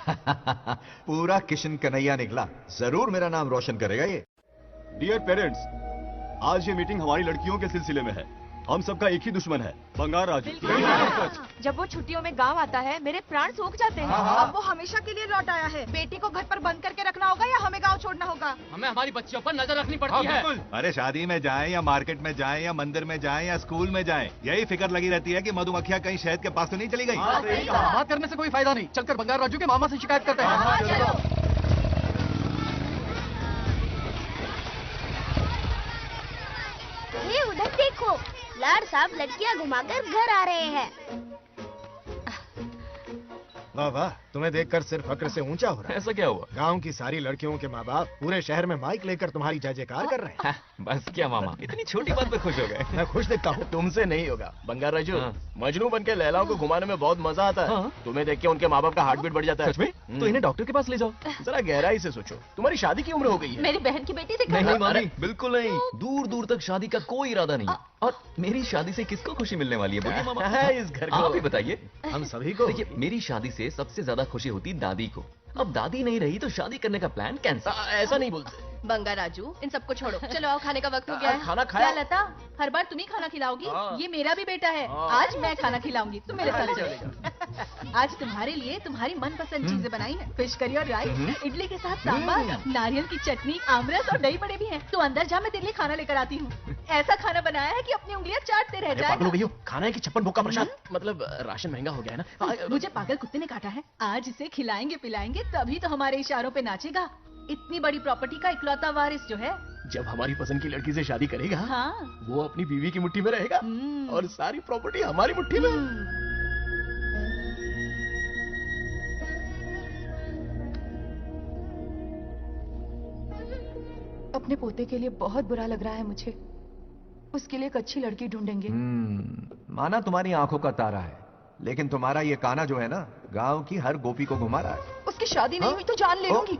पूरा किशन कन्हैया निकला, जरूर मेरा नाम रोशन करेगा ये। डियर पेरेंट्स, आज ये मीटिंग हमारी लड़कियों के सिलसिले में है। हम सबका एक ही दुश्मन है, बंगार राजू। जब वो छुट्टियों में गांव आता है मेरे प्राण सूख जाते हैं। अब वो हमेशा के लिए लौट आया है। बेटी को घर पर बंद करके रखना होगा या हमें गांव छोड़ना होगा? हमें हमारी बच्चियों पर नजर रखनी पड़ती है। अरे शादी में जाएं या मार्केट में जाएं या मंदिर में जाएं या स्कूल में जाएं, यही फिक्र लगी रहती है कि मधुमक्खियां कहीं शहद के पास तो नहीं चली गई। बात करने से कोई फायदा नहीं, चलकर बंगार राजू के मामा से शिकायत करते हैं। ये उधर देखो, लाड साहब लड़कियां घुमाकर घर आ रहे हैं। वाह वाह, तुम्हें देखकर सिर फक्र से ऊंचा हो रहा है। ऐसा क्या हुआ? गांव की सारी लड़कियों के माँ बाप पूरे शहर में माइक लेकर तुम्हारी जय जयकार कर रहे हैं। बस क्या मामा, इतनी छोटी बात पे खुश हो गए? मैं खुश दिखता हूँ। तुमसे नहीं होगा बंगार राजू। हाँ। मजनू बन के लैलाओं को घुमाने में बहुत मजा आता है। हाँ। तुम्हें देख के उनके माँ बाप का हार्ट बीट बढ़ जाता है। सच में? तो इन्हें डॉक्टर के पास ले जाओ। जरा गहराई से सोचो, तुम्हारी शादी की उम्र हो गई है। मेरी बहन की बेटी दिखा। नहीं मामी, बिल्कुल नहीं। दूर दूर तक शादी का कोई इरादा नहीं। और मेरी शादी से किसको खुशी मिलने वाली है? बोलिए मामा। इस घर को आप ही बताइए। हम सभी को। देखिए, मेरी शादी से सबसे ज्यादा खुशी होती दादी को। अब दादी नहीं रही तो शादी करने का प्लान कैंसिल। ऐसा नहीं बोलते। बंगा राजू, इन सबको छोड़ो, चलो आओ, खाने का वक्त हो गया है। खाना खाया? क्या लता, हर बार तुम ही खाना खिलाओगी? हाँ। ये मेरा भी बेटा है। हाँ। आज मैं खाना खिलाऊंगी, तुम मेरे साथ चलो। आज तुम्हारे लिए तुम्हारी मनपसंद चीजें बनाई हैं। फिश करी और राइस, इडली के साथ सांभर, नारियल की चटनी, आमरस और दही बड़े भी हैं। तू अंदर जा, मैं तेरे लिए खाना लेकर आती हूँ। ऐसा खाना बनाया है कि अपनी उंगलियां चाटते रह पागल हो जाए। गई हो, खाना है कि 56 भोग का प्रसाद। मतलब राशन महंगा हो गया है ना। मुझे पागल कुत्ते ने काटा है। आज इसे खिलाएंगे पिलाएंगे तभी तो हमारे इशारों पे नाचेगा। इतनी बड़ी प्रॉपर्टी का इकलौता वारिस जो है। जब हमारी पसंद की लड़की से शादी करेगा, हाँ। वो अपनी बीवी की मुट्ठी में रहेगा और सारी प्रॉपर्टी हमारी मुट्ठी में। अपने पोते के लिए बहुत बुरा लग रहा है मुझे। उसके लिए एक अच्छी लड़की ढूंढेंगे। माना तुम्हारी आंखों का तारा है, लेकिन तुम्हारा ये काना जो है ना, गांव की हर गोपी को घुमा रहा है। उसकी शादी नहीं हुई तो जान ले लूंगी।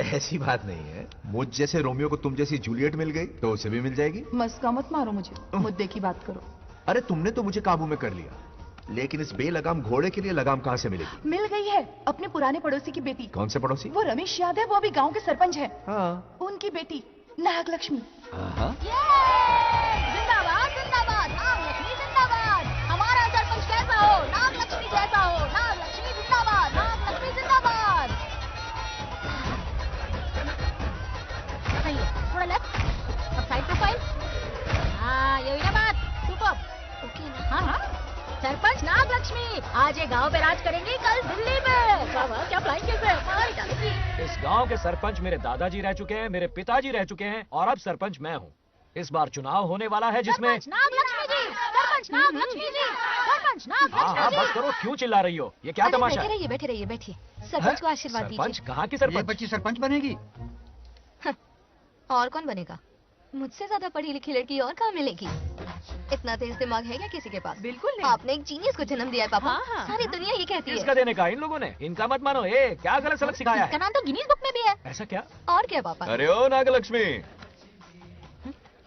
ऐसी बात नहीं है। मुझ जैसे रोमियो को तुम जैसी जूलियट मिल गई तो उसे भी मिल जाएगी। मस्का मत मारो मुझे, मुद्दे की बात करो। अरे तुमने तो मुझे काबू में कर लिया, लेकिन इस बेलगाम घोड़े के लिए लगाम कहाँ से मिलेगी? मिल गई है, अपने पुराने पड़ोसी की बेटी। कौन से पड़ोसी? वो रमेश याद है, वो अभी गांव के सरपंच है। हाँ। उनकी बेटी नागलक्ष्मी। हाँ। जिंदाबाद जिंदाबाद, नागलक्ष्मी जिंदाबाद। हमारा सरपंच कैसा हो? नागलक्ष्मी जैसा हो। नागलक्ष्मी जिंदाबाद, नागलक्ष्मी जिंदाबाद। सही है, थोड़ा लेफ्ट, अब साइड प्रोफाइल। हाँ, यही ना बात। सुपर। ओके ना? हाँ हाँ। सरपंच नागलक्ष्मी आज ये गांव पे राज करेंगे, कल दिल्ली में। क्या फ्लाइंग किस है? इस गांव के सरपंच मेरे दादाजी रह चुके हैं, मेरे पिताजी रह चुके हैं और अब सरपंच मैं हूँ। इस बार चुनाव होने वाला है जिसमें नागलक्ष्मी जी, सरपंच नागलक्ष्मी जी, सरपंच हाँ नागलक्ष्मी जी। बस करो, क्यों चिल्ला रही हो? ये क्या तमाशा है? बैठे रहिए बैठिए। सरपंच को आशीर्वाद सरपंच दीजिए। कहाँ की सरपंच? बच्ची सरपंच बनेगी? और कौन बनेगा? मुझसे ज्यादा पढ़ी लिखी लड़की और कहाँ मिलेगी? इतना तेज दिमाग है क्या किसी के पास? बिल्कुल नहीं। आपने एक जीनियस को जन्म दिया है पापा। हाँ, हाँ, सारी दुनिया ये कहती है। किसका देने का? इन लोगों ने। इनका मत मानो। क्या गलत सलत सिखाया इसका है? नाम तो गिनीज बुक में भी है। ऐसा क्या? और क्या पापा? अरे ओ नागलक्ष्मी,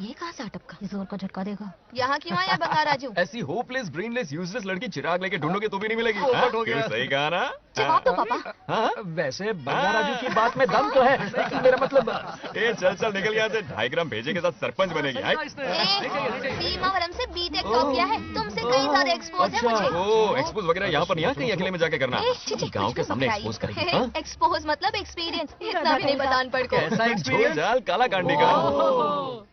ये कहाँ से अटपका? जोर का झटका देगा। यहाँ क्यों आया बंगार राजू? ऐसी होपलेस ब्रेनलेस यूजलेस लड़की चिराग लेके ढूंढोगे तो भी नहीं मिलेगी। पोपट हो गया। सही कहा ना? जवाब दो पापा। हाँ? वैसे बंगार राजू की बात में दम तो है, लेकिन मेरा मतलब चल चल निकल यहाँ से। 2.5 ग्राम भेजे के साथ सरपंच बनेगी। भीमावरम से बीटेक टॉप किया है, तुमसे कई ज्यादा एक्सपोज है मुझे। ओ एक्सपोज वगैरह यहाँ पर नहीं, कहीं अकेले में जाके करना। गाँव के सामने एक्सपोज करेगी। हाँ? एक्सपोज मतलब एक्सपीरियंस, इतना भी नहीं पता अनपढ़ को। ऐसा एक्सपीरियंस चाल काला कांडी का।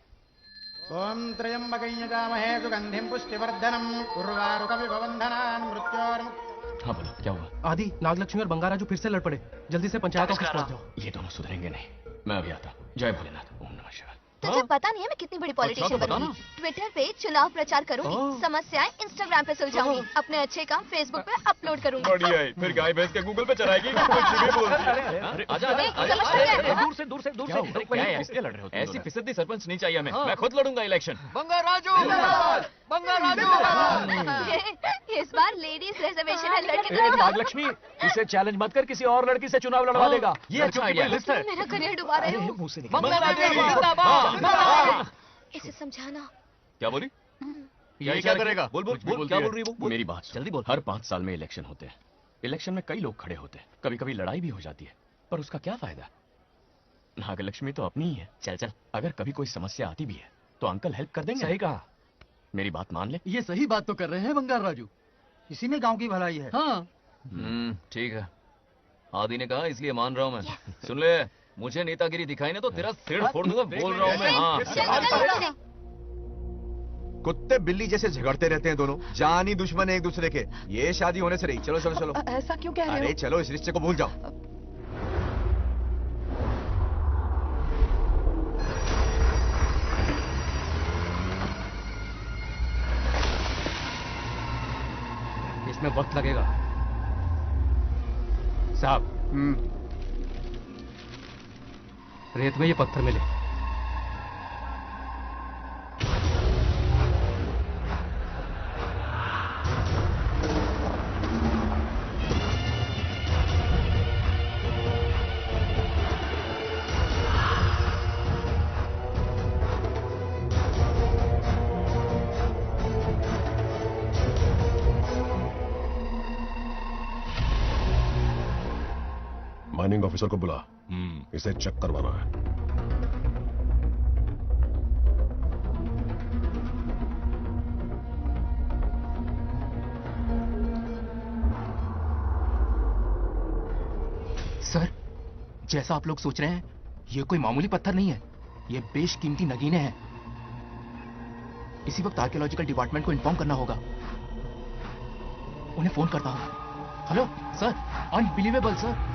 ओम त्र्यंबकं यजामहे सुगंधिं पुष्टिवर्धनम् उर्वारुकविभवन्धनान् मृत्योर्मुक्। हाँ बोलो, क्या हुआ? आदि नागलक्ष्मी और बंगार राजू फिर से लड़ पड़े। जल्दी से पंचायत ऑफिस पहुंच जाओ। ये दोनों सुधरेंगे नहीं। मैं अभी आता। जय भोलेनाथ। ओम नमः शिवाय। तुझे पता नहीं है मैं कितनी बड़ी पॉलिटिशियन अच्छा, तो बनूंगी। ट्विटर पे चुनाव प्रचार करूंगी, समस्याएं इंस्टाग्राम पे सुलझाऊंगी, अपने अच्छे काम फेसबुक पे अपलोड करूंगी। बढ़िया है। फिर गाय भैंस के गूगल पे चराएगी। कुछ भी बोलती है। आजा आजा आजा। दूर से दूर से दूर से। क्या है? किसके लड़ रहे हो? ऐसी फिसदी सरपंच नहीं चाहिए हमें। मैं खुद लड़ूंगा इलेक्शन। बंगार राजू, बंगार राजू। इस बार लेडीज रिजर्वेशन है, लड़के नागलक्ष्मी, इसे चैलेंज मत कर, किसी और लड़की से चुनाव लड़वा देगा। ये अच्छा आइडिया है। मेरा करियर डुबा रहे हो। मुंह से निकल। बंगार राजू जिंदाबाद। इसे समझाना। क्या बोली? ये क्या करेगा? बोल बोल बोल। क्या बोल रही है वो? मेरी बात सुन। जल्दी बोल। हर 5 साल में इलेक्शन होते हैं। इलेक्शन में कई लोग खड़े होते हैं, कभी कभी लड़ाई भी हो जाती है, पर उसका क्या फायदा? नागलक्ष्मी तो अपनी ही है। चल चल, अगर कभी कोई समस्या आती भी है तो अंकल हेल्प कर देंगे। सही कहा। मेरी बात मान ले। ये सही बात तो कर रहे हैं बंगार राजू, इसी में गांव की भलाई है। हाँ ठीक है, आदि ने कहा इसलिए मान रहा हूँ मैं। सुन ले, मुझे नेतागिरी दिखाई ना तो तेरा सिर फोड़ दूंगा, बोल रहा हूँ मैं। हाँ, कुत्ते बिल्ली जैसे झगड़ते रहते हैं दोनों, जानी दुश्मन है एक दूसरे के। ये शादी होने से रही। चलो चलो चलो। ऐसा क्यों कह रहे अरे हो? चलो, इस रिश्ते को भूल जाओ। इसमें वक्त लगेगा साहब। रेत में ये पत्थर मिले। माइनिंग ऑफिसर को बुला, इसे चेक करवाना है। सर, जैसा आप लोग सोच रहे हैं, ये कोई मामूली पत्थर नहीं है, ये बेशकीमती नगीने हैं। इसी वक्त आर्कियोलॉजिकल डिपार्टमेंट को इन्फॉर्म करना होगा। उन्हें फोन करता हूं। Hello sir, unbelievable sir.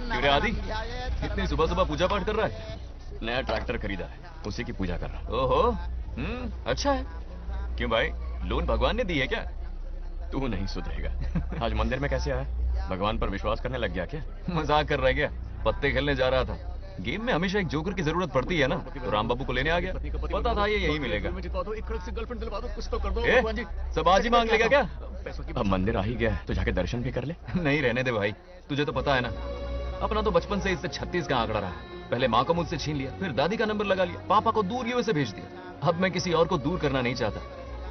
क्यों रे आदि, इतनी सुबह सुबह पूजा पाठ कर रहा है? नया ट्रैक्टर खरीदा है, उसी की पूजा कर रहा है। ओहो, अच्छा है। क्यों भाई, लोन भगवान ने दी है क्या? तू नहीं सुधरेगा। आज मंदिर में कैसे आया? भगवान पर विश्वास करने लग गया क्या? मजाक कर रहा है क्या? पत्ते खेलने जा रहा था। गेम में हमेशा एक जोकर की जरूरत पड़ती है ना, तो राम बाबू को लेने आ गया। पता था ये यही मिलेगा। सब आज ही मांग लेगा क्या? अब मंदिर आ ही गया है तो जाके दर्शन भी कर ले। नहीं, रहने दे भाई, तुझे तो पता है ना, अपना तो बचपन से इससे 36 का आंकड़ा रहा है। पहले माँ को मुझसे छीन लिया, फिर दादी का नंबर लगा लिया, पापा को दूर यूएसए भेज दिया। अब मैं किसी और को दूर करना नहीं चाहता।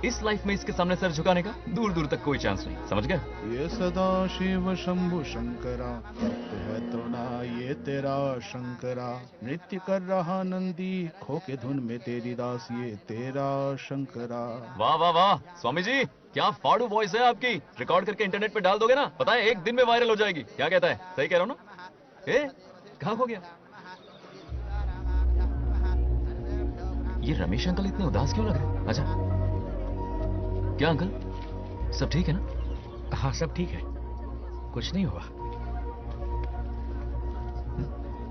इस लाइफ में इसके सामने सर झुकाने का दूर दूर तक कोई चांस नहीं, समझ गया? ये सदा शिव शंभु शंकरा, है तो ना ये तेरा शंकरा, नृत्य कर रहा नंदी, खो के धुन में तेरी दास, ये तेरा शंकरा। वाह वाह वाह, स्वामी जी क्या फाड़ू वॉइस है आपकी। रिकॉर्ड करके इंटरनेट पे डाल दोगे ना, पता है एक दिन में वायरल हो जाएगी। क्या कहता है? सही कह रहा हूँ ना? कहाँ खो गया ये रमेश अंकल? इतने उदास क्यों लग रहे? अच्छा, क्या अंकल, सब ठीक है ना? हाँ सब ठीक है, कुछ नहीं हुआ।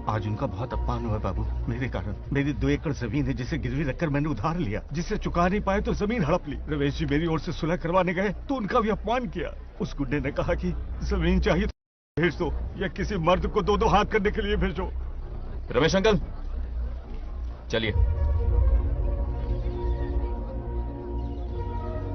आज उनका बहुत अपमान हुआ बाबू, मेरे कारण। मेरी 2 एकड़ जमीन है जिसे गिरवी रखकर मैंने उधार लिया, जिसे चुका नहीं पाए तो जमीन हड़प ली। रमेश जी मेरी ओर से सुलह करवाने गए तो उनका भी अपमान किया। उस गुंडे ने कहा कि जमीन चाहिए तो भेज दो या किसी मर्द को 2-2 हाथ करने के लिए भेजो। रमेश अंकल चलिए।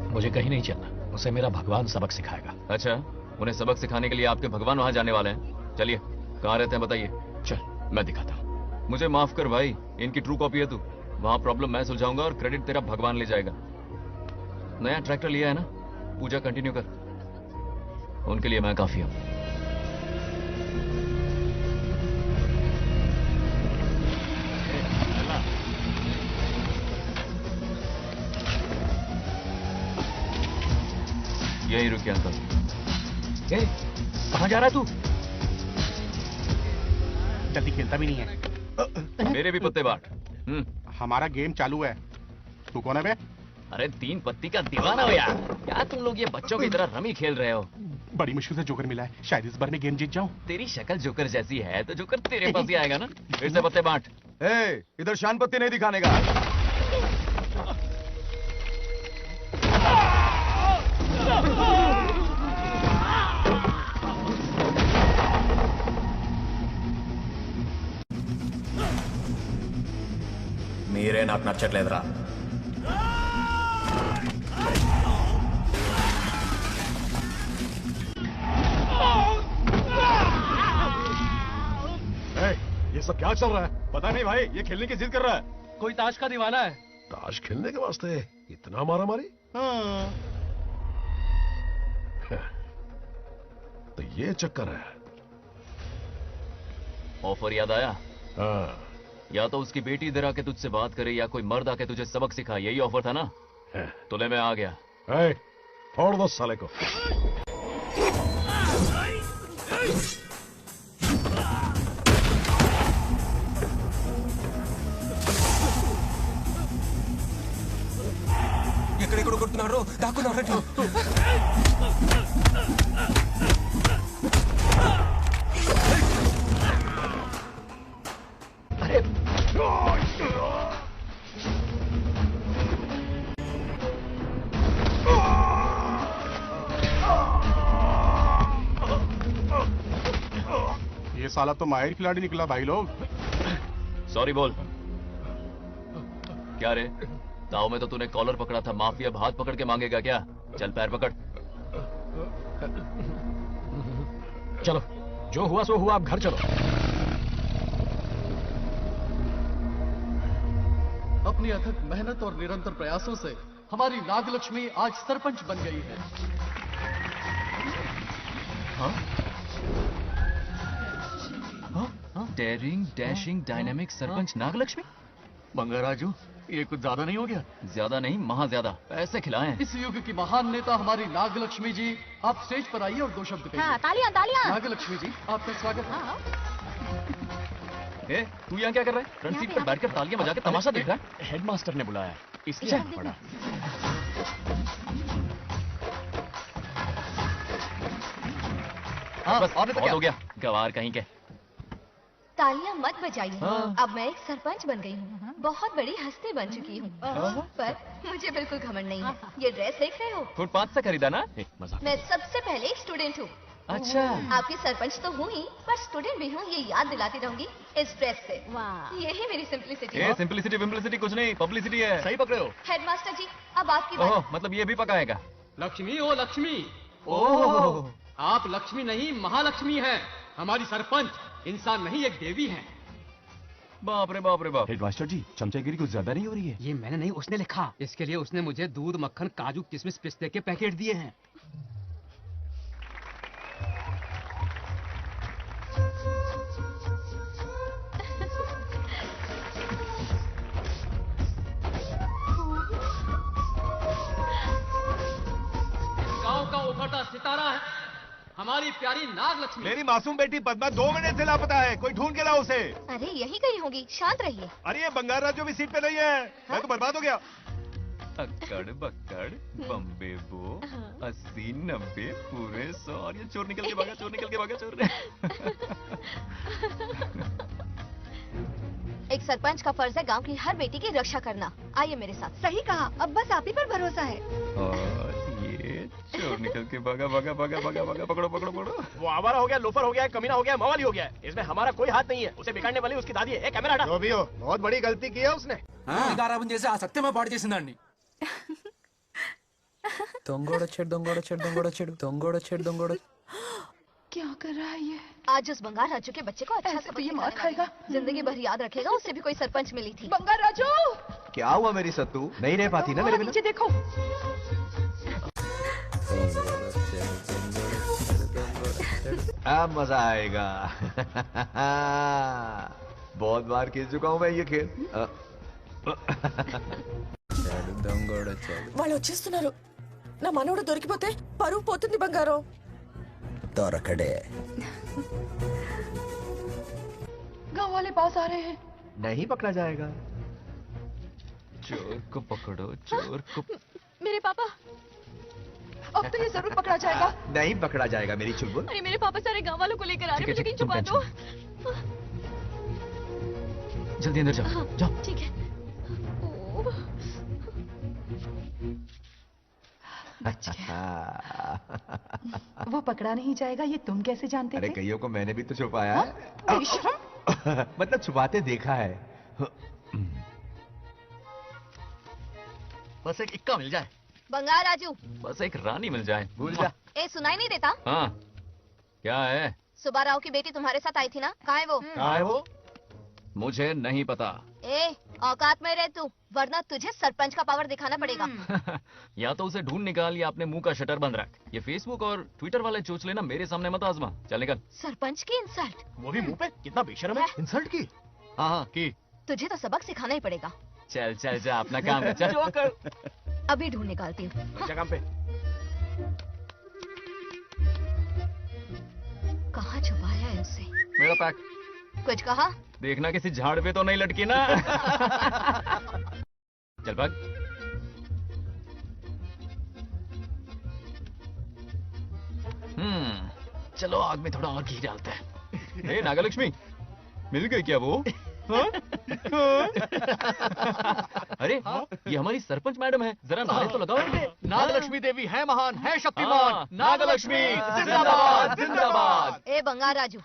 मुझे कहीं नहीं चलना, उसे मेरा भगवान सबक सिखाएगा। अच्छा, उन्हें सबक सिखाने के लिए आपके भगवान वहां जाने वाले हैं? चलिए, कहाँ रहते हैं बताइए। चल मैं दिखाता हूँ। मुझे माफ कर भाई, इनकी ट्रू कॉपी है तू। वहां प्रॉब्लम मैं सुलझाऊंगा और क्रेडिट तेरा भगवान ले जाएगा। नया ट्रैक्टर लिया है ना, पूजा कंटिन्यू कर। उनके लिए मैं काफी हूँ। यही रुके अंकल। कहाँ जा रहा है तू? जल्दी खेलता भी नहीं है। मेरे भी पत्ते बांट। हमारा गेम चालू है। तू कौन है बे? अरे 3 पत्ती का दीवाना हो यार। क्या तुम लोग ये बच्चों की तरह रमी खेल रहे हो? बड़ी मुश्किल से जोकर मिला है, शायद इस बार में गेम जीत जाऊं। तेरी शक्ल जोकर जैसी है तो जोकर तेरे पास ही आएगा ना। फिर से पत्ते बांट। इधर शान पत्ती नहीं दिखाने का। మీరే నాకు నచ్చట్లేదురా. ये सब क्या चल रहा है? पता नहीं भाई, ये खेलने की जिद कर रहा है। कोई ताश का दीवाना है। ताश खेलने के वास्ते इतना मारा मारी? तो ये चक्कर है। ऑफर याद आया? हाँ। या तो उसकी बेटी इधर आके तुझसे बात करे या कोई मर्द आके तुझे सबक सिखाए, यही ऑफर था ना? तो ले मैं आ गया। छोड़ दो साले को। ఎక్కడెక్కడ కొడుతున్నారు దాక్కున్నారు. अरे ये साला तो माहिर खिलाड़ी निकला भाई लोग. सॉरी बोल। क्या रे, दाव में तो तूने कॉलर पकड़ा था, माफिया अब हाथ पकड़ के मांगेगा क्या? चल पैर पकड़। चलो, जो हुआ सो हुआ, अब घर चलो। अपनी अथक मेहनत और निरंतर प्रयासों से हमारी नागलक्ष्मी आज सरपंच बन गई है। Daring, dashing, dynamic sarpanch Nagalakshmi. Bangaraju, ये कुछ ज्यादा नहीं हो गया? ज्यादा नहीं, महा ज्यादा। पैसे खिलाएं। इस युग की महान नेता हमारी नागलक्ष्मी जी, आप स्टेज पर आइए और 2 शब्द कहिए। हाँ, तालियां तालियां। नागलक्ष्मी जी, आपका स्वागत है। तू यहाँ क्या कर रहा है? फ्रंट सीट पर बैठकर तालियां बजा के तमाशा देख रहा है? हेडमास्टर ने बुलाया, इसलिए पड़ा। बस और बहुत हो गया, गवार कहीं के। तालियां मत बजाइए। अब मैं एक सरपंच बन गई हूँ, बहुत बड़ी हस्ती बन चुकी हूँ। पर मुझे बिल्कुल घमंड नहीं है। ये ड्रेस देख रहे हो? फुटपाथ से खरीदा ना? मजाक। मैं सबसे पहले एक स्टूडेंट हूँ। अच्छा। आपकी सरपंच तो हूँ ही, पर स्टूडेंट भी हूँ, ये याद दिलाती रहूंगी इस ड्रेस से। यही मेरी सिंपलिसिटी है। सिंपलिसिटी विम्पलिसिटी कुछ नहीं, पब्लिसिटी है। सही पकड़े हो। हेडमास्टर जी, अब आपकी बारी। मतलब ये भी पकाएगा? लक्ष्मी ओ लक्ष्मी। आप लक्ष्मी नहीं, महालक्ष्मी हैं। हमारी सरपंच इंसान नहीं, एक देवी है। बाप रे बाप रे बाप। हेडमास्टर जी, चमचागिरी कुछ ज्यादा नहीं हो रही है? ये मैंने नहीं, उसने लिखा। इसके लिए उसने मुझे दूध, मक्खन, काजू, किशमिश, पिस्ते के पैकेट दिए हैं। गांव का उभरता सितारा है हमारी प्यारी नागलक्ष्मी। मेरी मासूम बेटी पद्मा 2 महीने से लापता है, कोई ढूंढ के लाओ उसे। अरे यही कहीं होगी, शांत रहिए। अरे ये बंगार राजू भी सीट पे नहीं है। मैं तो बर्बाद हो गया। अक्कड़ बक्कड़ बम्बे बो 80 90 पूरे 100 और ये चोर निकल के भागा, चोर निकल के भागा, चोर। एक सरपंच का फर्ज है गांव की हर बेटी की रक्षा करना। आइए मेरे साथ। सही कहा, अब बस आप ही पर भरोसा है। और ये चोर निकल के भागा भागा भागा भागा भागा, पकड़ो पकड़ो पकड़ो। वो आवारा हो गया, लोफर हो गया, कमीना हो गया, मवाली हो गया। इसमें हमारा कोई हाथ नहीं है। उसे बिगाड़ने वाली उसकी दादी है। कैमरा हटा। जो भी हो, बहुत बड़ी गलती की है उसने। గారాబం చేసి ఆ సత్యమే పాడు చేసిందండి. దొంగోడొచ్చాడు దొంగోడొచ్చాడు దొంగోడొచ్చాడు దొంగోడొచ్చాడు దొంగోడ. क्या कर रहा है ये? आज उस बंगार राजू के बच्चे को अच्छा तो ये मार खाएगा। जिंदगी भर याद रखेगा, उससे भी कोई सरपंच मिली थी। बंगार राजू, क्या हुआ मेरी सत्तू? नहीं रह पाती ना मेरे बिना? नीचे देखो। अब मजा आएगा। बहुत बार खेल चुका हूँ मैं ये खेल। వాళ్ళు వచ్చేస్తున్నారు. నా మనవడు దొరికిపోతే పరువు పోతుంది బంగారం. దొరకడే. गांव वाले पास आ रहे हैं। नहीं पकड़ा जाएगा। चोर को पकड़ो, चोर को। मेरे पापा, अब तो ये जरूर पकड़ा जाएगा। नहीं पकड़ा जाएगा मेरी चुलबुल। अरे मेरे पापा सारे गांव वालों को लेकर आ रहे हैं, मुझे कहीं छुपा दो। जल्दी अंदर जाओ, जाओ। ठीक है। वो पकड़ा नहीं जाएगा, ये तुम कैसे जानते अरे थे? कईयों को मैंने भी तो छुपाया है। मतलब छुपाते देखा है। बस एक इक्का मिल जाए, बंगाल राजू। बस एक रानी मिल जाए। भूल जा। ए सुनाई नहीं देता? हाँ, क्या है? सुबह राव की बेटी तुम्हारे साथ आई थी ना, कहाँ है वो? कहाँ है वो? मुझे नहीं पता। ए औकात में रह तू, वरना तुझे सरपंच का पावर दिखाना पड़ेगा। या तो उसे ढूंढ निकाल या अपने मुंह का शटर बंद रख। ये फेसबुक और ट्विटर वाले चोचले ना मेरे सामने मत आजमा। चल निकल। सरपंच की इंसल्ट? वो भी मुंह पे? कितना बेशर्म है। इंसल्ट की? हाँ हाँ की। तुझे तो सबक सिखाना ही पड़ेगा। चल चल जा, अपना काम कर। चल जो कर। अभी ढूंढ निकालती हूँ। काम पे। कहाँ छुपाया है उसे? मेरा पैक। कुछ कहा? देखना किसी झाड़ पे तो नहीं लटकी ना। चल भाग। चलो आग में थोड़ा और घी डालते हैं। ए नागलक्ष्मी, मिल गई क्या वो? हाँ? अरे ये हमारी सरपंच मैडम है, जरा नारे तो लगाओ इनके। नागलक्ष्मी देवी है महान, है शक्तिमान। नागलक्ष्मी जिंदाबाद जिंदाबाद। ए बंगाल राजू,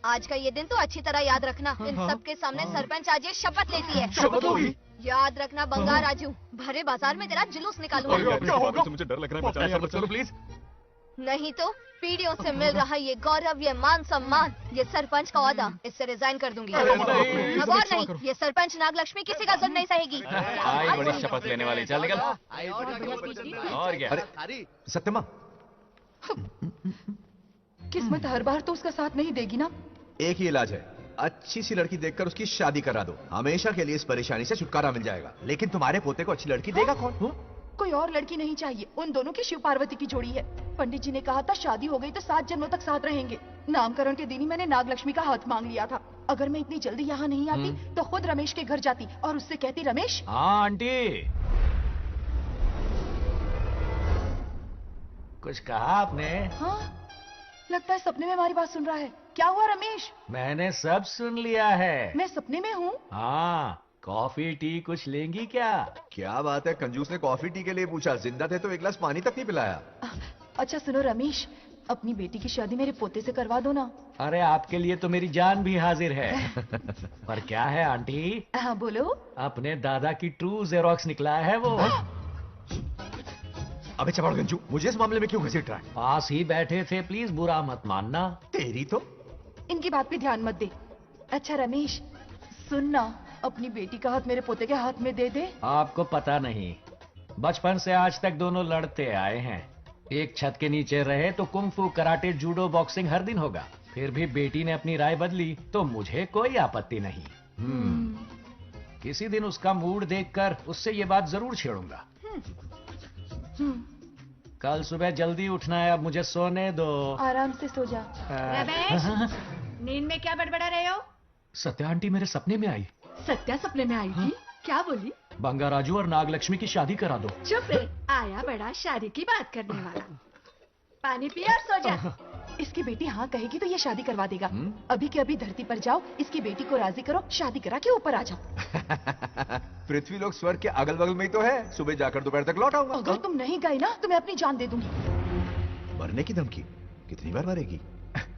आज का ये दिन तो अच्छी तरह याद रखना। इन सबके सामने सरपंच आज ये शपथ लेती है। शपथ होगी? याद रखना बंगाल राजू, भरे बाजार में तेरा जुलूस निकालूंगा। क्या होगा? मुझे डर लग रहा है, बचाइए मत करो प्लीज। नहीं तो पीढ़ियों से मिल रहा ये गौरव, ये मान सम्मान, ये सरपंच का ओहदा, इससे रिजाइन कर दूंगी। अब और नहीं, ये सरपंच नागलक्ष्मी किसी का जुल्म नहीं सहेगी। आई बड़ी शपथ लेने वाली। चल निकल। और क्या? अरे सत्यमा, किस्मत हर बार तो उसका साथ नहीं देगी ना। एक ही इलाज है, अच्छी सी लड़की देखकर उसकी शादी करा दो। हमेशा के लिए इस परेशानी से छुटकारा मिल जाएगा। लेकिन तुम्हारे पोते को अच्छी लड़की देगा कौन? कोई और लड़की नहीं चाहिए, उन दोनों की शिव पार्वती की जोड़ी है। पंडित जी ने कहा था शादी हो गई तो 7 जन्मों तक साथ रहेंगे। नामकरण के दिन ही मैंने नागलक्ष्मी का हाथ मांग लिया था। अगर मैं इतनी जल्दी यहाँ नहीं आती तो खुद रमेश के घर जाती और उससे कहती, रमेश। हाँ आंटी, कुछ कहा आपने? हाँ, लगता है सपने में हमारी बात सुन रहा है। क्या हुआ रमेश? मैंने सब सुन लिया है। मैं सपने में हूँ? हाँ, कॉफी टी कुछ लेंगी क्या? क्या बात है, कंजूस ने कॉफी टी के लिए पूछा, जिंदा थे तो एक गिलास पानी तक नहीं पिलाया। अच्छा सुनो रमेश, अपनी बेटी की शादी मेरे पोते से करवा दो ना। अरे आपके लिए तो मेरी जान भी हाजिर है। पर क्या है आंटी? हाँ बोलो। अपने दादा की ट्रू जेरोक्स निकला है वो। अबे चमाड़ गंजू, मुझे इस मामले में क्यों घसीट रहा है? पास ही बैठे थे, प्लीज बुरा मत मानना। तेरी तो इनकी बात पे ध्यान मत दे। अच्छा रमेश सुनना, अपनी बेटी का हाथ मेरे पोते के हाथ में दे दे। आपको पता नहीं, बचपन से आज तक दोनों लड़ते आए हैं। एक छत के नीचे रहे तो कुंफू, कराटे, जूडो, बॉक्सिंग हर दिन होगा। फिर भी बेटी ने अपनी राय बदली तो मुझे कोई आपत्ति नहीं। किसी दिन उसका मूड देखकर उससे ये बात जरूर छेड़ूंगा। कल सुबह जल्दी उठना है, अब मुझे सोने दो। आराम से सो जा। रमेश, नींद में क्या बड़बड़ा रहे हो? सत्या आंटी मेरे सपने में आई। सत्या सपने में आई थी? क्या बोली? बंगा राजू और नागलक्ष्मी की शादी करा दो। चुप रे, आया बड़ा शादी की बात करने वाला। पानी पिया और सो जा। इसकी बेटी हाँ कहेगी तो ये शादी करवा देगा। अभी के अभी धरती पर जाओ, इसकी बेटी को राजी करो, शादी करा के ऊपर आ जाओ। पृथ्वी लोग स्वर्ग के अगल बगल में ही तो है, सुबह जाकर दोपहर तक लौट आऊंगा। अगर तुम नहीं गए ना तो मैं अपनी जान दे दूंगी। मरने की धमकी? कितनी बार मरेगी?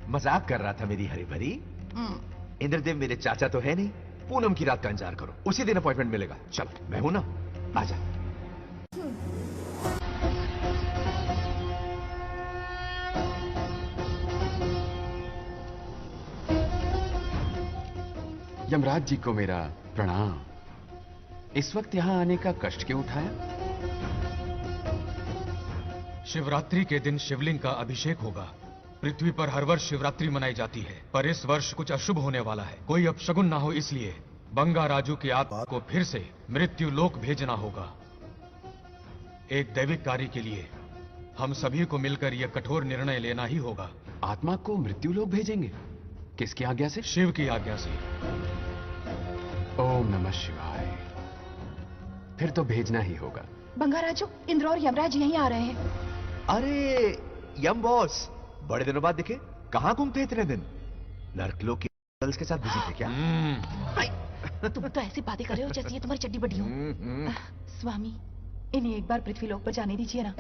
मजाक कर रहा था मेरी हरी भरी। इंद्रदेव मेरे चाचा तो है नहीं। पूनम की रात का इंतजार करो, उसी दिन अपॉइंटमेंट मिलेगा। चल मैं हूं ना, आजा। यमराज जी को मेरा प्रणाम। इस वक्त यहां आने का कष्ट क्यों उठाया? शिवरात्रि के दिन शिवलिंग का अभिषेक होगा। पृथ्वी पर हर वर्ष शिवरात्रि मनाई जाती है, पर इस वर्ष कुछ अशुभ होने वाला है। कोई अपशगुन ना हो, इसलिए बंगा राजू की आत्मा को फिर से मृत्यु लोक भेजना होगा। एक दैविक कार्य के लिए हम सभी को मिलकर यह कठोर निर्णय लेना ही होगा। आत्मा को मृत्यु लोक भेजेंगे? किसकी आज्ञा से? शिव की आज्ञा से। ओम नमः शिवाय। फिर तो भेजना ही होगा। बंगाराजू, इंद्र और यमराज यहीं आ रहे हैं। अरे यम बॉस, बड़े दिनों बाद दिखे। कहाँ घूमते इतने दिन? लड़कियों के गर्ल्स के साथ बिजी थे क्या? तुम तो ऐसी बातें कर रहे हो जैसे ये तुम्हारी चड्डी बड़ी हो। स्वामी, इन्हें एक बार पृथ्वी लोक पर जाने दीजिए ना।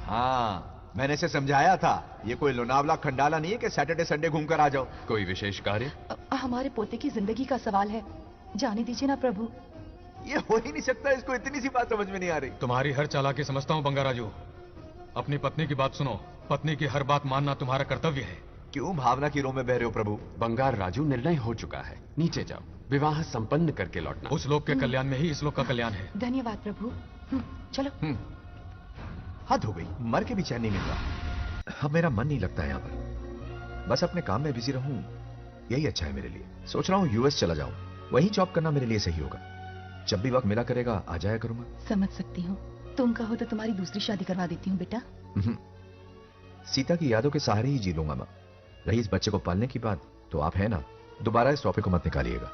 हाँ, मैंने इसे समझाया था। ये कोई लोनावला खंडाला नहीं है कि सैटरडे संडे घूम कर आ जाओ। कोई विशेष कार्य? हमारे पोते की जिंदगी का सवाल है, जाने दीजिए ना प्रभु। ये हो ही नहीं सकता, इसको इतनी सी बात समझ में नहीं आ रही। तुम्हारी हर चालाकी समझता हूँ बंगाराजू। अपनी पत्नी की बात सुनो, पत्नी की हर बात मानना तुम्हारा कर्तव्य है। क्यों भावना की रो में बह रहे हो प्रभु? बंगार राजू, निर्णय हो चुका है, नीचे जाओ, विवाह संपन्न करके लौटना। उस लोक के कल्याण में ही इस लोक का कल्याण है। धन्यवाद प्रभु। चलो। हद हो गई, मर के भी चैन नहीं मिल रहा। अब मेरा मन नहीं लगता है यहाँ पर। बस अपने काम में बिजी रहूं, यही अच्छा है मेरे लिए। सोच रहा हूँ यूएस चला जाऊं, वहीं जॉब करना मेरे लिए सही होगा। जब भी वक्त मिला करेगा आ जाया करूंगा। समझ सकती हूँ, तुम कहो तो तुम्हारी दूसरी शादी करवा देती हूँ बेटा। सीता की यादों के सहारे ही जी लूंगा मैं। रही इस बच्चे को पालने की बात, तो आप है ना, दोबारा इस टॉपिक को मत निकालिएगा।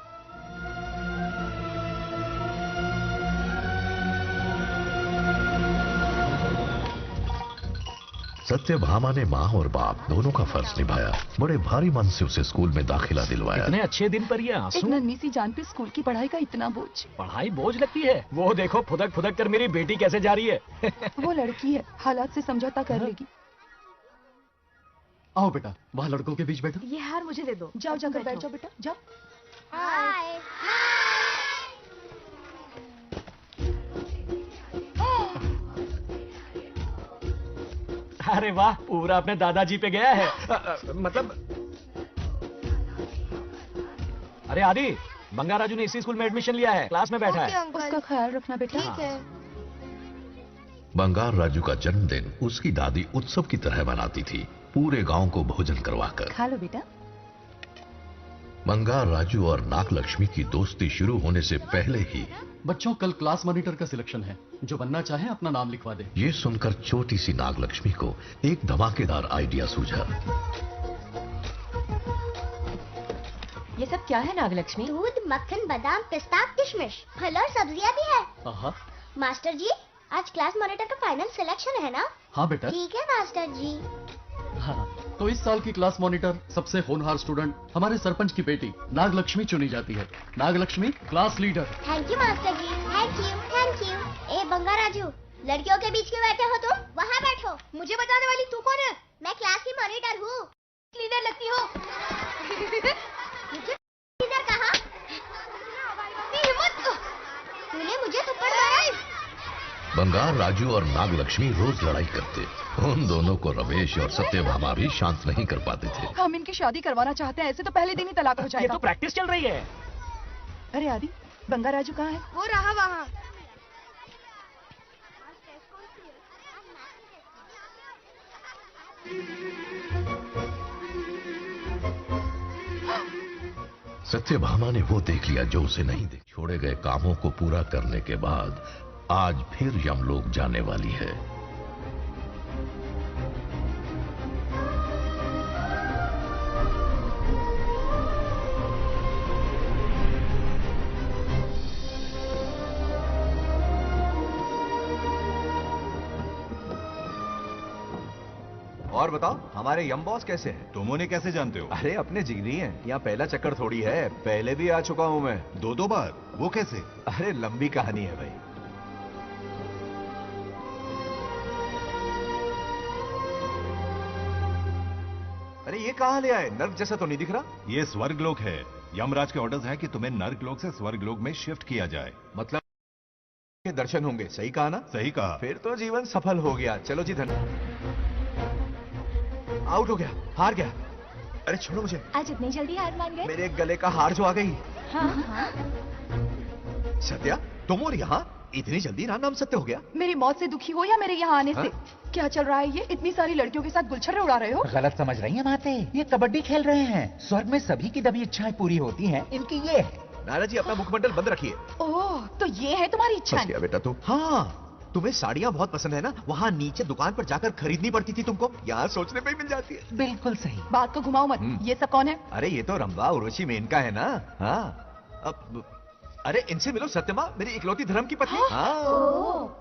सत्यभामा ने माँ और बाप दोनों का फर्ज निभाया। बड़े भारी मन से उसे स्कूल में दाखिला दिलवाया। इतने अच्छे दिन पर ये आंसू। एक नन्ही सी जान पे स्कूल की पढ़ाई का इतना बोझ। पढ़ाई बोझ लगती है? वो देखो फुदक फुदक कर मेरी बेटी कैसे जा रही है। वो लड़की है, हालात से समझौता कर लेगी। आओ बेटा, वहाँ लड़कों के बीच बैठो। ये हार मुझे दे दो। जाओ जाकर बैठ जाओ बेटा, जाओ। हाय। अरे वाह, पूरा अपने दादाजी पे गया है। मतलब अरे आदि, बंगाराजू ने इसी स्कूल में एडमिशन लिया है, क्लास में बैठा है। उसका ख्याल रखना बेटा। ठीक है। बंगार राजू का जन्मदिन उसकी दादी उत्सव की तरह मनाती थी, पूरे गांव को भोजन करवाकर। खा लो बेटा। बंगार राजू और नागलक्ष्मी की दोस्ती शुरू होने से पहले ही बच्चों, कल क्लास मॉनिटर का सिलेक्शन है, जो बनना चाहे अपना नाम लिखवा दे। ये सुनकर छोटी सी नागलक्ष्मी को एक धमाकेदार आइडिया सूझा। ये सब क्या है नागलक्ष्मी? दूध, मक्खन, बादाम, पिस्ता, किशमिश, फल और सब्जियां भी है। मास्टर जी, आज क्लास मॉनिटर का फाइनल सिलेक्शन है ना? हाँ बेटा। ठीक है मास्टर जी। हाँ, तो इस साल की क्लास मॉनिटर सबसे होनहार स्टूडेंट हमारे सरपंच की बेटी नागलक्ष्मी चुनी जाती है। Nagalakshmi class leader. Thank you master ji, thank you thank you. ए बंगाराजू, लड़कियों के बीच में बैठे हो तुम? वहाँ बैठो। मुझे बताने वाली तू कौन है? मैं क्लास की मॉनिटर हूँ। लीडर लगती हो। मुझे लीडर कहा? तूने मुझे थप्पड़ मारा। बंगार राजू और नागलक्ष्मी रोज लड़ाई करते। उन दोनों को रमेश और सत्यभामा भी शांत नहीं कर पाते थे। हम इनकी शादी करवाना चाहते हैं, ऐसे तो पहले दिन ही तलाक हो जाएगा। ये तो प्रैक्टिस चल रही है। अरे आदि, बंगाराजू कहाँ है? वो रहा वहाँ। सत्यभामा ने वो देख लिया जो उसे नहीं देख। छोड़े गए कामों को पूरा करने के बाद आज फिर यमलोक जाने वाली है। और बताओ, हमारे यम बॉस कैसे हैं? तुम उन्हें कैसे जानते हो? अरे अपने जिगरी हैं, यहाँ पहला चक्कर थोड़ी है, पहले भी आ चुका हूँ मैं। दो बार? वो कैसे? अरे लंबी कहानी है भाई। अरे ये कहाँ ले आए? नर्क जैसा तो नहीं दिख रहा। ये स्वर्गलोक है। यमराज के ऑर्डर्स हैं कि तुम्हें नर्कलोक से स्वर्गलोक में शिफ्ट किया जाए। मतलब के दर्शन होंगे, सही कहा ना? सही कहा। फिर तो जीवन सफल हो गया। चलो जी धन। आउट हो गया, हार गया। अरे छोड़ो मुझे। आज इतनी जल्दी हार मान गए? मेरे गले का हार जो आ गई। हाँ हाँ। सत्या, तुम और यहाँ इतनी जल्दी नाम सत्य हो गया? मेरी मौत से दुखी हो या मेरे यहाँ आने से? क्या चल रहा है ये? इतनी सारी लड़कियों के साथ गुलछर्रे उड़ा रहे हो? गलत समझ रही हैं माते, ये कबड्डी खेल रहे हैं। स्वर्ग में सभी की दबी इच्छाएं पूरी होती हैं, इनकी ये है। नारा जी, अपना मुखमंडल बंद रखिए। ओह, तो ये है तुम्हारी इच्छा? बस गया बेटा तू। हाँ, तुम्हें साड़ियाँ बहुत पसंद है ना? वहाँ नीचे दुकान पर जाकर खरीदनी पड़ती थी तुमको, यहाँ सोचने पे ही मिल जाती है। बिल्कुल सही। बात को घुमाओ मत। ये सब कौन है? अरे ये तो रंभा उर्वशी मेनका है ना। हाँ, अब अरे इनसे मिलो सत्यमा, मेरी इकलौती धर्म की पत्नी।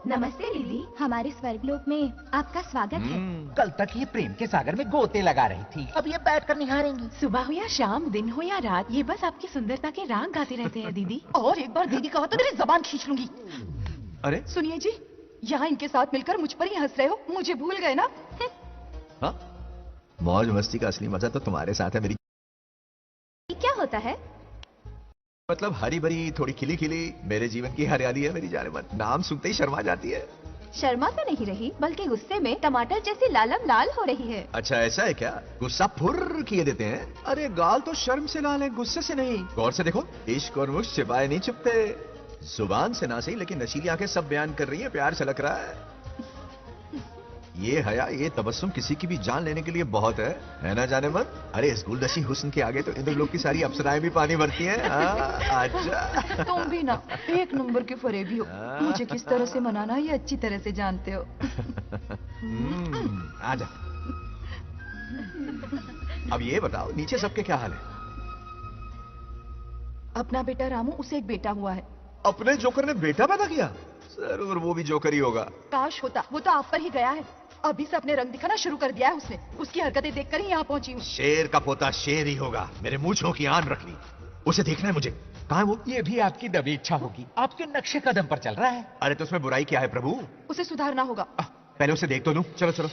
नमस्ते दीदी, हमारे स्वर्गलोक में आपका स्वागत है। कल तक ये प्रेम के सागर में गोते लगा रही थी, अब ये बैठकर निहारेंगी। सुबह हो या शाम, दिन हो या रात, ये बस आपकी सुंदरता के राग गाते रहते हैं दीदी। और एक बार दीदी कहा तो तेरी जबान खींच लूंगी। अरे सुनिए जी, यहाँ इनके साथ मिलकर मुझ पर ही हंस रहे हो, मुझे भूल गए ना? हाँ, मौज मस्ती का असली मजा तो तुम्हारे साथ है मेरी। क्या होता है? मतलब हरी भरी थोड़ी खिली खिली मेरे जीवन की हरियाली है मेरी जाने मन। नाम सुनते ही शर्मा जाती है। शर्मा तो नहीं रही, बल्कि गुस्से में टमाटर जैसी लालम लाल हो रही है। अच्छा ऐसा है क्या? गुस्सा फुर किए देते हैं। अरे गाल तो शर्म से लाल है, गुस्से से नहीं। गौर से देखो, इश्क और मुश्क छिपाए नहीं छुपते। जुबान से ना सही, लेकिन नशीली आंखें सब बयान कर रही है, प्यार छलक रहा है। ये हया, ये तबस्सुम किसी की भी जान लेने के लिए बहुत है ना जाने मन? अरे इस गुलदस्ती हुस्न के आगे तो इंद्रलोक की सारी अप्सराएं भी पानी भरती हैं। अच्छा तुम भी ना एक नंबर के फरेबी हो। मुझे किस तरह से मनाना ये अच्छी तरह से जानते हो। आजा। अब ये बताओ, नीचे सबके क्या हाल है? अपना बेटा रामू, उसे एक बेटा हुआ है। अपने जोकर ने बेटा पैदा किया? जरूर वो भी जोकर ही होगा। काश होता, वो तो आप पर ही गया है। अभी से अपने रंग दिखाना शुरू कर दिया है उसने। उसकी हरकतें देखकर ही यहाँ पहुंची हूँ। शेर का पोता शेर ही होगा। मेरे मूंछों की आन रख ली। उसे देखना है मुझे। कहाँ है वो? ये भी आपकी दबी इच्छा होगी, आपके नक्शे कदम पर चल रहा है। अरे तो उसमें बुराई क्या है प्रभु? उसे सुधारना होगा। पहले उसे देख तो लूं। चलो चलो।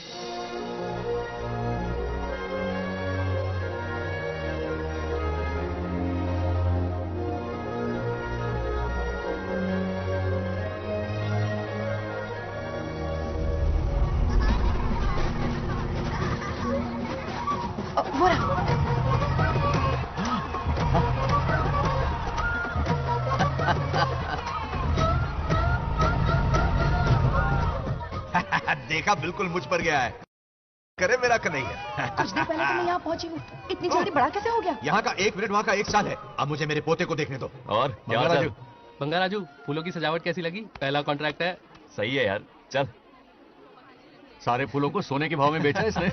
देखा, बिल्कुल मुझ पर गया है। करे मेरा कन्हैया। कुछ देर पहले तो मैं यहाँ पहुंची हूँ, इतनी जल्दी बड़ा कैसे हो गया? यहाँ का 1 मिनट, वहाँ का 1 साल है। अब मुझे मेरे पोते को देखने दो। और क्या हाल? बंगाराजू, फूलों की सजावट कैसी लगी? पहला कॉन्ट्रैक्ट है। सही है यार, चल। सारे फूलों को सोने के भाव में बेचा इसने।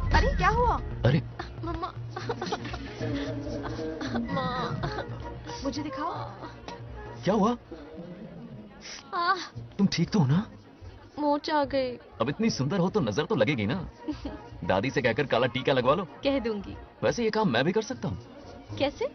अरे क्या हुआ? अरे मम्मा, मुझे दिखाओ। क्या हुआ? तुम ठीक तो हो ना? मोच आ गई। अब इतनी सुंदर हो तो नजर तो लगेगी ना। दादी से कहकर काला टीका लगवा लो। कह दूंगी। वैसे ये काम मैं भी कर सकता हूँ। कैसे?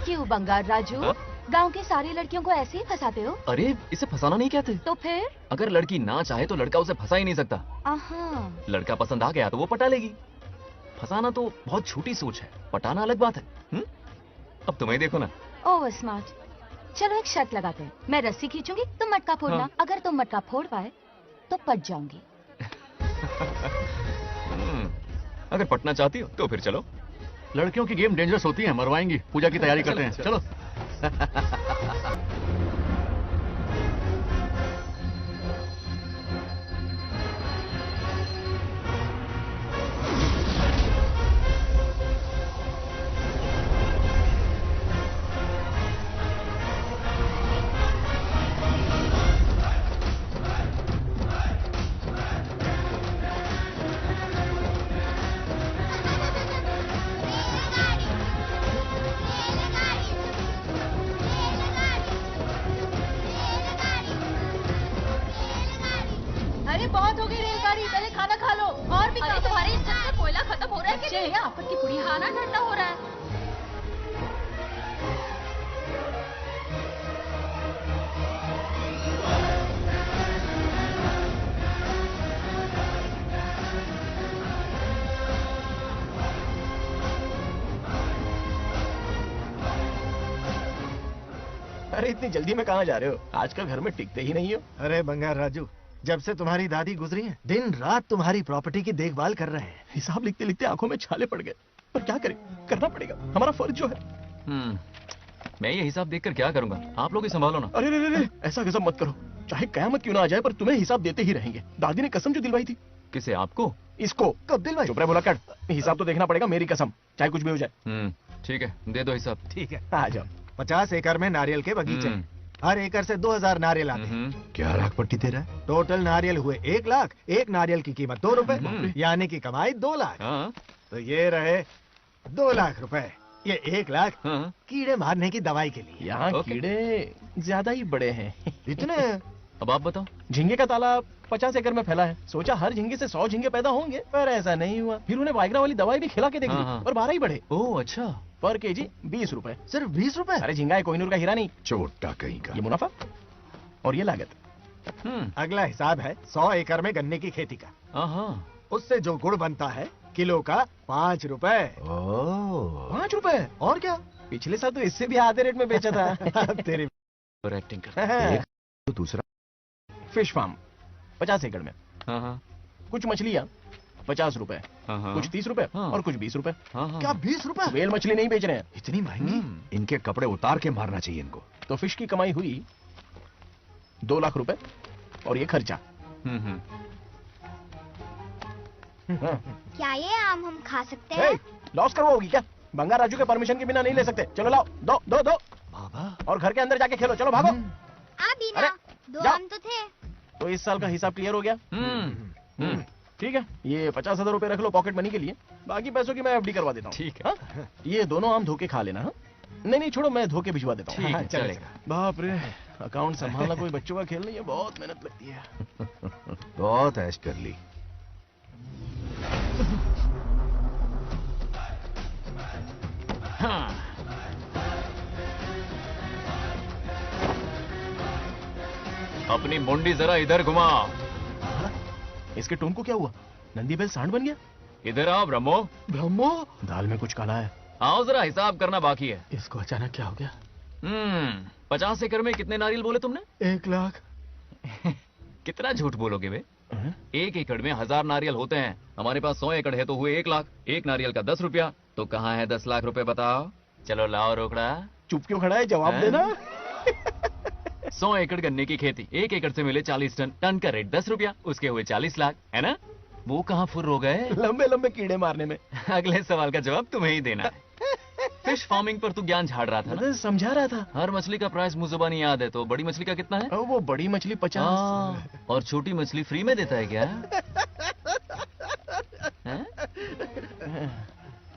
क्यों बंगार राजू, गांव की सारी लड़कियों को ऐसे ही फंसाते हो? अरे इसे फंसाना नहीं कहते। तो फिर? अगर लड़की ना चाहे तो लड़का उसे फंसा ही नहीं सकता। लड़का पसंद आ गया तो वो पटा लेगी। फंसाना तो बहुत छोटी सोच है, पटाना अलग बात है। अब तुम्हें देखो ना। Over smart. चलो एक शर्त लगाते हैं, मैं रस्सी खींचूंगी, तुम मटका फोड़ना। हाँ। अगर तुम मटका फोड़ पाए तो पट जाऊंगी। अगर पटना चाहती हो तो फिर चलो। लड़कियों की गेम डेंजरस होती है, मरवाएंगी। पूजा की तैयारी करते हैं, चलो। अरे बहुत हो गई रेलगाड़ी, पहले खाना खा लो। और भी अरे तुम्हारी इज्जत में कोयला खत्म हो रहा है बच्चे हैं आपन की पुड़ी। खाना ठंडा हो रहा है। अरे इतनी जल्दी में कहाँ जा रहे हो? आजकल घर में टिकते ही नहीं हो। अरे बंगार राजू, जब से तुम्हारी दादी गुजरी हैं, दिन रात तुम्हारी प्रॉपर्टी की देखभाल कर रहे हैं। हिसाब लिखते लिखते आंखों में छाले पड़ गए, पर क्या करें, करना पड़ेगा, हमारा फर्ज जो है। मैं ये हिसाब देखकर क्या करूंगा? आप लोग ही संभालो ना। अरे रे रे, ऐसा गजब मत करो। चाहे कयामत क्यों ना आ जाए पर तुम्हें हिसाब देते ही रहेंगे। दादी ने कसम जो दिलवाई थी। किसे? आपको? इसको। कब दिलवाई? चुप रहे बोला कर। हिसाब तो देखना पड़ेगा, मेरी कसम, चाहे कुछ भी हो जाए। ठीक है, दे दो हिसाब। ठीक है, आ जाओ। 50 एकड़ में नारियल के बगीचे, हर एकड़ से 2000 नारियल आते हैं। क्या लाख पट्टी दे रहा है? टोटल नारियल हुए 1 लाख। एक नारियल की कीमत 2 रुपए, यानी कि कमाई 2 लाख। तो ये रहे 2 लाख रुपए। ये 1 लाख कीड़े मारने की दवाई के लिए। यहाँ कीड़े ज्यादा ही बड़े हैं। इतने? अब आप बताओ। झींगे का तालाब 50 एकड़ में फैला है। सोचा हर झींगे से 100 झींगे पैदा होंगे, पर ऐसा नहीं हुआ। फिर उन्हें वाइग्रा वाली दवाई भी खिला के देख ली और 12 ही बढ़े। ओह अच्छा। पर केजी 20 रुपए। सिर्फ 20 रुपए? अरे झींगा है, कोहिनूर का हीरा नहीं। छोटा कहीं का। ये मुनाफा और ये लागत। अगला हिसाब है 100 एकड़ में गन्ने की खेती का। उससे जो गुड़ बनता है किलो का 5 रुपए। 5 रुपए? और क्या, पिछले साल तो इससे भी आधे रेट में बेचा था। तेरी एक्टिंग कर। तो दूसरा फिश फार्म 50 एकड़ में। कुछ मछलियाँ 50 रुपए, कुछ 30 रुपए और कुछ 20 रुपए। क्या 20 रुपए? वेल मछली नहीं बेच रहे हैं। इतनी महंगी? इनके कपड़े उतार के मारना चाहिए इनको। तो फिश की कमाई हुई 2 लाख रुपए और ये खर्चा। क्या ये आम हम खा सकते हैं? लॉस करवाओगी क्या? बंगा राजू के परमिशन के बिना नहीं ले सकते। चलो लाओ, दो दो दो बाबा, और घर के अंदर जाके खेलो। चलो भागो। अभी ना, 2 आम तो थे। तो इस साल का हिसाब क्लियर हो गया? ठीक है, ये 50,000 रुपए रख लो पॉकेट मनी के लिए, बाकी पैसों की मैं एफडी करवा देता हूँ। ठीक है। ये दोनों आम धोके खा लेना। नहीं छोड़ो, मैं धोके भिजवा देता हूँ। ठीक है, चलेगा। बाप रे, अकाउंट संभालना कोई बच्चों का खेल नहीं है, बहुत मेहनत लगती है। बहुत ऐश कर ली। अपनी मुंडी जरा इधर घुमा। इसके टोन को क्या हुआ? नंदी बैल सांड बन गया? इधर आओ ब्रह्मो। ब्रह्मो? दाल में कुछ काला है। आओ जरा, हिसाब करना बाकी है। इसको अचानक क्या हो गया? 50 एकड़ में कितने नारियल बोले तुमने? 1 लाख। कितना झूठ बोलोगे बे? 1 एकड़ में 1000 नारियल होते हैं। हमारे पास 100 एकड़ है तो हुए 1 लाख। एक नारियल का 10 रुपया, तो कहाँ है 10 लाख रुपए बताओ? चलो लाओ रोकड़ा। चुप क्यों खड़ा है, जवाब देना। 100 एकड़ गन्ने की खेती, 1 एकड़ से मिले 40 टन, टन का रेट 10 रुपया, उसके हुए 40 लाख, है ना? वो कहाँ फुर हो गए? लंबे लंबे कीड़े मारने में। अगले सवाल का जवाब तुम्हें ही देना है। फिश फार्मिंग पर तू ज्ञान झाड़ रहा था ना? समझा रहा था। हर मछली का प्राइस मुझे जुबानी याद है, तो बड़ी मछली का कितना है? वो बड़ी मछली 50। और छोटी मछली फ्री में देता है क्या?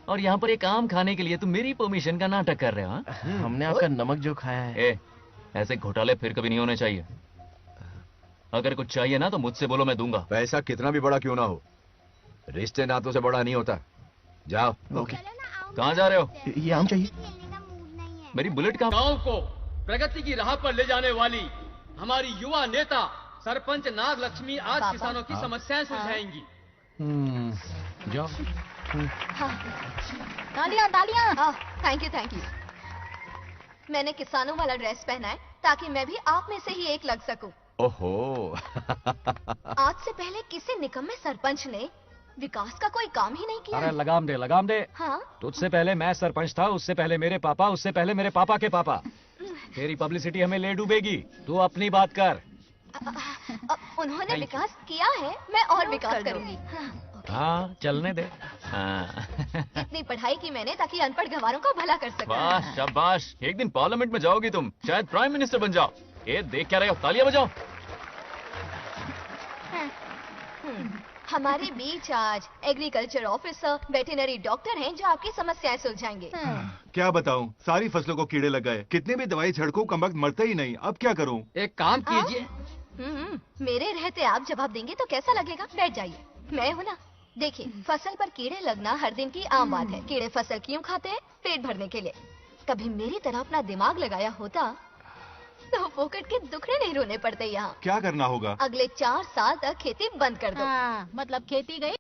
और यहाँ पर एक आम खाने के लिए तुम मेरी परमिशन का नाटक कर रहे हो? हमने आपका नमक जो खाया है। ऐसे घोटाले फिर कभी नहीं होने चाहिए। अगर कुछ चाहिए ना तो मुझसे बोलो, मैं दूंगा। पैसा कितना भी बड़ा क्यों ना हो, रिश्ते नातों से बड़ा नहीं होता। जाओ। ओके। कहाँ जा रहे हो? ये आम चाहिए। मेरी बुलेट का। गांव को प्रगति की राह पर ले जाने वाली हमारी युवा नेता सरपंच नाग लक्ष्मी आज किसानों की समस्याएं सुलझाएंगी। जाओ। तालियां तालियां। Thank you. मैंने किसानों वाला ड्रेस पहना है ताकि मैं भी आप में से ही एक लग सकूं। ओहो। आज से पहले किसी निकम्मे सरपंच ने विकास का कोई काम ही नहीं किया। अरे लगाम दे, लगाम दे। हाँ? तुझसे पहले मैं सरपंच था, उससे पहले मेरे पापा, उससे पहले मेरे पापा के पापा। तेरी पब्लिसिटी हमें ले डूबेगी, तू अपनी बात कर। उन्होंने विकास किया है, मैं और विकास करूंगी। हाँ, चलने दे। इतनी पढ़ाई की मैंने ताकि अनपढ़ गंवारों का भला कर सकूं। वाह शाबाश, एक दिन पार्लियामेंट में जाओगी तुम, शायद प्राइम मिनिस्टर बन जाओ। ये देख क्या रहे हो, तालियां बजाओ। हमारे बीच आज एग्रीकल्चर ऑफिसर, वेटरनरी डॉक्टर हैं जो आपकी समस्याएं सुलझाएंगे। क्या बताऊं, सारी फसलों को कीड़े लग गए। कितने भी दवाई छिड़कूं कमबख्त मरते ही नहीं। अब क्या करूं? एक काम कीजिए। मेरे रहते आप जवाब देंगे तो कैसा लगेगा? बैठ जाइए, मैं हूं ना। देखिए, फसल पर कीड़े लगना हर दिन की आम बात है। कीड़े फसल क्यों खाते हैं? पेट भरने के लिए। कभी मेरी तरह अपना दिमाग लगाया होता तो फोकट के दुखड़े नहीं रोने पड़ते यहाँ। क्या करना होगा? अगले 4 साल तक खेती बंद कर दो। मतलब खेती गई।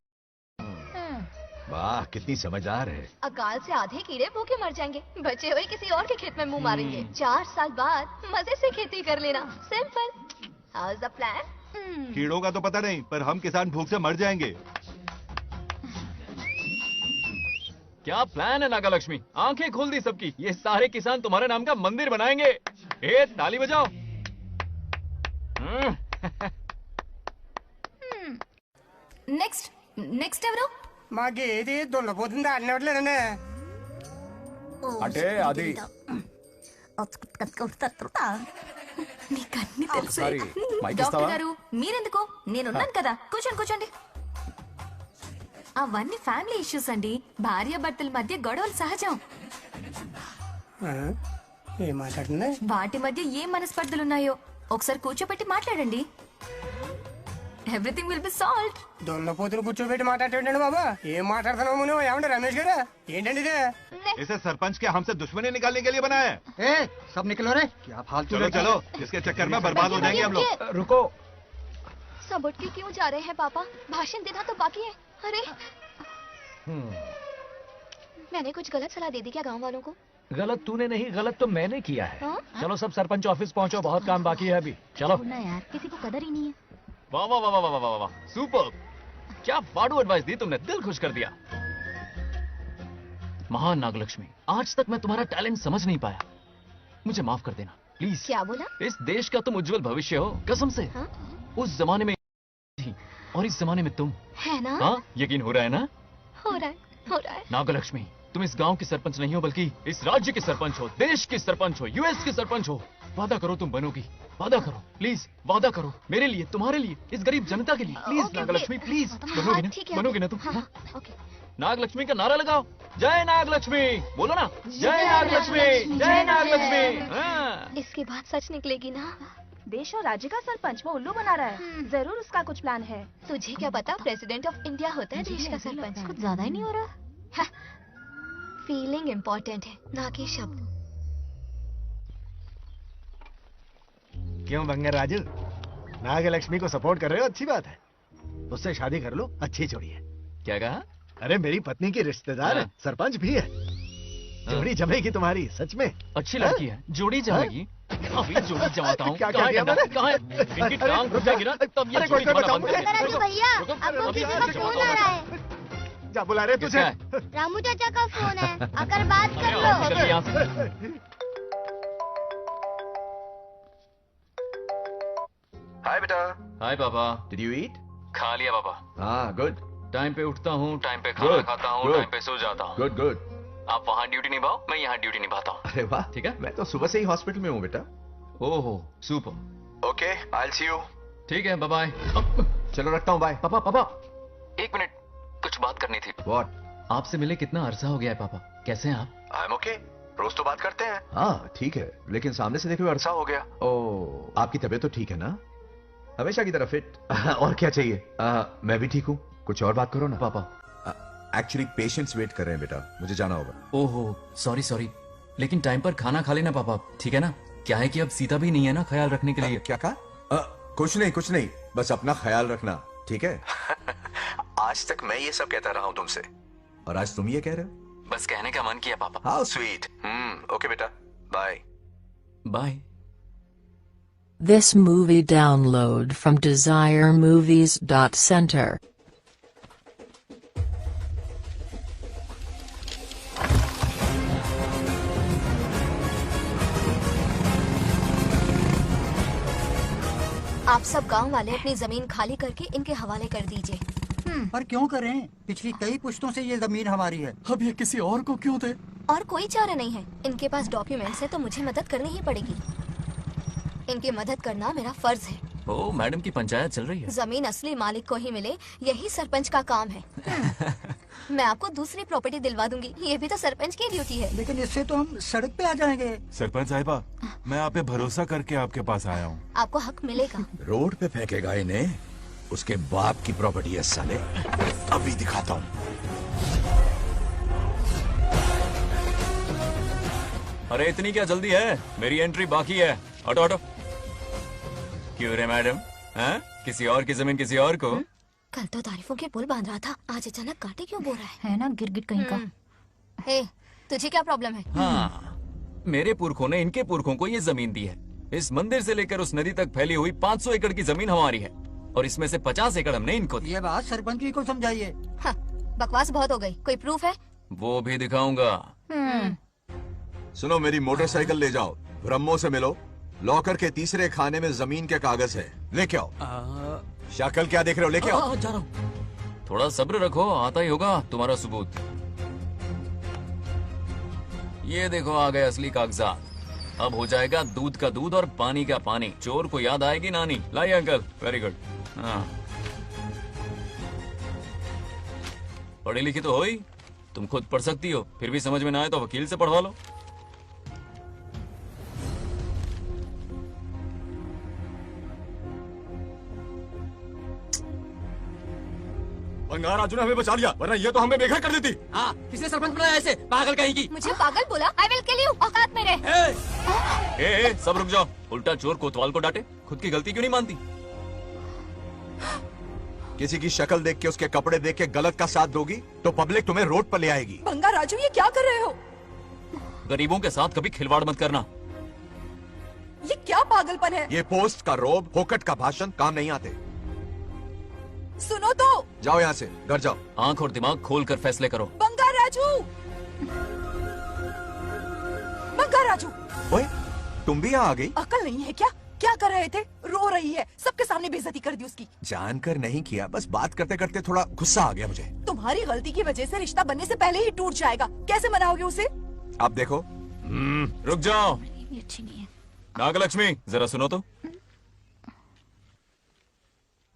वाह, कितनी समझदार है। अकाल से आधे कीड़े भूखे मर जाएंगे, बचे हुए किसी और के खेत में मुंह मारेंगे। 4 साल बाद मजे से खेती कर लेना। Simple. How is the plan? कीड़ों का तो पता नहीं, पर हम किसान भूख से मर जाएंगे। क्या प्लान है नागालक्ष्मी? आंखें खोल दी सबकी। ये सारे किसान तुम्हारे नाम का मंदिर बनाएंगे। ए ताली बजाओ। నెక్స్ట్ ఎవరు? మాకేది దొల్లపోతుంది ఆడినట్లేదండి. అంటే అది మీకు అన్ని తెలుసు. ఒకసారి మైక్ డాక్టర్ ఇస్తావా? గారు మీరెందుకు? నేనున్నాను కదా, కూర్చోండి కూర్చోండి. అవన్నీ ఫ్యామిలీ ఇష్యూస్ అండి. భార్య భర్తల మధ్య గొడవలు సహజం. ఏం మాట్లాడుతుంది? వాటి మధ్య ఏం మనస్పర్ధలున్నాయో ఒకసారి కూర్చోబెట్టి మాట్లాడండి. Everything will be solved. దొల్లపోతులు కూర్చోబెట్టి మాట్లాడేటండి బాబా. ఏం మాట్లాడుతున్నావు నువ్వు? ఏమంటే రమేష్ గారు ఏంటండి ఇది? इसे सरपंच के हमसे दुश्मनी निकालने के लिए बनाया है। सब निकलो रे, क्या फालतू। चलो चलो, इसके चक्कर में बर्बाद हो जाएंगे हम लोग। रुको, सब उठ के क्यों जा रहे हैं पापा? भाषण देना तो बाकी है। अरे मैंने कुछ गलत सलाह दे दी क्या गांव वालों को? गलत तूने नहीं, गलत तो मैंने किया है। हाँ? चलो सब सरपंच ऑफिस पहुंचो, बहुत काम बाकी है अभी। चलो ना यार, किसी को कदर ही नहीं है। वाह वाह वाह वाह वाह वाह, सुपर! क्या फाड़ू एडवाइस दी तुमने, दिल खुश कर दिया। महान नागलक्ष्मी, आज तक मैं तुम्हारा टैलेंट समझ नहीं पाया। मुझे माफ कर देना प्लीज। क्या बोला? इस देश का तुम उज्जवल भविष्य हो, कसम से। हाँ? उस जमाने में थी और इस जमाने में तुम। है ना? हाँ, यकीन हो रहा है ना? हो रहा है, हो रहा है। नागलक्ष्मी, तुम इस गांव की सरपंच नहीं हो, बल्कि इस राज्य के सरपंच हो, देश की सरपंच हो, यूएस की सरपंच हो। वादा करो तुम बनोगी, वादा करो प्लीज, वादा करो मेरे लिए, तुम्हारे लिए, इस गरीब जनता के लिए। प्लीज नागलक्ष्मी, प्लीज बनोगी ना? ठीक है, बनोगी ना तुम? हाँ, हाँ? ओके। नागलक्ष्मी का नारा लगाओ। जय नागलक्ष्मी, बोलो ना, जय नागलक्ष्मी, जय नागलक्ष्मी। हाँ। इसके बाद सच निकलेगी ना? देश और राज्य का सरपंच वो उल्लू बना रहा है। जरूर उसका कुछ प्लान है। तुझे क्या पता, प्रेसिडेंट ऑफ इंडिया होता है देश का सरपंच। कुछ ज्यादा ही नहीं हो रहा? फीलिंग इम्पोर्टेंट है, ना कि शब्द। क्यों बंगर राजू, नागलक्ष्मी को सपोर्ट कर रहे हो? अच्छी बात है, उससे शादी कर लो, अच्छी जोड़ी है। क्या कहा? अरे मेरी पत्नी की रिश्तेदार है, सरपंच भी है। जोड़ी जमेगी तुम्हारी, सच में। अच्छी लड़की है, जोड़ी जमेगी। अभी जोड़ी जमाता हूँ। क्या किया मैंने? कहाँ है? इनकी टांग घुस जाएगी ना, तब ये जोड़ी जमाना बंद कर देंगे। भैया, आपको किसी का फोन आ रहा है। जा बुला रहे तुझे? रामू चाचा का फोन है, आकर बात कर लो। हाय बेटा। हाय पापा। Did you eat? खा लिया पापा। हाँ, गुड। टाइम पे उठता हूँ, टाइम पे खाना खाता हूँ, टाइम पे सो जाता हूँ। Good good. आप वहाँ ड्यूटी निभाओ, मैं यहाँ ड्यूटी निभाता हूँ। अरे वाह, ठीक है। मैं तो सुबह से ही हॉस्पिटल में हूँ बेटा। ओहो, super. Okay, I will see you. ठीक है, बाय बाय। चलो रखता हूँ, बाय। पापा पापा, एक मिनट, कुछ बात करनी थी। व्हाट? आपसे मिले कितना अरसा हो गया है पापा, कैसे हैं आप? आई एम ओके, रोज तो बात करते हैं। हाँ ठीक है, लेकिन सामने से देखे हुए अरसा हो गया। ओह, आपकी तबीयत तो ठीक है ना? हमेशा की तरह फिट। और क्या चाहिए? मैं भी ठीक हूँ, कुछ और बात करो ना। पापा एक्चुअली पेशेंट्स वेट कर रहे हैं बेटा, मुझे जाना होगा। ओहो, सॉरी सॉरी, लेकिन टाइम पर खाना खा लेना पापा, ठीक है ना? क्या है कि अब सीता भी नहीं है ना ख्याल रखने के लिए। क्या कहा? कुछ नहीं, बस अपना ख्याल रखना, ठीक है? आज तक मैं ये सब कहता रहा हूँ तुमसे, और आज तुम ये कह रहे हो? बस कहने का मन किया पापा। How sweet. ओके बेटा, bye bye. This movie download from DesireMovies.center. आप सब गांव वाले अपनी जमीन खाली करके इनके हवाले कर दीजिए। पर क्यों करें? पिछली कई पुश्तों से ये जमीन हमारी है। अब ये किसी और को क्यों दे? और कोई चारा नहीं है। इनके पास डॉक्यूमेंट्स है तो मुझे मदद करनी ही पड़ेगी। इनकी मदद करना मेरा फर्ज है। ओ, मैडम की पंचायत चल रही है। जमीन असली मालिक को ही मिले, यही सरपंच का काम है। मैं आपको दूसरी प्रॉपर्टी दिलवा दूंगी, ये भी तो सरपंच की ड्यूटी है। लेकिन इससे तो हम सड़क पे आ जाएंगे। सरपंच साहिबा, मैं आप पे भरोसा करके आपके पास आया हूँ। आपको हक मिलेगा। रोड पे फेंकेगा इन्हें, उसके बाप की प्रॉपर्टी है साले। अभी दिखाता हूँ। अरे इतनी क्या जल्दी है, मेरी एंट्री बाकी है। हटो हटो। क्यों रे मैडम, हैं? किसी और की जमीन किसी और को? कल तो तारीफों के पुल बांध रहा था, आज अचानक कांटे क्यों बो रहा है ना गिरगिट कहीं का। हे, तुझे क्या प्रॉब्लम है? हाँ, मेरे पुरखों ने इनके पुरखों को ये जमीन दी है। इस मंदिर से लेकर उस नदी तक फैली हुई 500 एकड़ की जमीन हमारी है, और इसमें से 50 एकड़ हमने इनको दी। ये बात सरपंच जी को समझाइए। हाँ, बकवास बहुत हो गई। कोई प्रूफ है? वो भी दिखाऊंगा। सुनो, मेरी मोटरसाइकिल ले जाओ, ब्रह्मो से मिलो, लॉकर के तीसरे खाने में जमीन के कागज है, लेके आओ। शक्ल क्या देख रहे हो, लेके आओ। जा रहा हूं। थोड़ा सब्र रखो, आता ही होगा तुम्हारा सबूत। ये देखो आ गए असली कागजात। अब हो जाएगा दूध का दूध और पानी का पानी। चोर को याद आएगी नानी। लाइए अंकल, वेरी गुड। हाँ, पढ़ी लिखी तो हो ही, तुम खुद पढ़ सकती हो, फिर भी समझ में ना आए तो वकील से पढ़वा लो। बंगार राजू ने हमें बचा लिया, वरना ये तो हमें बेघर कर देती। हाँ, किसने सरपंच बनाया ऐसे पागल कहेगी? मुझे पागल बोला? आई विल किल यू, औकात में रहे। ए, सब रुक जाओ। उल्टा चोर कोतवाल को डांटे, खुद की गलती क्यों नहीं मानती? किसी की शक्ल देख के, उसके कपड़े देख के गलत का साथ दोगी तो पब्लिक तुम्हें रोड पर ले आएगी। बंगार राजू, ये क्या कर रहे हो? गरीबों के साथ कभी खिलवाड़ मत करना। ये क्या पागलपन है? ये पोस्ट का रोब, फोकट का भाषण काम नहीं आते। सुनो तो। जाओ यहाँ से, घर जाओ। आंख और दिमाग खोल कर फैसले करो। बंगार राजू, बंगार राजू। ओए, तुम भी यहाँ आ गई? अकल नहीं है क्या? क्या कर रहे थे? रो रही है, सबके सामने बेइज्जती कर दी उसकी। जानकर नहीं किया, बस बात करते करते थोड़ा गुस्सा आ गया मुझे। तुम्हारी गलती की वजह से रिश्ता बनने से पहले ही टूट जाएगा, कैसे मनाओगे उसे? आप देखो। रुक जाओ। नागलक्ष्मी, जरा सुनो तो।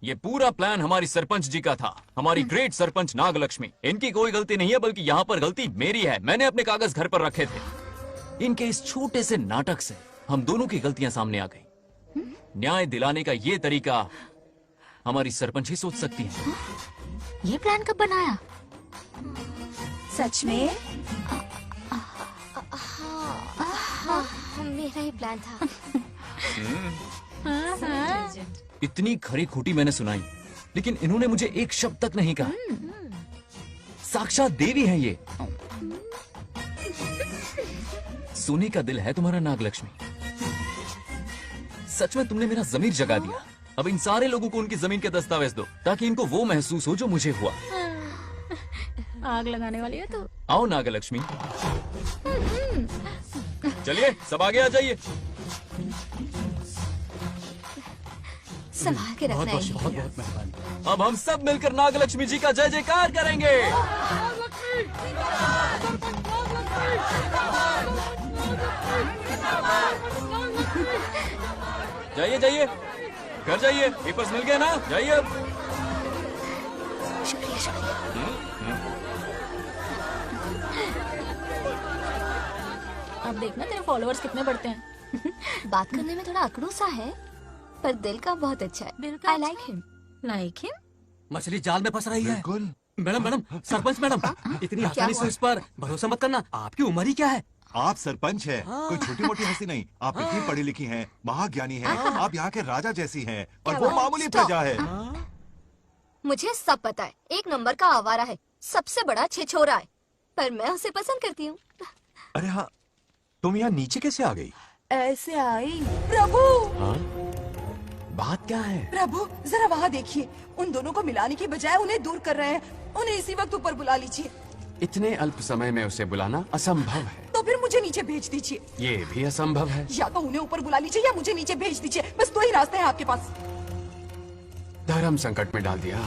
ये पूरा प्लान हमारी सरपंच जी का था, हमारी ग्रेट सरपंच नागलक्ष्मी। इनकी कोई गलती नहीं है, बल्कि यहाँ पर गलती मेरी है। मैंने अपने कागज घर पर रखे थे। इनके इस छोटे से नाटक से हम दोनों की गलतियां सामने आ गई। न्याय दिलाने का ये तरीका हमारी सरपंच ही सोच सकती है। ये प्लान कब बनाया? सच में? हाँ, मेरा ही प्लान था। इतनी खरी खोटी मैंने सुनाई, लेकिन इन्होंने मुझे एक शब्द तक नहीं कहा। साक्षात देवी है ये। सोने का दिल है तुम्हारा नागलक्ष्मी। सच में तुमने मेरा जमीर जगा दिया। अब इन सारे लोगों को उनकी जमीन के दस्तावेज दो, ताकि इनको वो महसूस हो जो मुझे हुआ। आग लगाने वाली है तो। आओ नागलक्ष्मी, चलिए सब आगे आ जाइए। संभाल के रखना है। बहुत मेहरबानी। अब हम सब मिलकर नागलक्ष्मी जी का जय जयकार करेंगे। जाइए जाइए, घर जाइए, पेपर्स मिल गए ना, जाइए अब। शुक्रिया शुक्रिया। अब देखना तेरे फॉलोअर्स कितने बढ़ते हैं। बात करने में थोड़ा अकड़ू सा है, पर दिल का बहुत अच्छा है। I like him. Like him? मछली जाल में फंस रही है। मैडम मैडम, सरपंच मैडम, इतनी आसानी से उस पर भरोसा मत करना। आपकी उम्र ही क्या है? आप सरपंच हैं, कोई छोटी मोटी हस्ती नहीं। आप इतनी पढ़ी लिखी हैं, महाज्ञानी हैं, आप यहाँ के राजा जैसी हैं, और वो मामूली प्रजा है। मुझे सब पता है, एक नंबर का आवारा है, सबसे बड़ा छिछोरा है, पर मैं उसे पसंद करती हूँ। अरे हाँ, तुम यहाँ नीचे कैसे आ गई? ऐसे आई। प्रभु, बात क्या है? प्रभु जरा वहाँ देखिए, उन दोनों को मिलाने की बजाय उन्हें दूर कर रहे हैं। उन्हें इसी वक्त ऊपर बुला लीजिए। इतने अल्प समय में उसे बुलाना असंभव है। तो फिर मुझे नीचे भेज दीजिए। ये भी असंभव है। या तो उन्हें ऊपर बुला लीजिए या मुझे नीचे भेज दीजिए, बस दो ही रास्ते हैं आपके पास। धर्म संकट में डाल दिया।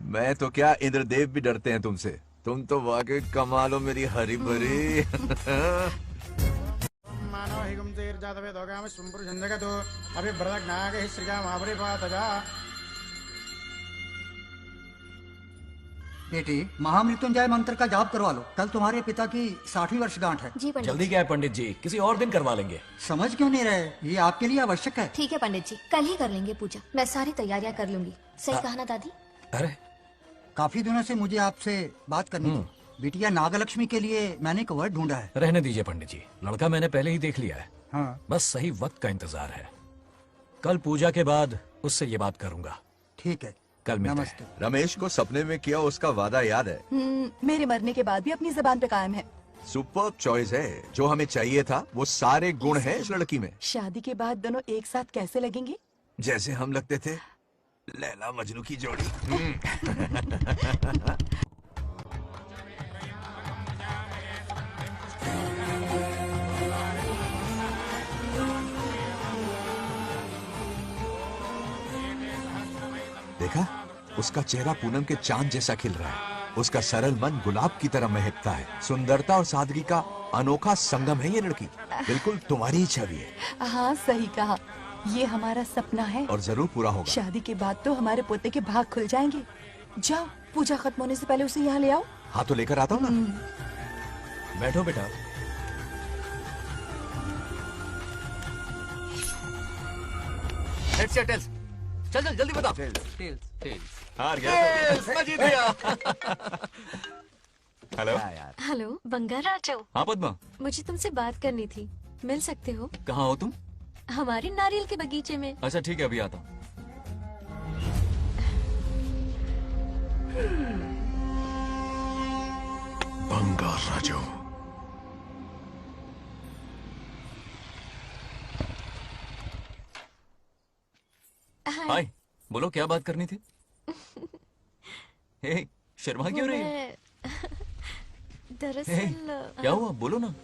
मैं तो क्या, इंद्रदेव भी डरते हैं तुमसे। तुम तो वाकई कमाल हो मेरी हरी भरी। मानव हिगम तेर जातवे दोगा में सुंपुर जंदगतो अभी ब्रदक नागे श्रीगा महाबरी पातगा। बेटी, महामृत्युंजय मंत्र का जाप करवा लो, कल तुम्हारे पिता की 60वीं वर्षगांठ है। जी पंडित। जल्दी क्या है पंडित जी, किसी और दिन करवा लेंगे। समझ क्यों नहीं रहे, ये आपके लिए आवश्यक है। ठीक है पंडित जी, कल ही कर लेंगे पूजा। मैं सारी तैयारियां कर लूंगी। सही कहा ना दादी? अरे, काफी दिनों से मुझे आपसे बात करनी थी। बिटिया नागलक्ष्मी के लिए मैंने एक वर्ड ढूंढा है। रहने दीजिए पंडित जी, लड़का मैंने पहले ही देख लिया है। हाँ। बस सही वक्त का इंतजार है। कल पूजा के बाद उससे ये बात करूंगा। ठीक है, कल मिलते हैं। रमेश को सपने में किया उसका वादा याद है? मेरे मरने के बाद भी अपनी जबान पे कायम है। सुपर चॉइस है। जो हमें चाहिए था वो सारे गुण हैं इस लड़की में। शादी के बाद दोनों एक साथ कैसे लगेंगे? जैसे हम लगते थे लैला मजनू की जोड़ी। देखा, उसका चेहरा पूनम के चांद जैसा खिल रहा है। उसका सरल मन गुलाब की तरह महकता है। सुंदरता और सादगी का अनोखा संगम है ये लड़की। बिल्कुल तुम्हारी ही छवि है। हाँ सही कहा, ये हमारा सपना है और जरूर पूरा होगा। शादी के बाद तो हमारे पोते के भाग खुल जाएंगे। जाओ, पूजा खत्म होने से पहले उसे यहाँ ले आओ। हाँ तो लेकर आता हूँ ना। बैठो बेटा। हेड्स या टेल्स? चल चल जल्दी बता। टेल्स। हार गया। मैं जीत गया। हेलो। हेलो बंगाराजू। हाँ पद्मा। मुझे तुमसे बात करनी थी, मिल सकते हो? कहाँ हो तुम? हमारे नारियल के बगीचे में। अच्छा ठीक है, अभी आता हूँ। बंगाराजू। हाय, बोलो क्या बात करनी थी? हे, शर्मा क्यों रही है? दरअसल क्या हुआ, बोलो ना।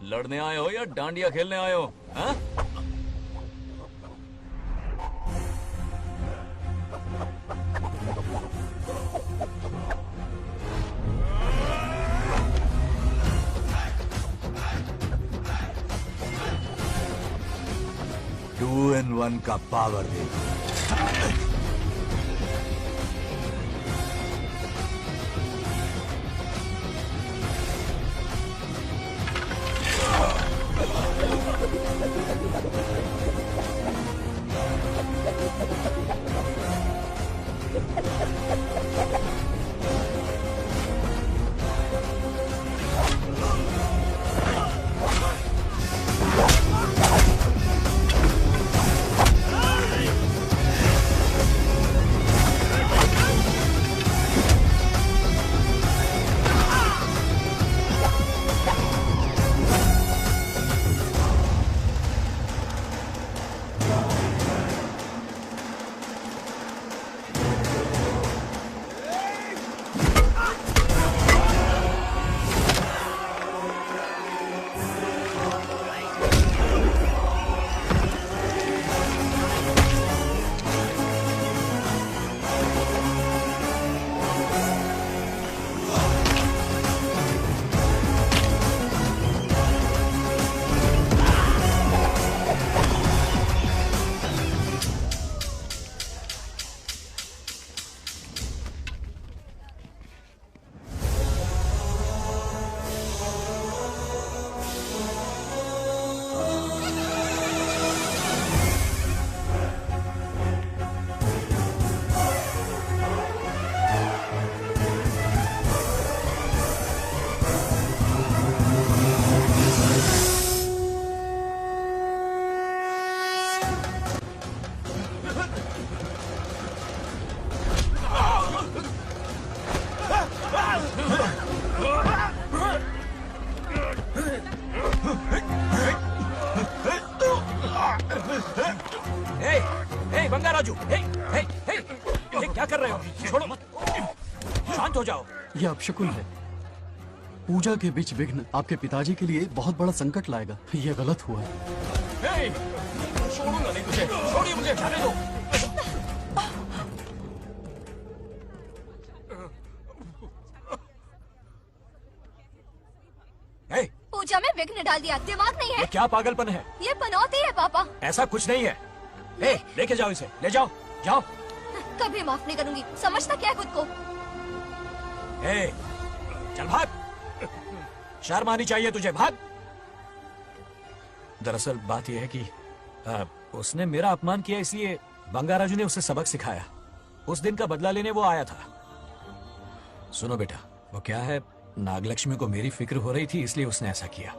लड़ने आए हो या डांडिया खेलने आए हो? हाँ? टू इन वन का पावर देखो। बंगाराजू, ये क्या कर रहे हो? छोड़ो मत, शांत हो जाओ। ये अपशकुन है। पूजा के बीच विघ्न आपके पिताजी के लिए बहुत बड़ा संकट लाएगा। ये गलत हुआ है। छोड़ूंगा नहीं तुझे, छोड़िए मुझे, जाने दो। पूजा में विघ्न डाल दिया, दिमाग नहीं है? ये क्या पागलपन है? ये पनौती है पापा। ऐसा कुछ नहीं है। लेके जाओ इसे, ले जाओ, जाओ। कभी माफ नहीं करूंगी, समझता क्या है खुद को? चल भाग, शर्म आनी चाहिए तुझे, भाग। दरअसल बात यह है कि उसने मेरा अपमान किया, इसलिए बंगाराजू ने उसे सबक सिखाया। उस दिन का बदला लेने वो आया था। सुनो बेटा, वो क्या है, नागलक्ष्मी को मेरी फिक्र हो रही थी, इसलिए उसने ऐसा किया।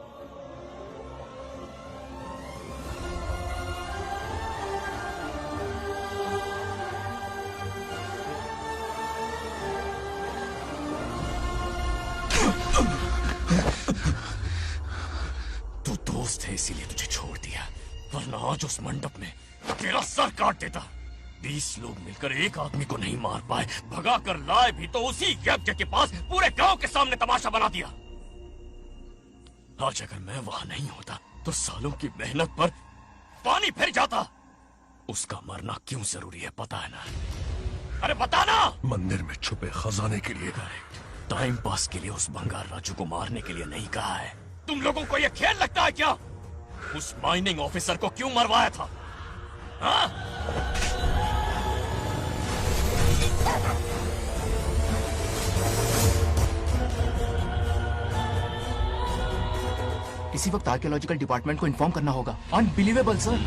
इसीलिए तुझे छोड़ दिया, वरना आज उस मंडप में तेरा सर काट देता। 20 लोग मिलकर एक आदमी को नहीं मार पाए, भगा कर लाए भी तो उसी यज्ञ के पास पूरे गांव के सामने तमाशा बना दिया। आज अगर मैं वहां नहीं होता तो सालों की मेहनत पर पानी फिर जाता। उसका मरना क्यों जरूरी है पता है ना? अरे बता ना। मंदिर में छुपे खजाने के लिए। टाइम पास के लिए उस बंगार राजू को मारने के लिए नहीं कहा है। तुम लोगों को यह खेल लगता है क्या? उस माइनिंग ऑफिसर को क्यों मरवाया था? हाँ? इसी वक्त आर्कियोलॉजिकल डिपार्टमेंट को इन्फॉर्म करना होगा। Unbelievable sir.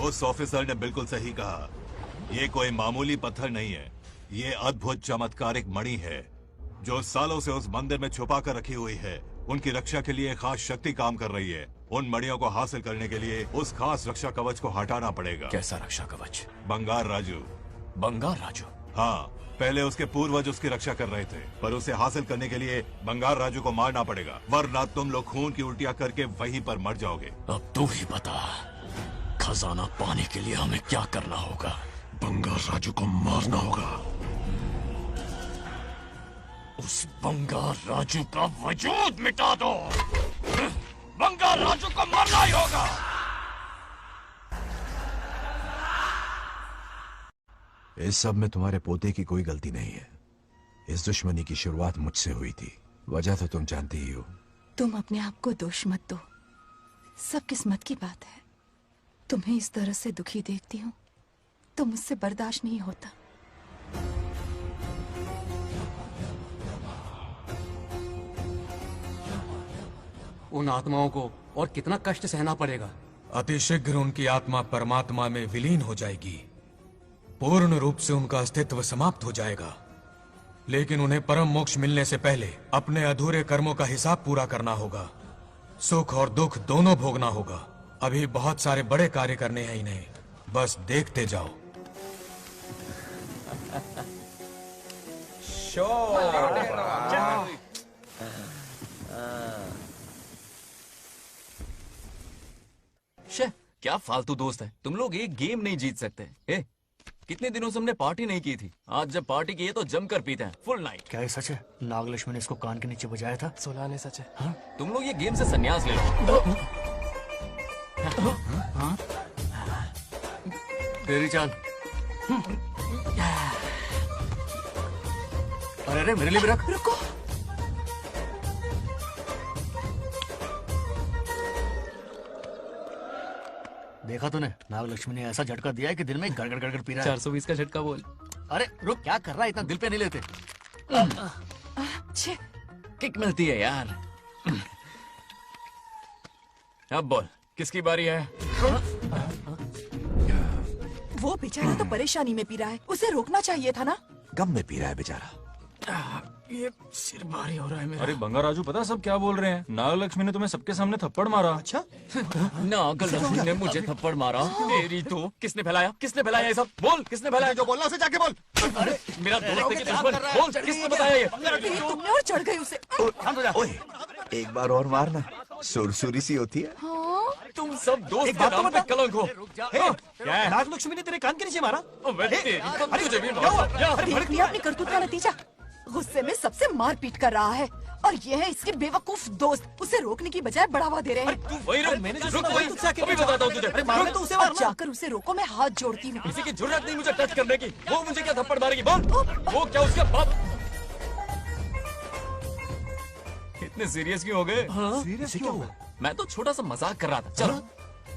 उस ऑफिसर ने बिल्कुल सही कहा। ये कोई मामूली पत्थर नहीं है, ये अद्भुत चमत्कारिक मणि है जो सालों से उस मंदिर में छुपा कर रखी हुई है। उनकी रक्षा के लिए खास शक्ति काम कर रही है। उन मणियों को हासिल करने के लिए उस खास रक्षा कवच को हटाना पड़ेगा। कैसा रक्षा कवच? बंगार राजू। बंगार राजू? हाँ, पहले उसके पूर्वज उसकी रक्षा कर रहे थे, पर उसे हासिल करने के लिए बंगार राजू को मारना पड़ेगा, वरना तुम लोग खून की उल्टियां करके वहीं पर मर जाओगे। अब तू ही बता, खजाना पाने के लिए हमें क्या करना होगा? बंगार राजू को मारना होगा। उस बंगार राजू का वजूद मिटा दो। बंगार राजू को मारना ही होगा। इस सब में तुम्हारे पोते की कोई गलती नहीं है। इस दुश्मनी की शुरुआत मुझसे हुई थी, वजह तो तुम जानती ही हो। तुम अपने आप को दोष मत दो, सब किस्मत की बात है। तुम्हें इस तरह से दुखी देखती हूँ तो मुझसे बर्दाश्त नहीं होता। उन आत्माओं को और कितना कष्ट सहना पड़ेगा। अतिशीघ्र उनकी आत्मा परमात्मा में विलीन हो जाएगी, पूर्ण रूप से उनका अस्तित्व समाप्त हो जाएगा। लेकिन उन्हें परम मोक्ष मिलने से पहले अपने अधूरे कर्मों का हिसाब पूरा करना होगा। सुख और दुख दोनों भोगना होगा। अभी बहुत सारे बड़े कार्य करने हैं इन्हें, बस देखते जाओ। क्या फालतू दोस्त है तुम लोग, एक गेम नहीं जीत सकते। ए, कितने दिनों से हमने पार्टी नहीं की थी, आज जब पार्टी की है तो जमकर पीते हैं, फुल नाइट। क्या ये सच है? नागलक्ष्मी ने इसको कान के नीचे बजाया था। सोलह ने सच है। हाँ? तुम लोग ये गेम से संन्यास ले लो। हाँ? तेरी चाल। अरे अरे मेरे लिए भी रख। रुको। देखा तूने, नागलक्ष्मी ने ऐसा झटका दिया है कि दिल में गड़गड़ गड़गड़ पी रहा है। 420 का झटका बोल। अरे रुक, क्या कर रहा है? इतना दिल पे नहीं लेते। किक मिलती है यार। अब बोल, किसकी बारी है? वो बेचारा तो परेशानी में पी रहा है, उसे रोकना चाहिए था ना। गम में पी रहा है बेचारा। ये सिर भारी हो रहा है मेरा। अरे बंगार राजू, पता सब क्या बोल रहे हैं? नागलक्ष्मी ने तुम्हें सबके सामने थप्पड़ मारा। अच्छा? नागलक्ष्मी ने मुझे थप्पड़ मारा? मेरी तो किसने फैलाया? किसने फैलाया ये सब? बोल, किसने फैलाया? जो बोलना उसे जाके बोल। अरे मेरा दोस्त है कि दुश्मन? बोल, किसने बताया ये? तुमने और चढ़ गई उसे। ओए, एक बार और मारना, सुरसुरी सी होती है। तुम सब दोस्त के नाम पे कलंक हो। क्या है? नागलक्ष्मी ने तेरे कान के नीचे मारा? तुझे भी मारा। देख लिया अपनी करतूत का नतीजा। गुस्से में सबसे मारपीट कर रहा है और ये है इसके बेवकूफ दोस्त, उसे रोकने की बजाय बढ़ावा दे रहे हैं। वही रुक, मैंने जो सुना वही तुझसे अभी बताता हूँ तुझे। मारना तो उसे मार, जाकर उसे रोको, मैं हाथ जोड़ती हूँ। किसी की जुर्रत नहीं मुझे टच करने की। वो मुझे क्या थप्पड़ मारेगी? बोल, वो क्या उसका बाप? इतने सीरियस क्यों हो गए? सीरियस क्यों हुआ? मैं तो छोटा सा मजाक कर रहा था। चलो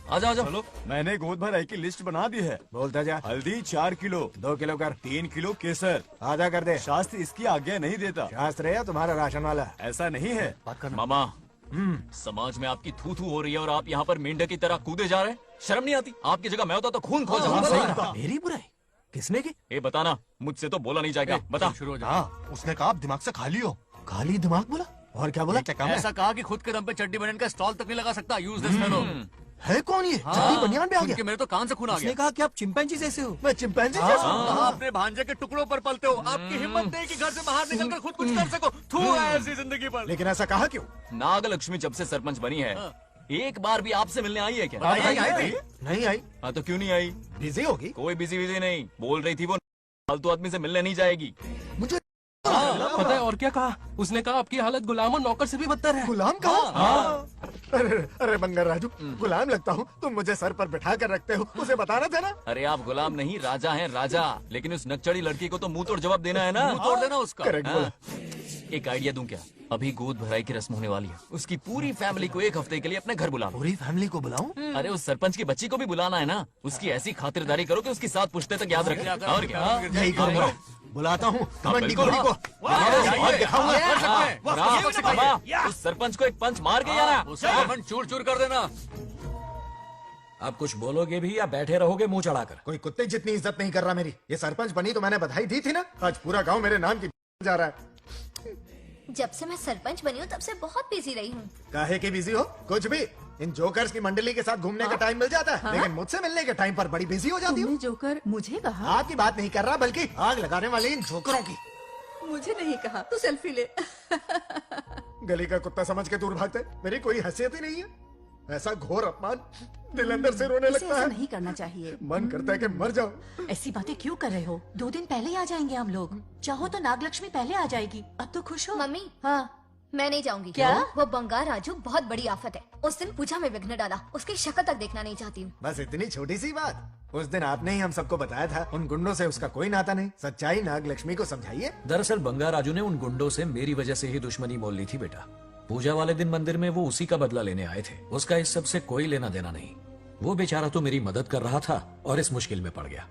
आजा आजा। चलो, मैंने गोद भर की लिस्ट बना दी है। बोलता जा। हल्दी 4 किलो, 2 किलो कर, 3 किलो केसर, आधा कर दे। शास्त्र इसकी आज्ञा नहीं देता। शास्त्र है या तुम्हारा राशन वाला? ऐसा नहीं है। मामा, समाज में आपकी थू थू हो रही है और आप यहाँ पर मेंढक की तरह कूदे जा रहे हैं। शर्म नहीं आती? आपकी जगह मैं होता तो खून खोल जाता। मेरी बुराई किसने की? ये बताना, मुझसे तो बोला नहीं जाएगा। बता। उसने कहा आप दिमाग से खाली हो। खाली दिमाग बोला? और क्या बोला? ऐसा कहा कि खुद के दम पे चड्डी बनने का स्टॉल तक नहीं लगा सकता। Use this fellow. है कौन ये? जल्दी बनियान पे आ गया। मेरे तो कान से खून आ उसने गया। कहा कि आप चिंपैंजी जैसे हो। मैं चिंपैंजी जैसा हूँ? आप अपने भांजे के टुकड़ों पर पलते हो। आपकी हिम्मत नहीं कि घर से बाहर निकलकर खुद कुछ कर सको। थू है ऐसी जिंदगी पर। लेकिन ऐसा कहा क्यों? नागलक्ष्मी जब से सरपंच बनी है एक बार भी आपसे मिलने आई है क्या? आई थी। नहीं आई। हाँ तो क्यों नहीं आई? बिजी होगी। कोई बिजी नहीं, बोल रही थी वो फालतू आदमी से मिलने नहीं जाएगी। मुझे पता है और क्या कहा? उसने कहा आपकी हालत गुलाम और नौकर से भी बदतर है। गुलाम कहा? अरे बंगर राजू, गुलाम लगता हूँ? तुम मुझे सर पर बिठा कर रखते हो, उसे बताना था ना। अरे आप गुलाम नहीं राजा हैं, राजा। लेकिन उस नकचड़ी लड़की को तो मुंह तोड़ जवाब देना है ना। मुंह तोड़ देना उसका। करेक्ट बोला। एक आइडिया दूं क्या? अभी गोद भराई की रस्म होने वाली है, उसकी पूरी फैमिली को एक हफ्ते के लिए अपने घर बुला लो। पूरी फैमिली को बुलाऊं? अरे उस सरपंच की बच्ची को भी बुलाना है ना। उसकी ऐसी खातिरदारी करो कि उसकी 7 पुश्ते तक याद रखे। और क्या? यही करूंगा। बुलाता हूँ कमंडी बिल्कुल। घोड़ी को। उस सरपंच को एक पंच मार के आना। चूर चूर कर देना। आप कुछ बोलोगे भी या बैठे रहोगे मुंह चढ़ाकर? कोई कुत्ते जितनी इज्जत नहीं कर रहा मेरी। ये सरपंच बनी तो मैंने बधाई दी थी ना। आज पूरा गांव मेरे नाम की जा रहा है। जब से मैं सरपंच बनी हूँ तब से बहुत बिजी रही हूँ। काहे की बिजी हो? कुछ भी। इन जोकर्स की मंडली के साथ घूमने का टाइम मिल जाता है, लेकिन मुझसे मिलने के टाइम पर बड़ी बिजी हो जाती हूँ। जोकर मुझे कहा? आपकी बात नहीं कर रहा, बल्कि आग लगाने वाले इन जोकरों की। मुझे नहीं कहा। तू सेल्फी ले। गली का कुत्ता समझ के दूर भागते। मेरी कोई हैसियत ही नहीं है। ऐसा घोर अपमान, दिल अंदर से रोने लगता है। नहीं करना चाहिए। मन करता है कि मर जाओ। ऐसी बातें क्यों कर रहे हो? 2 दिन पहले ही आ जाएंगे हम लोग। चाहो तो नागलक्ष्मी पहले आ जाएगी। अब तो खुश हो? मम्मी, हाँ मैं नहीं जाऊंगी। क्या? वो बंगार राजू बहुत बड़ी आफत है। उस दिन पूजा में विघ्न डाला, उसकी शक्ल तक देखना नहीं चाहती हूँ। बस इतनी छोटी सी बात। उस दिन आपने ही हम सबको बताया था उन गुंडों से उसका कोई नाता नहीं। सच्चाई नागलक्ष्मी को समझाइए। दरअसल बंगा राजू ने उन गुंडों से मेरी वजह से ही दुश्मनी मोल ली थी बेटा। पूजा वाले दिन मंदिर में वो उसी का बदला लेने आए थे। उसका इस सब से कोई लेना देना नहीं। वो बेचारा तो मेरी मदद कर रहा था और इस मुश्किल में पड़ गया।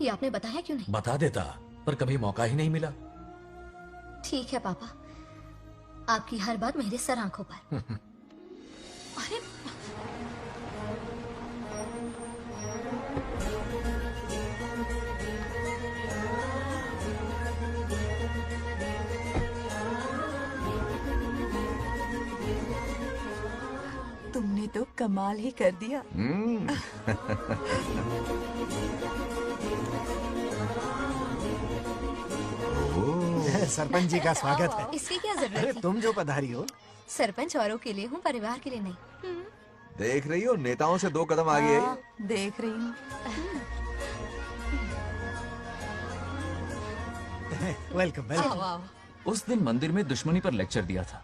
ये आपने बताया क्यों नहीं? बता देता, पर कभी मौका ही नहीं मिला। ठीक है पापा, आपकी हर बात मेरे सर आंखों पर। अरे तुमने तो कमाल ही कर दिया। सरपंच जी का स्वागत है। इसकी क्या जरूरत अरे थी? तुम जो पधारी हो। सरपंच औरों के लिए हूँ, परिवार के लिए नहीं। देख रही हो, नेताओं से 2 कदम आगे है। देख रही हूँ। Welcome welcome. उस दिन मंदिर में दुश्मनी पर लेक्चर दिया था,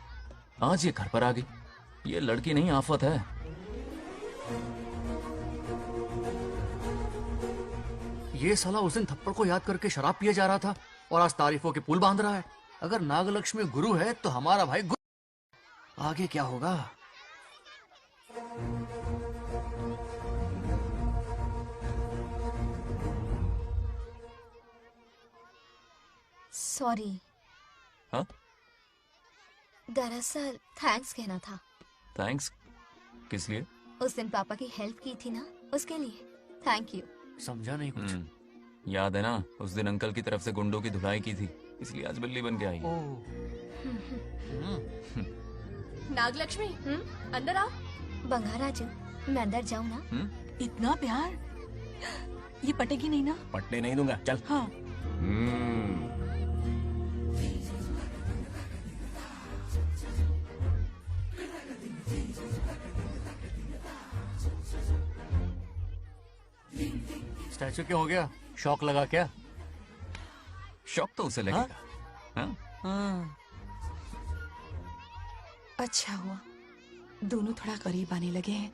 आज ये घर पर आ गई। ये लड़की नहीं आफत है। ये साला उस दिन थप्पड़ को याद करके शराब पिए जा रहा था और आज तारीफों के पुल बांध रहा है। अगर नागलक्ष्मी गुरु है तो हमारा भाई गुरु। आगे क्या होगा? सॉरी। हाँ? दरअसल थैंक्स कहना था। थैंक्स किस लिए? उस दिन पापा की हेल्प की थी ना, उसके लिए थैंक यू। समझा नहीं कुछ। याद है ना, उस दिन अंकल की तरफ से गुंडों की धुलाई की थी, इसलिए आज बिल्ली बन के आई। नागलक्ष्मी, अंदर आओ। बंगार राजू, मैं अंदर जाऊँ ना? इतना प्यार, ये पटेगी नहीं ना? पटने नहीं दूंगा, चल। हाँ। स्टैचू क्यों हो गया? शौक लगा क्या? शौक तो उसे लगेगा। हाँ? अच्छा हुआ दोनों थोड़ा करीब आने लगे हैं।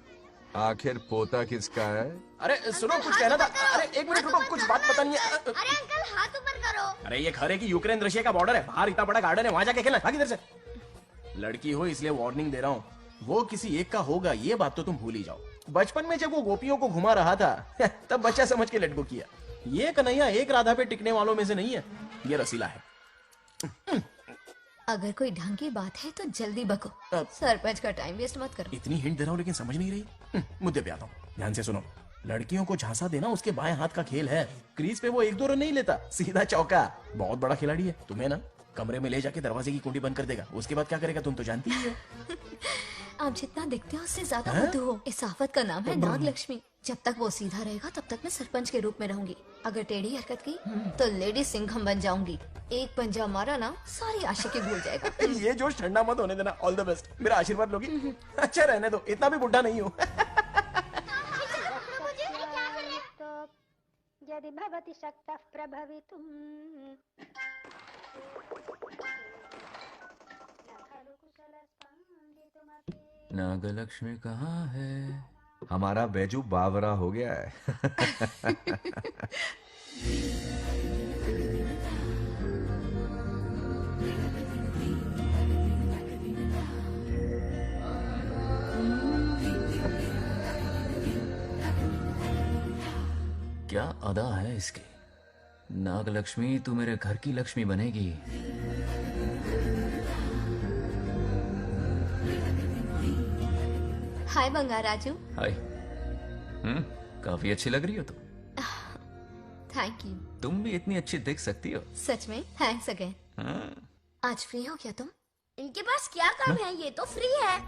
आखिर पोता किसका है? अरे सुनो, कुछ कहना था। अरे 1 मिनट रुको, कुछ बात बतानी है। अरे अंकल हाथ ऊपर करो। अरे ये खरे की यूक्रेन रशिया का बॉर्डर है, बाहर इतना बड़ा गार्डन है, वहां जाके खेलना। भाग इधर से। लड़की हो इसलिए वार्निंग दे रहा हूँ, वो किसी एक का होगा ये बात तो तुम भूल ही जाओ। बचपन में जब वो गोपियों को घुमा रहा था तब बच्चा समझ के लटको किया। ये कन्हैया एक राधा पे टिकने वालों में से नहीं है, ये रसीला है। अगर कोई ढंग की बात है तो जल्दी बको, सरपंच का टाइम वेस्ट मत करो। इतनी हिंट दे रहा हूँ लेकिन समझ नहीं रही। मुद्दे पे आता हूँ, ध्यान से सुनो। लड़कियों को झांसा देना उसके बाएं हाथ का खेल है। क्रीज पे वो 1-2 रन नहीं लेता, सीधा चौका। बहुत बड़ा खिलाड़ी है। तुम्हें ना कमरे में ले जाके दरवाजे की कुंडी बंद कर देगा, उसके बाद क्या करेगा तुम तो जानती ही हो। आप जितना दिखते हो उससे ज्यादा बुद्धू हो। इस आफत का नाम है नाग लक्ष्मी। जब तक वो सीधा रहेगा तब तक मैं सरपंच के रूप में रहूंगी। अगर टेढ़ी हरकत की तो लेडी सिंघम बन जाऊंगी। एक पंजा मारा ना सारी आशिकी भूल जाएगा। ये जोश ठंडा मत होने देना। All the best. मेरा आशीर्वाद लोगी? अच्छा रहने दो, इतना भी बुढ़ा नहीं हूँ। यदि भवति शक्तः प्रभवितुम्। नागलक्ष्मी कहाँ है? हमारा बैजू बावरा हो गया है। क्या अदा है इसकी। नागलक्ष्मी तू मेरे घर की लक्ष्मी बनेगी। हाय बंगार राजू। हाय। काफी अच्छी लग रही हो तुम। Thank you. तुम भी इतनी अच्छी दिख सकती हो। सच में थैंक्स अगेन। हाँ। आज फ्री हो क्या तुम? इनके पास क्या काम है? ये तो फ्री है।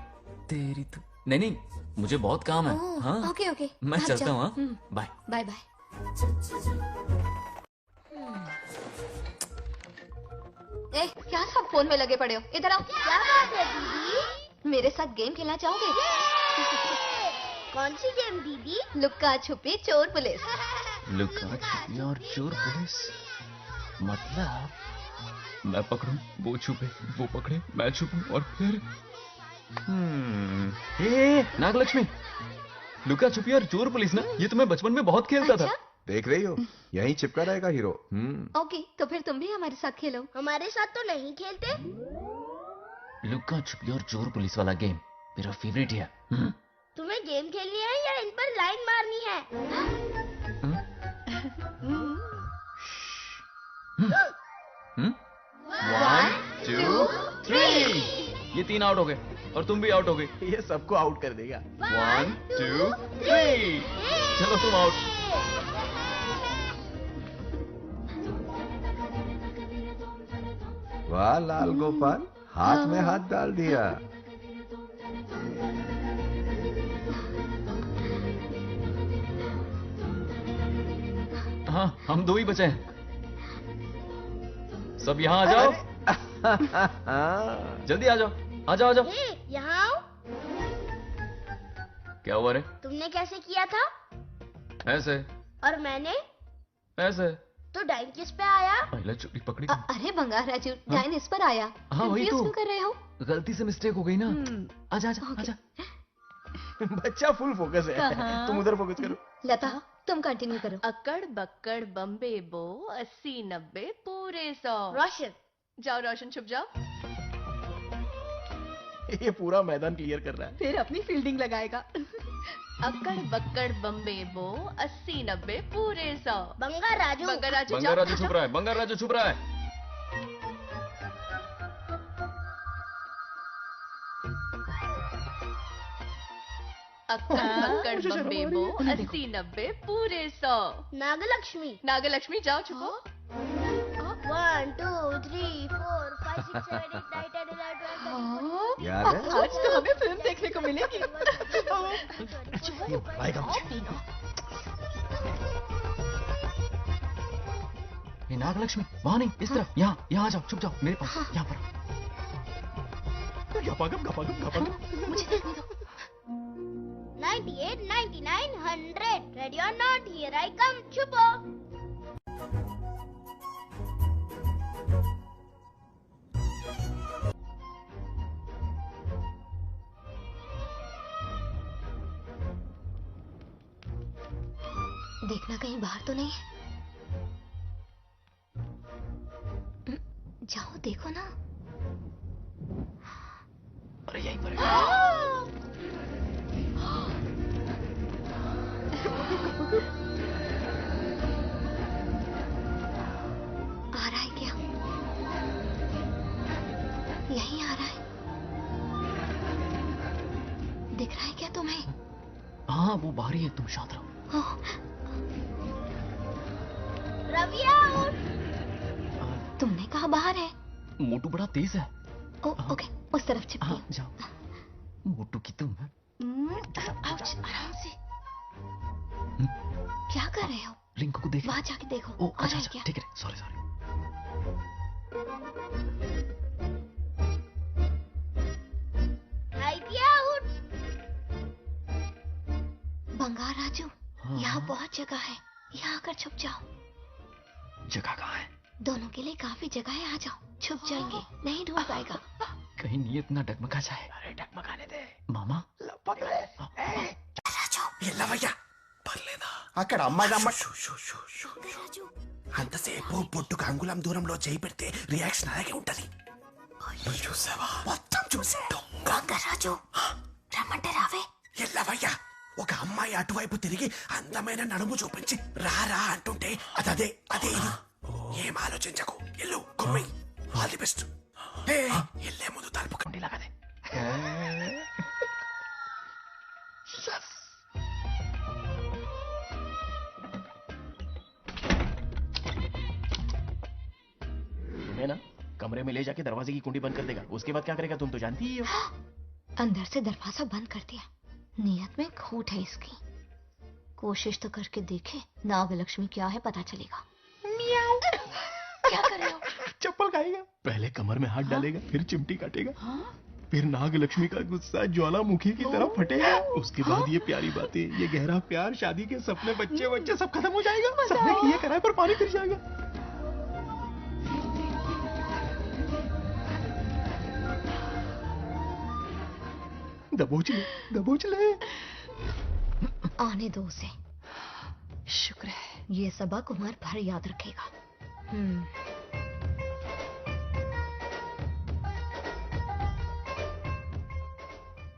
तेरी तो नहीं, मुझे बहुत काम है। ओह, हाँ ओके ओके। मैं चलता हूँ। Bye bye bye. ए, क्या सब फोन में लगे पड़े हो? इधर आओ। क्या बात है दीदी? मेरे साथ गेम खेलना चाहोगे? कौन सी गेम दीदी? लुक्का छुपी चोर पुलिस। लुक्का छुपी और चोर पुलिस मतलब मैं पकड़ूं, वो छुपे, वो पकड़े, मैं छुपूं और फिर नागलक्ष्मी, लुका छुपी और चोर पुलिस ना, ये तो मैं बचपन में बहुत खेलता था। देख रही हो, यहीं चिपका रहेगा हीरो। ओके, तो फिर तुम भी हमारे साथ खेलो। हमारे साथ तो नहीं खेलते। लुका छुपी और चोर पुलिस वाला गेम मेरा फेवरेट है। तुम्हें गेम खेलनी है या इन पर लाइन मारनी है? 1 2 3 ये 3 आउट हो गए और तुम भी आउट हो गई। ये सबको आउट कर देगा। 1 2 3 चलो तुम आउट। वाह लाल गोपाल, हाथ में हाथ डाल दिया। हाँ, हम 2 ही बचे हैं। सब यहाँ आ जाओ। जल्दी आ जाओ, आ जाओ, आ जाओ। यहाँ आओ। क्या हुआ रे? तुमने कैसे किया था? ऐसे। और मैंने? ऐसे। तो डाइन किस पे आया? पहले चोरी पकड़ी। अरे बंगार राजू, डाइन इस पर आया। हाँ वही तो। क्यों कर रहे हो? गलती से मिस्टेक हो गई ना। आजा आजा आजा। बच्चा फुल फोकस है। तुम उधर फोकस करो। लता, तुम कंटिन्यू करो। अकड़ बक्कड़ बम्बे बो 80 90 पूरे 100। रोशन जाओ, रोशन छुप जाओ। ये पूरा मैदान क्लियर कर रहा है। फिर अपनी फील्डिंग लगाएगा। अकड़ बक्कड़ बम्बे बो 80 90 पूरे 100। बंगार राजू, बंगार राजू बंगार राजू छुप रहा है, बंगार राजू छुप रहा है। अक्कड़ बक्कड़ बम्बे बो 80 90 पूरे 100। नागलक्ष्मी, नागलक्ष्मी जाओ छुपो। 1 2 3 4 5 6 7 8 9 10 11 12 याद है? आज तो हमें फिल्म देखने को मिलेगी। ये नागलक्ष्मी वहाँ नहीं, इस तरफ, यहाँ आ जाओ, छुप जाओ मेरे पास, यहाँ पर। मुझे देखने दो। 98 99 100 ready or not, here I come, छुपो। देखना कहीं बाहर तो नहीं है। जाओ देखो ना। अरे यहीं पर आ रहा है क्या? यहीं आ रहा है। दिख रहा है क्या तुम्हें? हाँ वो बाहर ही है, तुम शांत रहो। रवि आउट। तुमने कहा बाहर है? मोटू बड़ा तेज है। ओके, उस तरफ छिपती। हाँ, जाओ। मोटू की तुम। आउच, आराम से। क्या कर रहे हो? रिंकू को देख। वहाँ जाके देखो। ओ अच्छा अच्छा, ठीक है, सॉरी सॉरी। बंगार राजू, यहाँ बहुत जगह है, यहाँ आकर छुप जाओ। जगह कहाँ है? दोनों के लिए काफी जगह है, आ जाओ। छुप जाएंगे, नहीं ढूंढ पाएगा। कहीं नीयत ना डगमगा जाए। अरे डगमगाने दे मामा। ఎల్లవయ్యా పర్లేదా అక్కడ అమ్మాయి అంతసేపు పొట్టుకు అంగుళం దూరంలో చేయి పెడితే రియాక్షన్ అలాగే ఉంటది చూసావా మొత్తం చూసే రాజు రమ్మంటే రావే. ఎల్లవయ్యా ఒక అమ్మాయి అటువైపు తిరిగి అందమైన నడుము చూపించి రారా అంటుంటే అదే అదే ఇది. ఏం ఆలోచించకు ఎల్లు కొమ్మి. All the best. ఎల్లే ముందు తలుపు కండి లాగదే. तुम्हें ना कमरे में ले जाके दरवाजे की कुंडी बंद कर देगा, उसके बाद क्या करेगा तुम तो जानती ही हो। अंदर से दरवाजा बंद कर दिया, नियत में खोट है इसकी। कोशिश तो करके देखे, नागलक्ष्मी क्या है पता चलेगा। क्या कर रहे हो? चप्पल खाएगा। पहले कमर में हाथ डालेगा, फिर चिमटी काटेगा, फिर नागलक्ष्मी का गुस्सा ज्वालामुखी की तरह फटेगा। उसके बाद ये प्यारी बातें, ये गहरा प्यार, शादी के सपने, बच्चे बच्चे सब खत्म हो जाएगा। सबने किए कराए पर पानी फिर जाएगा। दबोच ले, दबोच ले। आने दो उसे। शुक्र है, ये सबक उम्र भर याद रखेगा।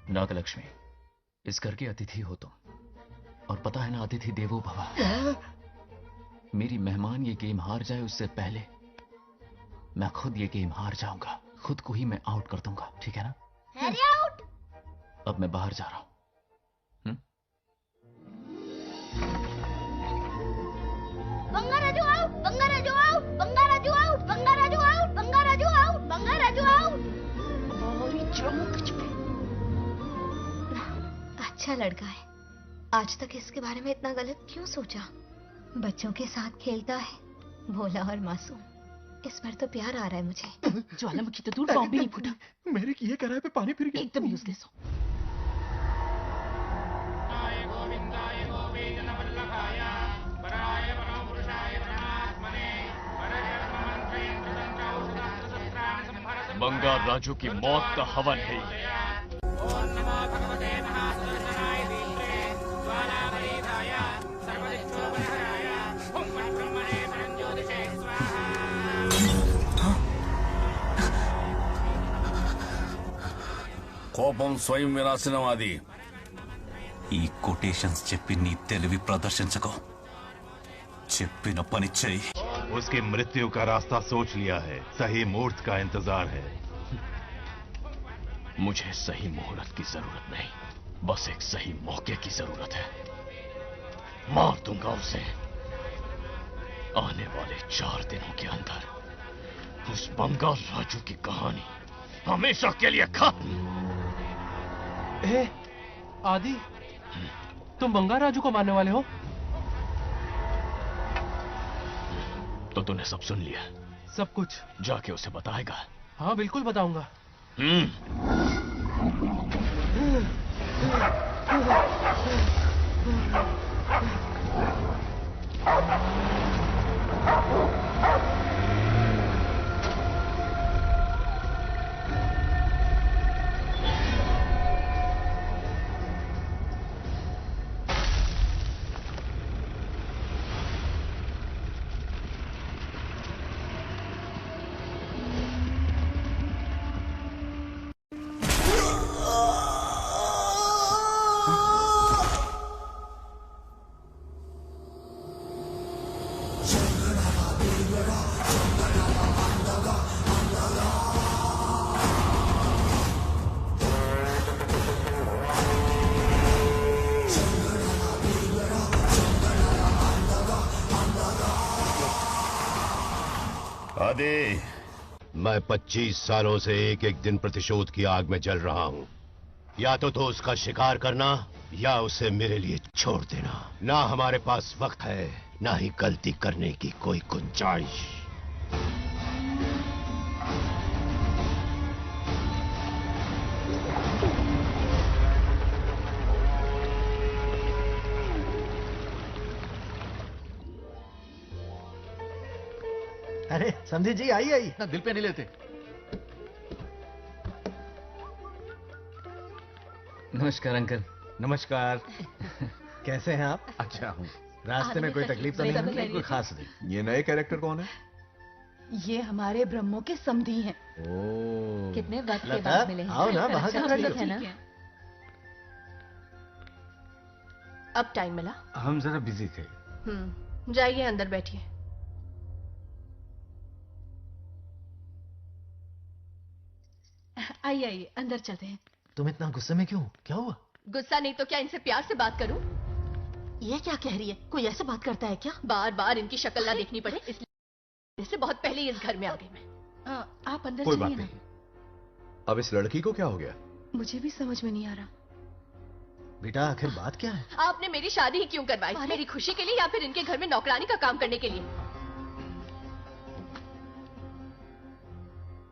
नागलक्ष्मी, इस घर के अतिथि हो तुम, और पता है ना, अतिथि देवो भव। मेरी मेहमान ये गेम हार जाए उससे पहले मैं खुद ये गेम हार जाऊंगा। खुद को ही मैं आउट कर दूंगा, ठीक है ना? Harry out. अब मैं बाहर जा रहा हूं। Bangaraju out, Bangaraju out, Bangaraju out, Bangaraju out, Bangaraju out, Bangaraju out. अच्छा लड़का है, आज तक इसके बारे में इतना गलत क्यों सोचा? बच्चों के साथ खेलता है, भोला और मासूम। इस पर तो प्यार आ रहा है मुझे। ज्वालामुखी तो दूर, बॉम्ब भी नहीं फूटा। मेरे किए कराए पे पानी फिर गया। एकदम यूजलेस हो। बंगार राजू की मौत का हवन है ये। కోపం స్వయం వినాశనవాది. ఈ కొటేషన్స్ చెప్పి నీ తెలివి ప్రదర్శించకు. చెప్పిన పని చెయ్యి. उसकी मृत्यु का रास्ता सोच लिया है, सही मुहूर्त का इंतजार है। मुझे सही मुहूर्त की जरूरत नहीं, बस एक सही मौके की जरूरत है। मार दूंगा उसे। आने वाले 4 दिनों के अंदर उस बंगाल राजू की कहानी हमेशा के लिए खत्म। आदि, तुम बंगाल राजू को मारने वाले हो? तो तूने सब सुन लिया? सब कुछ। जाके उसे बताएगा? हाँ बिल्कुल बताऊंगा। मैं 25 सालों से एक एक दिन प्रतिशोध की आग में जल रहा हूं। या तो उसका शिकार करना या उसे मेरे लिए छोड़ देना। ना हमारे पास वक्त है, ना ही गलती करने की कोई गुंजाइश। अरे समझी जी, आई आई ना दिल पे नहीं लेते। नमस्कार अंकल। नमस्कार। कैसे हैं आप? अच्छा हूँ। रास्ते में कोई तकलीफ तो नहीं हुई? कोई खास नहीं। ये नए कैरेक्टर कौन है? ये हमारे ब्रह्मों के समधी हैं। ओह, कितने वक्त के लता, बाद मिले हैं। आओ ना, बाहर सब खड़ी ठीक हो। है ना? अब टाइम मिला? हम जरा बिजी थे। जाइए अंदर बैठिए। आइए आइए अंदर चलते हैं। तुम इतना गुस्से में क्यों? क्या हुआ? गुस्सा नहीं तो क्या इनसे प्यार से बात करूं? ये क्या कह रही है? कोई ऐसे बात करता है क्या? बार बार इनकी शक्ल ना देखनी पड़े इसलिए से बहुत पहले ही इस घर में आ गई मैं। आप अंदर कोई चलिए बात ना। नहीं। अब इस लड़की को क्या हो गया? मुझे भी समझ में नहीं आ रहा। बेटा आखिर बात क्या है? आपने मेरी शादी ही क्यों करवाई? मेरी खुशी के लिए या फिर इनके घर में नौकरानी का काम करने के लिए?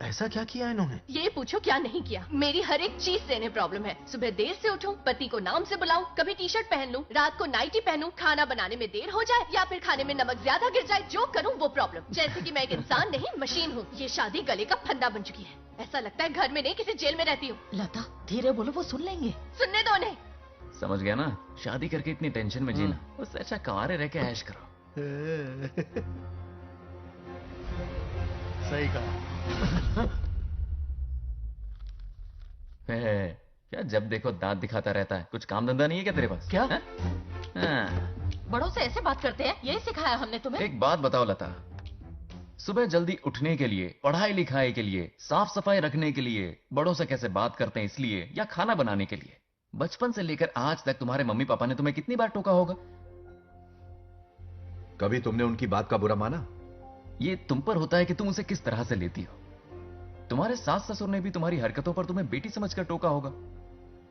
ऐसा क्या किया इन्होंने? ये पूछो क्या नहीं किया। मेरी हर एक चीज से इन्हें प्रॉब्लम है। सुबह देर से उठूं, पति को नाम से बुलाऊं, कभी टी शर्ट पहन लूं, रात को नाइटी पहनूं, खाना बनाने में देर हो जाए या फिर खाने में नमक ज्यादा गिर जाए, जो करूं वो प्रॉब्लम। जैसे कि मैं एक इंसान नहीं मशीन हूँ। ये शादी गले का फंदा बन चुकी है। ऐसा लगता है घर में नहीं किसी जेल में रहती हूँ। लता धीरे बोलो, वो सुन लेंगे। सुनने दो उन्हें। समझ गया ना? शादी करके इतनी टेंशन में जीना, उससे अच्छा कुंवारे रह के ऐश करो। सही कहा। क्या जब देखो दांत दिखाता रहता है? कुछ काम धंधा नहीं है क्या तेरे पास? क्या? हाँ। बड़ों से ऐसे बात करते हैं? यही सिखाया हमने तुम्हें? एक बात बताओ लता, सुबह जल्दी उठने के लिए, पढ़ाई लिखाई के लिए, साफ सफाई रखने के लिए बड़ों से कैसे बात करते हैं इसलिए, या खाना बनाने के लिए? बचपन से लेकर आज तक तुम्हारे मम्मी पापा ने तुम्हें कितनी बार टोका होगा? कभी तुमने उनकी बात का बुरा माना? ये तुम पर होता है कि तुम उसे किस तरह से लेती हो। तुम्हारे सास ससुर ने भी तुम्हारी हरकतों पर तुम्हें बेटी समझकर टोका होगा।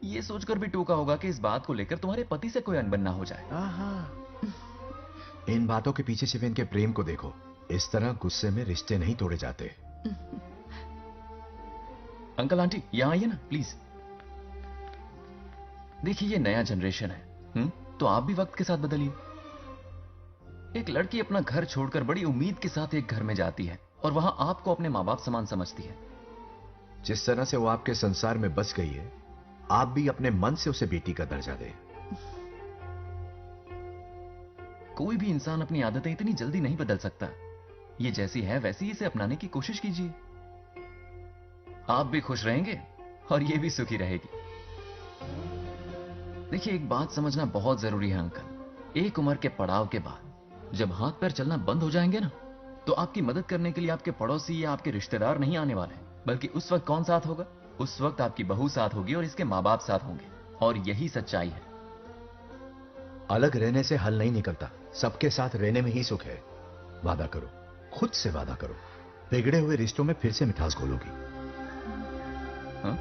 ये सोचकर भी टोका होगा कि इस बात को लेकर तुम्हारे पति से कोई अनबन ना हो जाए। इन बातों के पीछे सिर्फ इनके प्रेम को देखो। इस तरह गुस्से में रिश्ते नहीं तोड़े जाते। अंकल आंटी यहां आइए ना प्लीज। देखिए ये नया जनरेशन है, तो आप भी वक्त के साथ बदलिए। एक लड़की अपना घर छोड़कर बड़ी उम्मीद के साथ एक घर में जाती है और वहां आपको अपने मां बाप समान समझती है। जिस तरह से वो आपके संसार में बस गई है, आप भी अपने मन से उसे बेटी का दर्जा दें। कोई भी इंसान अपनी आदतें इतनी जल्दी नहीं बदल सकता। ये जैसी है वैसी इसे अपनाने की कोशिश कीजिए। आप भी खुश रहेंगे और ये भी सुखी रहेगी। देखिए एक बात समझना बहुत जरूरी है अंकल। एक उम्र के पड़ाव के बाद जब हाथ पैर चलना बंद हो जाएंगे ना, तो आपकी मदद करने के लिए आपके पड़ोसी या आपके रिश्तेदार नहीं आने वाले, बल्कि उस वक्त कौन साथ होगा? उस वक्त आपकी बहू साथ होगी और इसके मां बाप साथ होंगे। और यही सच्चाई है। अलग रहने से हल नहीं निकलता, सबके साथ रहने में ही सुख है। वादा करो, खुद से वादा करो, बिगड़े हुए रिश्तों में फिर से मिठास घोलोगी। हाँ?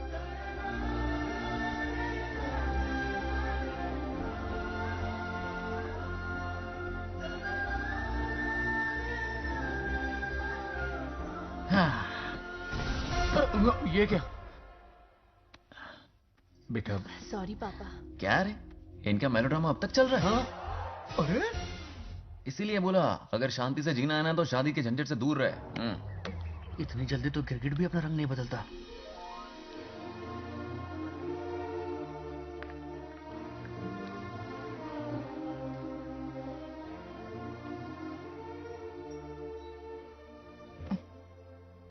ये क्या? बेटा सॉरी पापा। क्या रे, इनका मेलोड्रामा अब तक चल रहा है? हाँ? अरे इसीलिए बोला अगर शांति से जीना है ना तो शादी के झंझट से दूर रहे। इतनी जल्दी तो गिरगिट भी अपना रंग नहीं बदलता।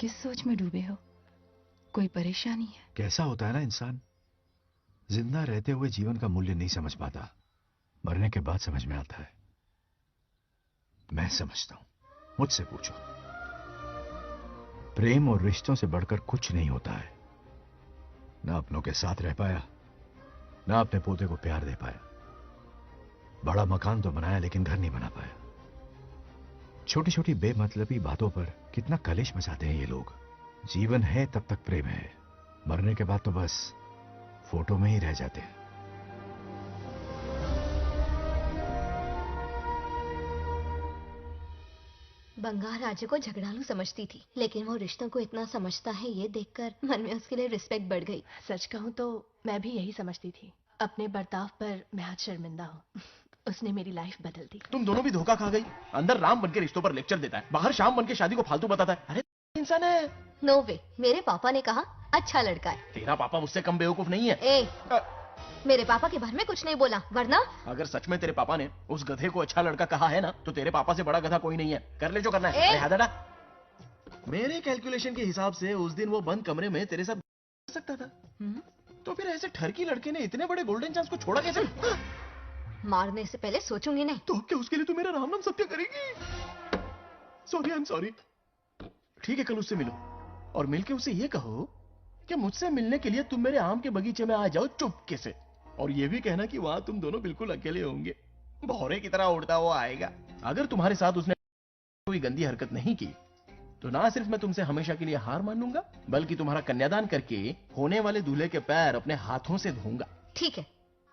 किस सोच में डूबे हो? कोई परेशानी है? कैसा होता है ना इंसान, जिंदा रहते हुए जीवन का मूल्य नहीं समझ पाता, मरने के बाद समझ में आता है। मैं समझता हूं, मुझसे पूछो। प्रेम और रिश्तों से बढ़कर कुछ नहीं होता है। ना अपनों के साथ रह पाया, ना अपने पोते को प्यार दे पाया। बड़ा मकान तो बनाया लेकिन घर नहीं बना पाया। छोटी छोटी बेमतलबी बातों पर कितना कलेश मचाते हैं ये लोग। जीवन है तब तक प्रेम है, मरने के बाद तो बस फोटो में ही रह जाते हैं। बंगार राजू को झगड़ालू समझती थी, लेकिन वो रिश्तों को इतना समझता है ये देखकर मन में उसके लिए रिस्पेक्ट बढ़ गई। सच कहूँ तो मैं भी यही समझती थी। अपने बर्ताव पर मैं आज शर्मिंदा हूँ। उसने मेरी लाइफ बदल दी। तुम दोनों भी धोखा खा गई। अंदर राम बनके रिश्तों पर लेक्चर देता है, बाहर शाम बनके शादी को फालतू बताता है। अरे इंसान है। नो वे, मेरे पापा ने कहा अच्छा लड़का है। तेरा पापा मुझसे कम बेवकूफ नहीं है। मेरे पापा के बारे में कुछ नहीं बोला, वरना अगर सच में तेरे पापा ने उस गधे को अच्छा लड़का कहा है ना, तो तेरे पापा से बड़ा गधा कोई नहीं है। कर ले जो करना है। अरे हादाड़ा, मेरे कैलकुलेशन के हिसाब से उस दिन वो बंद कमरे में तेरे साथ कर सकता था। तो फिर ऐसे ठरकी लड़के ने इतने बड़े गोल्डन चांस को छोड़ा कैसे? मारने से पहले सोचूंगी नहीं। तो क्या उसके लिए तू मेरा राम नाम सत्य करेगी? Sorry, I am sorry. ठीक है, कल उससे मिलो और मिलके उसे ये कहो कि मुझसे मिलने के लिए तुम मेरे आम के बगीचे में आ जाओ चुपके से, और ये भी कहना कि वहां तुम दोनों बिल्कुल अकेले होंगे। भौरे की तरह उड़ता हुआ आएगा। अगर तुम्हारे साथ उसने कोई गंदी हरकत नहीं की तो ना सिर्फ मैं तुमसे हमेशा के लिए हार मान लूंगा, बल्कि तुम्हारा कन्यादान करके होने वाले दूल्हे के पैर अपने हाथों से धोऊंगा। ठीक है,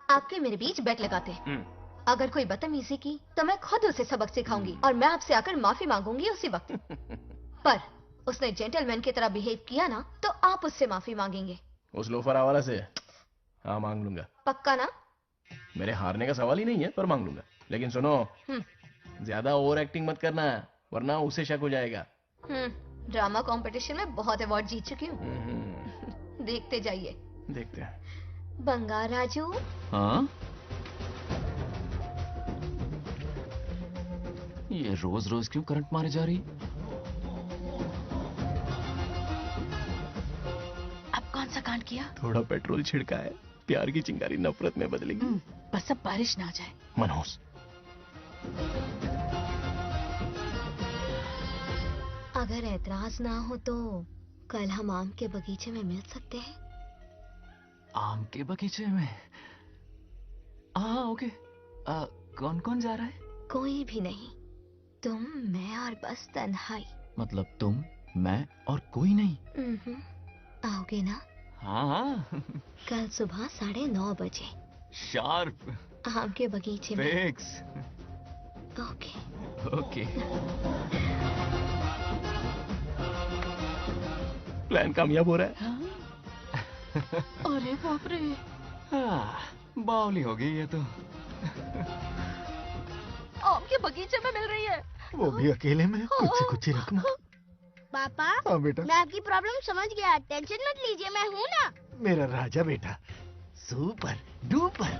आपके मेरे बीच बेट लगाते हैं। अगर कोई बदतमीजी की तो मैं खुद उसे सबक सिखाऊंगी और मैं आपसे आकर माफी मांगूंगी उसी वक्त। पर उसने जेंटलमैन की तरह बिहेव किया ना, तो आप उससे माफी मांगेंगे। उस लोफर आवारा से? हाँ, मांग लूंगा। पक्का ना? मेरे हारने का सवाल ही नहीं है, पर मांग लूंगा। लेकिन सुनो, ज्यादा ओवर एक्टिंग मत करना, वरना उसे शक हो जाएगा। ड्रामा कंपटीशन में बहुत अवार्ड जीत चुकी हूँ। देखते जाइए। देखते हैं। बंगार राजू। हाँ? ये रोज रोज क्यों करंट मारे जा रही? अब कौन सा कांड किया? थोड़ा पेट्रोल छिड़का है, प्यार की चिंगारी नफरत में बदलेगी। बस अब बारिश ना आ जाए। मनोज, अगर ऐतराज ना हो तो कल हम आम के बगीचे में मिल सकते हैं। आम के बगीचे में? हाँ, ओके। कौन कौन जा रहा है? कोई भी नहीं, तुम, मैं और बस तन्हाई। मतलब तुम, मैं और कोई नहीं? आओगे ना? हाँ हाँ। कल सुबह 9:30 बजे शार्प। आम के बगीचे में। फिक्स। Okay okay. प्लान कामयाब हो रहा है। अरे बाप रे। बावली हो गई ये तो। आम के बगीचे में मिल रही है। वो भी अकेले में। कुछ से कुछ ही रखना। पापा, हाँ बेटा। मैं आपकी प्रॉब्लम समझ गया, टेंशन मत लीजिए, मैं हूँ ना। मेरा राजा बेटा, सुपर डुपर।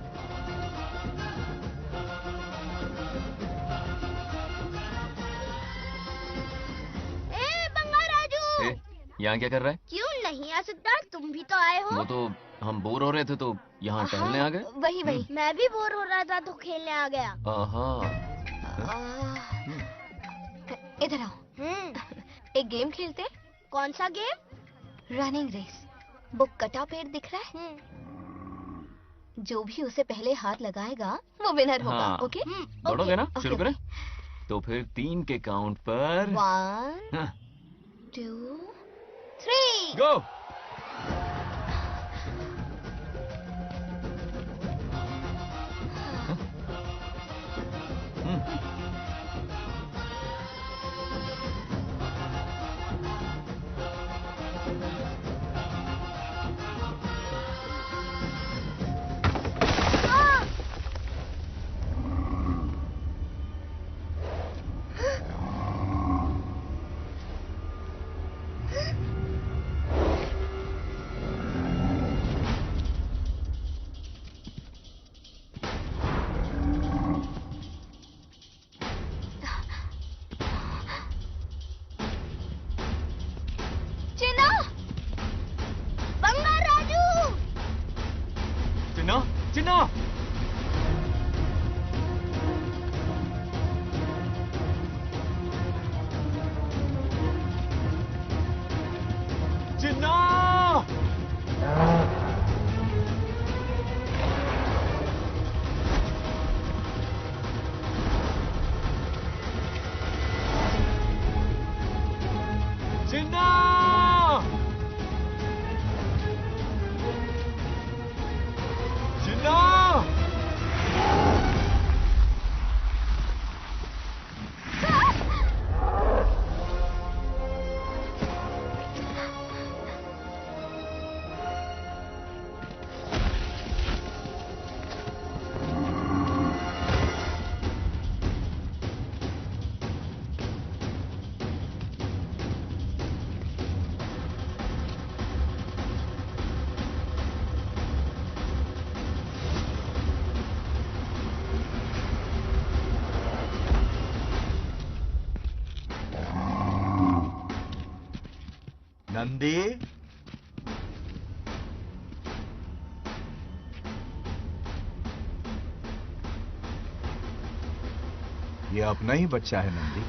बंगार राजू, यहाँ क्या कर रहा है? क्यों नहीं आ सकता? तुम भी तो आए हो। वो तो हम बोर हो रहे थे तो यहाँ टहलने आ गए। वही वही। मैं भी बोर हो रहा था तो खेलने आ गया। इधर आओ। एक गेम खेलते। कौन सा गेम? Running race. वो कटा पेड़ दिख रहा है? जो भी उसे पहले हाथ लगाएगा वो विनर होगा। हाँ। ओके? दौड़ोगे ना? शुरू करें? तो फिर 3 के काउंट पर 1 2 3 गो। नंदी, ये अपना ही बच्चा है नंदी।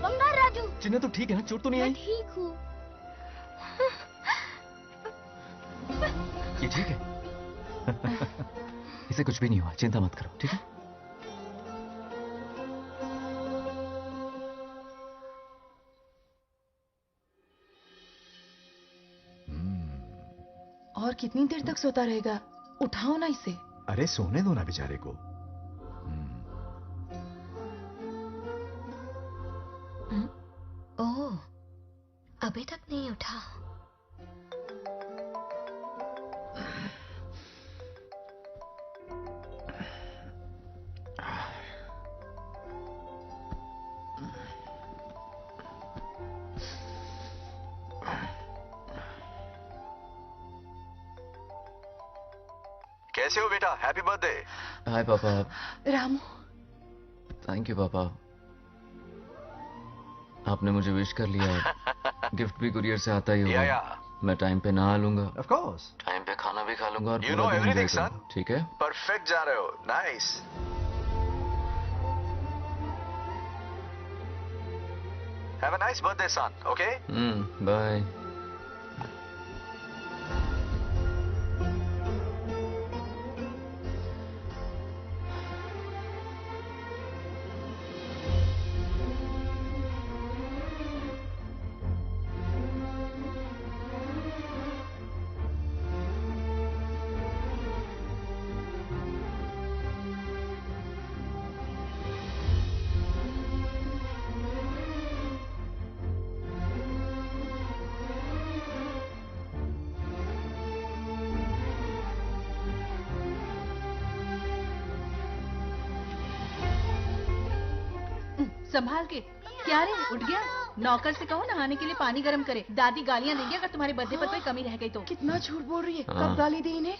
बंगार राजू, चिन्ह तो ठीक है ना? चोट तो नहीं मैं आई? ठीक हूँ। ये ठीक है? इसे कुछ भी नहीं हुआ, चिंता मत करो, ठीक है? और कितनी देर तक सोता रहेगा? उठाओ ना इसे। अरे सोने दो ना बेचारे को। ओह, अभी तक नहीं उठा। कैसे हो बेटा? Happy birthday. हाय पापा। रामू, थैंक यू पापा, आपने मुझे विश कर लिया। गिफ्ट भी कुरियर से आता ही होगा। मैं टाइम पे नहा लूंगा, ऑफ कोर्स, टाइम पे खाना भी खा लूंगा और You पूरा know दिन everything, enjoy करूंगा, son. ठीक है? परफेक्ट जा रहे हो। Nice. Have a nice birthday son, okay? Bye. संभाल के। क्या रे, उठ गया? नौकर से कहो नहाने के लिए पानी गर्म करे। दादी गालियां देंगे अगर तुम्हारे बर्थडे पर कोई कमी रह गई तो। कितना झूठ बोल रही है। कब गाली दी इन्हें?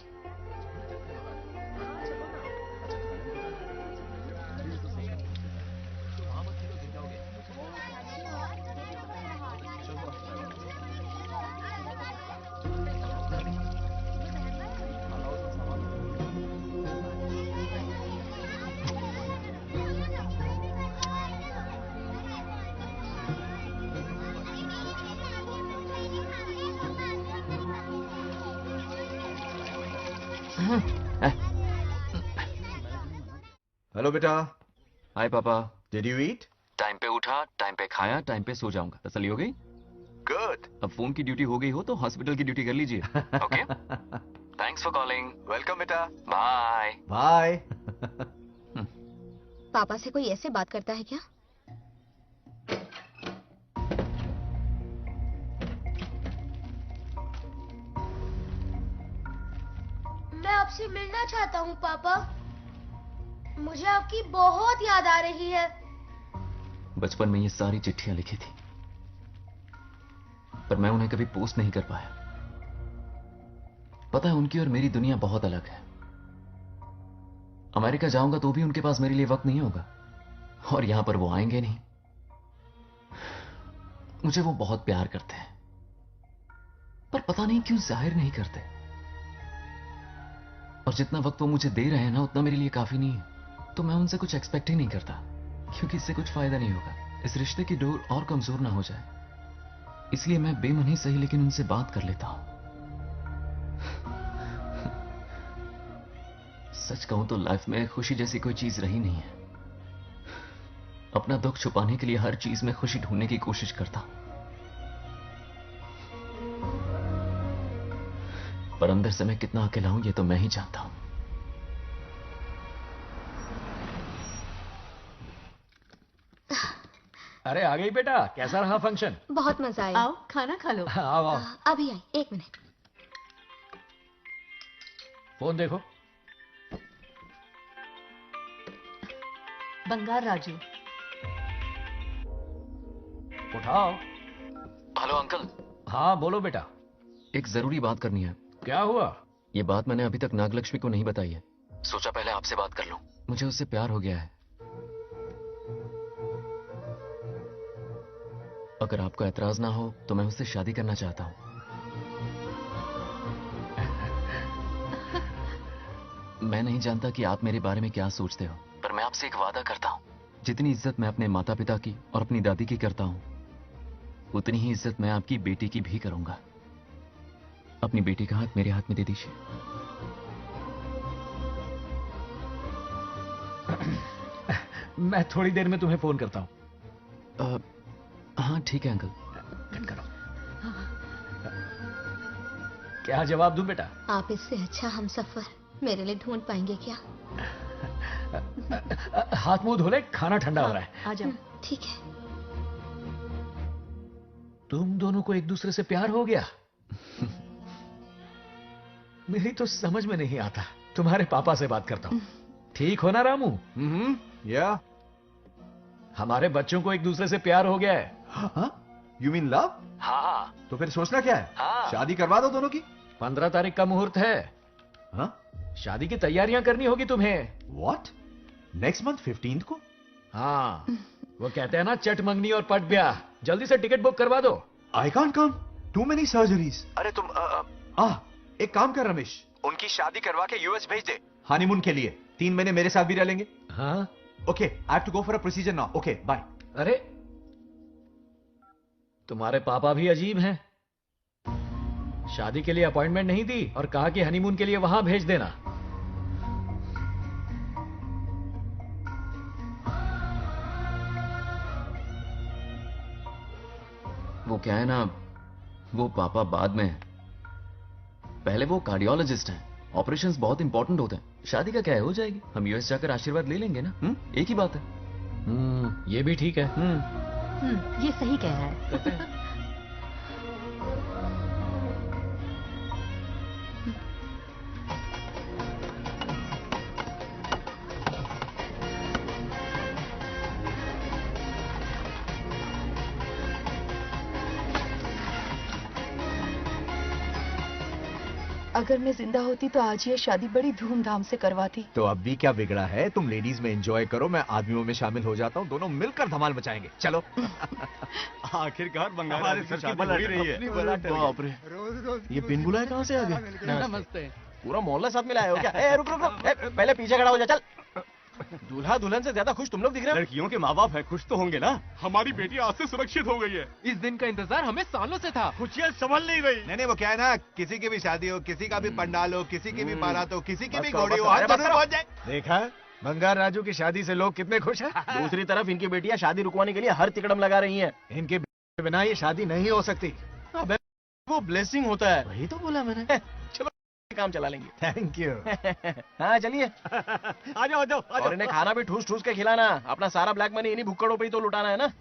हेलो बेटा। हाय पापा। Did you eat? टाइम पे उठा, टाइम पे खाया, टाइम पे सो जाऊंगा। तसल्ली हो गई? गुड। अब फोन की ड्यूटी हो गई हो तो हॉस्पिटल की ड्यूटी कर लीजिए। Okay? Thanks for calling. Welcome बेटा। Bye bye. पापा से कोई ऐसे बात करता है क्या? मैं आपसे मिलना चाहता हूँ पापा। मुझे आपकी बहुत याद आ रही है। बचपन में ये सारी चिट्ठियां लिखी थी, पर मैं उन्हें कभी पोस्ट नहीं कर पाया। पता है, उनकी और मेरी दुनिया बहुत अलग है। अमेरिका जाऊंगा तो भी उनके पास मेरे लिए वक्त नहीं होगा, और यहां पर वो आएंगे नहीं। मुझे वो बहुत प्यार करते हैं, पर पता नहीं क्यों जाहिर नहीं करते। और जितना वक्त वो मुझे दे रहे हैं ना, उतना मेरे लिए काफी नहीं है। तो मैं उनसे कुछ एक्सपेक्ट ही नहीं करता, क्योंकि इससे कुछ फायदा नहीं होगा। इस रिश्ते की डोर और कमजोर ना हो जाए, इसलिए मैं बेमन ही सही लेकिन उनसे बात कर लेता हूं। सच कहूं तो लाइफ में खुशी जैसी कोई चीज रही नहीं है। अपना दुख छुपाने के लिए हर चीज में खुशी ढूंढने की कोशिश करता, पर अंदर से मैं कितना अकेला हूं ये तो मैं ही जानता हूं। अरे आ गई बेटा, कैसा रहा फंक्शन? बहुत मजा आया। आओ खाना खा लो। आओ आओ। अभी आई, एक मिनट। फोन देखो। बंगार राजू। उठाओ। Hello uncle. हाँ बोलो बेटा। एक जरूरी बात करनी है। क्या हुआ? ये बात मैंने अभी तक नागलक्ष्मी को नहीं बताई है। सोचा पहले आपसे बात कर लूं। मुझे उससे प्यार हो गया है। अगर आपको एतराज ना हो तो मैं उससे शादी करना चाहता हूं। मैं नहीं जानता कि आप मेरे बारे में क्या सोचते हो, पर मैं आपसे एक वादा करता हूं। जितनी इज्जत मैं अपने माता पिता की और अपनी दादी की करता हूं, उतनी ही इज्जत मैं आपकी बेटी की भी करूंगा। अपनी बेटी का हाथ मेरे हाथ में दे दीजिए। मैं थोड़ी देर में तुम्हें फोन करता हूं। हाँ ठीक है अंकल। करो। क्या जवाब दूं बेटा? आप इससे अच्छा हम सफर मेरे लिए ढूंढ पाएंगे क्या? हाथ मुंह धो ले, खाना ठंडा हो रहा है। आ जाओ। ठीक है। तुम दोनों को एक दूसरे से प्यार हो गया? मेरी तो समझ में नहीं आता। तुम्हारे पापा से बात करता हूं। ठीक हो ना रामू? या हमारे बच्चों को एक दूसरे से प्यार हो गया है। You mean love? हाँ। तो फिर सोचना क्या है? हाँ। शादी करवा दो दोनों की। 15 तारीख का मुहूर्त है। हाँ? शादी की तैयारियां करनी होगी तुम्हें। What? नेक्स्ट मंथ 15th को? हाँ, वो कहते हैं ना चट मंगनी और पट ब्याह। जल्दी से टिकट बुक करवा दो। I can't come. Too many surgeries. अरे तुम एक काम कर रमेश, उनकी शादी करवा के यूएस भेज दे। हनीमून के लिए 3 महीने मेरे साथ भी रह लेंगे। हाँ। Okay, I have to go for a procedure now. Okay, bye. अरे तुम्हारे पापा भी अजीब हैं। शादी के लिए अपॉइंटमेंट नहीं दी और कहा कि हनीमून के लिए वहां भेज देना। वो क्या है ना, वो पापा बाद में, पहले वो कार्डियोलॉजिस्ट हैं। ऑपरेशंस बहुत इंपॉर्टेंट होते हैं। शादी का क्या है, हो जाएगी। हम यूएस जाकर आशीर्वाद ले लेंगे ना। एक ही बात है। ये भी ठीक है। ये सही कह रहा है। अगर मैं जिंदा होती तो आज ये शादी बड़ी धूमधाम से करवाती। तो अब भी क्या बिगड़ा है? तुम लेडीज में एंजॉय करो, मैं आदमियों में शामिल हो जाता हूँ। दोनों मिलकर धमाल मचाएंगे। चलो। आखिरकार बंगाल हमारे की सर की शादी हो रही है। बाप रे, ये पिन बुलाए कहाँ से आ गया? नमस्ते। पूरा मोहल्ला साथ में लाया हो क्या? ए, रुक रुक रुक। पहले पीछे खड़ा हो जा। चल। दूल्हा दुल्हन से ज्यादा खुश तुम लोग दिख रहे हो। लड़कियों के माँ बाप है, खुश तो होंगे ना। हमारी बेटी आज से सुरक्षित हो गई है। इस दिन का इंतजार हमें सालों से था। खुशियाँ संभल नहीं रही। नहीं, वो क्या है ना, किसी की भी शादी हो, किसी का भी पंडाल हो, किसी की भी बारात हो, किसी की भी घोड़ी हो, बस, हम जरूर पहुंच जाए। देखा, बंगार राजू की शादी से लोग कितने खुश हैं। दूसरी तरफ इनकी बेटियां शादी रुकवाने के लिए हर तिकड़म लगा रही हैं। इनके बिना ये शादी नहीं हो सकती। अबे वो ब्लेसिंग होता है। वही तो बोला मैंने। चलो काम चला लेंगे। Thank you. हाँ चलिए। आ जाओ आ जाओ। और इन्हें खाना भी ठूस ठूस के खिलाना। अपना सारा ब्लैक मनी इन्हीं भुक्कड़ों पे ही तो लुटाना है ना।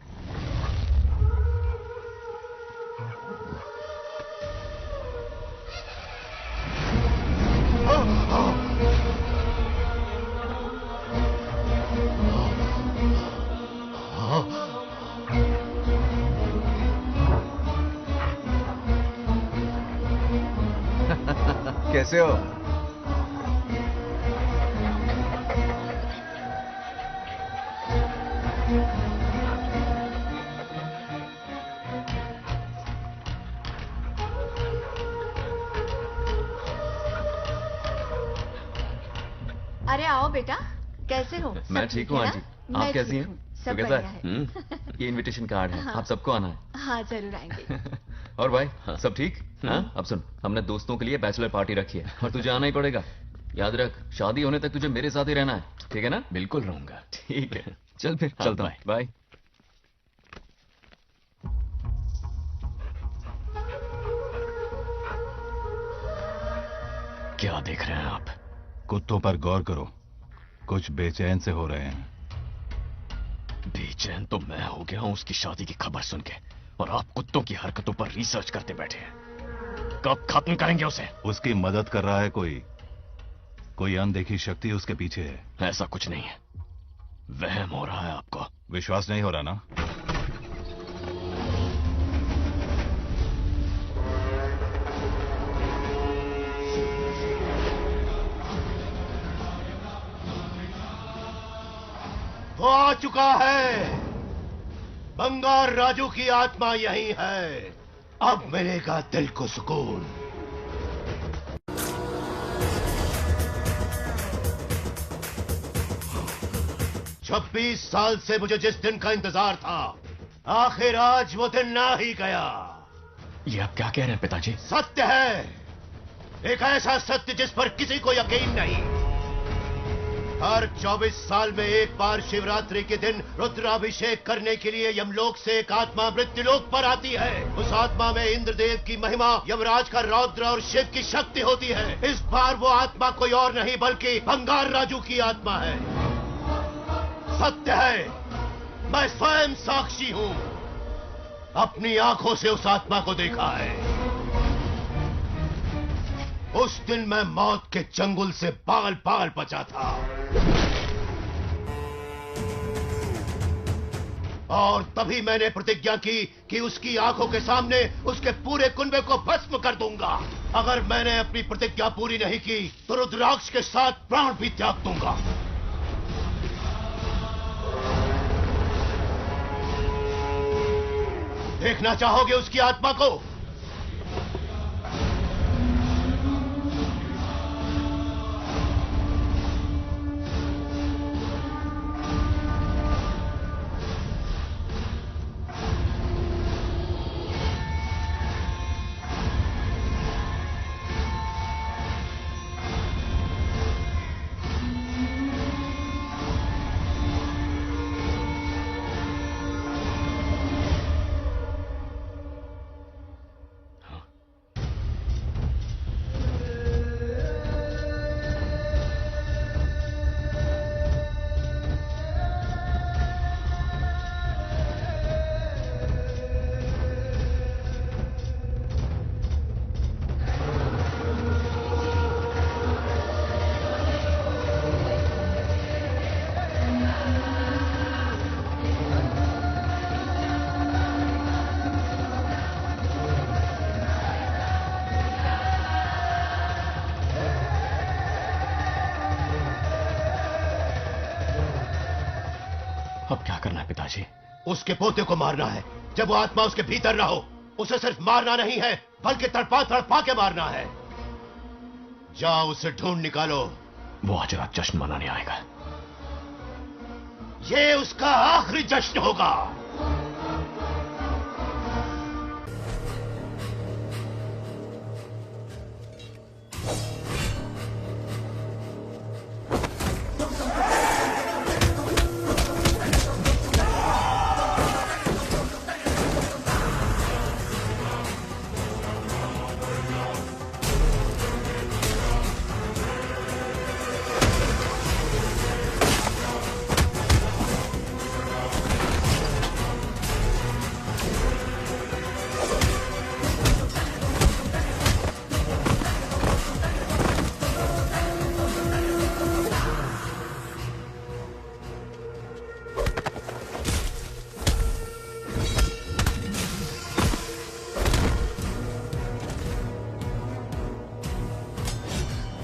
कैसे हो? अरे आओ बेटा, कैसे हो? मैं ठीक हूँ आंटी। आप कैसी हैं? सब तो कैसा बढ़िया है? ये इनविटेशन कार्ड है। हाँ। आप सबको आना है। हाँ जरूर आएंगे। और भाई सब ठीक? हाँ? अब सुन, हमने दोस्तों के लिए बैचलर पार्टी रखी है और तुझे आना ही पड़ेगा। याद रख, शादी होने तक तुझे मेरे साथ ही रहना है, ठीक है ना? बिल्कुल रहूंगा। ठीक है, चल फिर चलता हूँ। बाय। क्या देख रहे हैं आप? कुत्तों पर गौर करो, कुछ बेचैन से हो रहे हैं। बेचैन तो मैं हो गया हूं उसकी शादी की खबर सुन के, और आप कुत्तों की हरकतों पर रिसर्च करते बैठे हैं। कब खत्म करेंगे उसे? उसकी मदद कर रहा है कोई अनदेखी शक्ति उसके पीछे है। ऐसा कुछ नहीं है, वहम हो रहा है आपको। विश्वास नहीं हो रहा ना? वो आ चुका है। बंगार राजू की आत्मा यही है। अब मिलेगा दिल को सुकून। छब्बीस साल से मुझे जिस दिन का इंतजार था, आखिर आज वो दिन ना ही गया। ये आप क्या कह रहे हैं पिताजी? सत्य है, एक ऐसा सत्य जिस पर किसी को यकीन नहीं। हर 24 साल में एक बार शिवरात्रि के दिन रुद्राभिषेक करने के लिए यमलोक से एक आत्मा मृत्युलोक पर आती है। उस आत्मा में इंद्रदेव की महिमा, यमराज का रौद्र और शिव की शक्ति होती है। इस बार वो आत्मा कोई और नहीं बल्कि बंगार राजू की आत्मा है। सत्य है, मैं स्वयं साक्षी हूं। अपनी आंखों से उस आत्मा को देखा है। उस दिन मैं मौत के चंगुल से बाल बाल बचा था और तभी मैंने प्रतिज्ञा की कि उसकी आंखों के सामने उसके पूरे कुनबे को भस्म कर दूंगा। अगर मैंने अपनी प्रतिज्ञा पूरी नहीं की तो रुद्राक्ष के साथ प्राण भी त्याग दूंगा। देखना चाहोगे उसकी आत्मा को? अब क्या करना है पिताजी? उसके पोते को मारना है। जब वो आत्मा उसके भीतर ना हो, उसे सिर्फ मारना नहीं है बल्कि तड़पा तड़पा के मारना है। जाओ उसे ढूंढ निकालो। वो आज रात जश्न मनाने आएगा। ये उसका आखिरी जश्न होगा।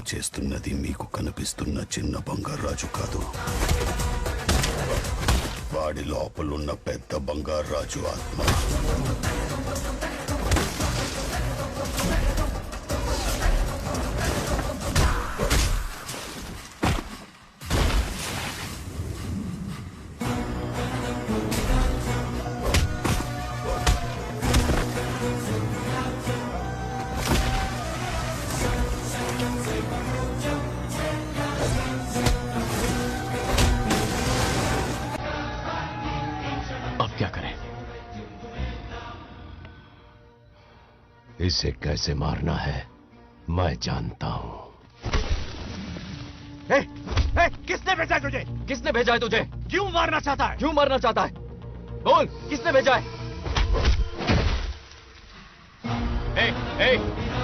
చేస్తున్నది మీకు కనిపిస్తున్న చిన్న బంగారు రాజు కాదు, వాడి లోపలున్న పెద్ద బంగారు రాజు ఆత్మ. इसे कैसे मारना है मैं जानता हूं। किसने भेजा है तुझे? किसने भेजा है तुझे? क्यों मारना चाहता है? क्यों मारना चाहता है? बोल, किसने भेजा है?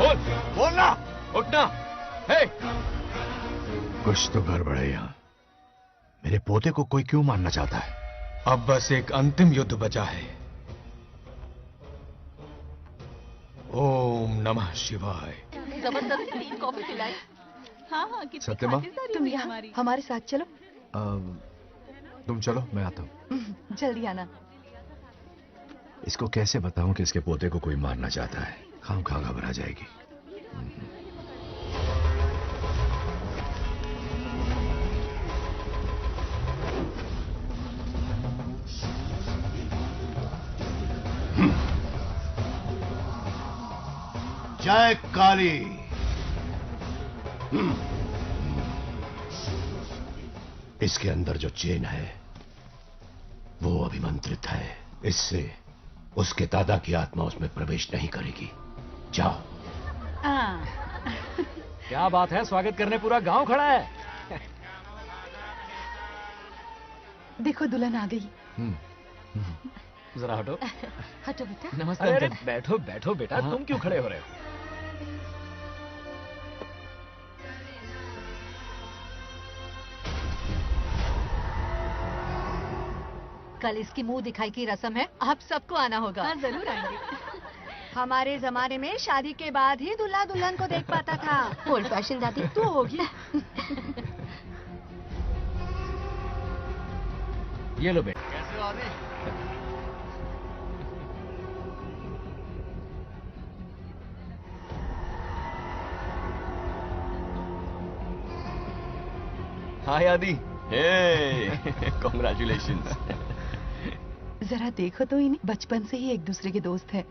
बोल, बोलना। उठना। कुछ तो गड़बड़ है यहाँ। मेरे पोते को कोई क्यों मारना चाहता है? अब बस एक अंतिम युद्ध बचा है। ओम नमः शिवाय। जबरदस्त 3 कॉफी पिलाई। हाँ हाँ, सत्यमा, तुम यहाँ हमारे साथ चलो। तुम चलो, मैं आता हूँ। जल्दी आना। इसको कैसे बताऊं कि इसके पोते को कोई मारना चाहता है? खाम-खा घबरा जाएगी। जय काली। इसके अंदर जो चेन है वो अभिमंत्रित है। इससे उसके दादा की आत्मा उसमें प्रवेश नहीं करेगी। जाओ। क्या बात है, स्वागत करने पूरा गांव खड़ा है। देखो दुल्हन आ गई। जरा हटो। हटो बेटा। नमस्ते। अरे बैठो बैठो बेटा, तुम क्यों खड़े हो रहे हो? कल इसकी मुंह दिखाई की रस्म है, आप सबको आना होगा। हाँ, जरूर आएंगे। हमारे जमाने में शादी के बाद ही दूल्हा दुल्हन को देख पाता था। ओल्ड फैशन दादी तू होगी। ये लो बेटा। कैसे हो आदि? हाय आदि। हे कॉन्ग्रेचुलेशंस। जरा देखो तो इन्हें, बचपन से ही एक दूसरे के दोस्त हैं।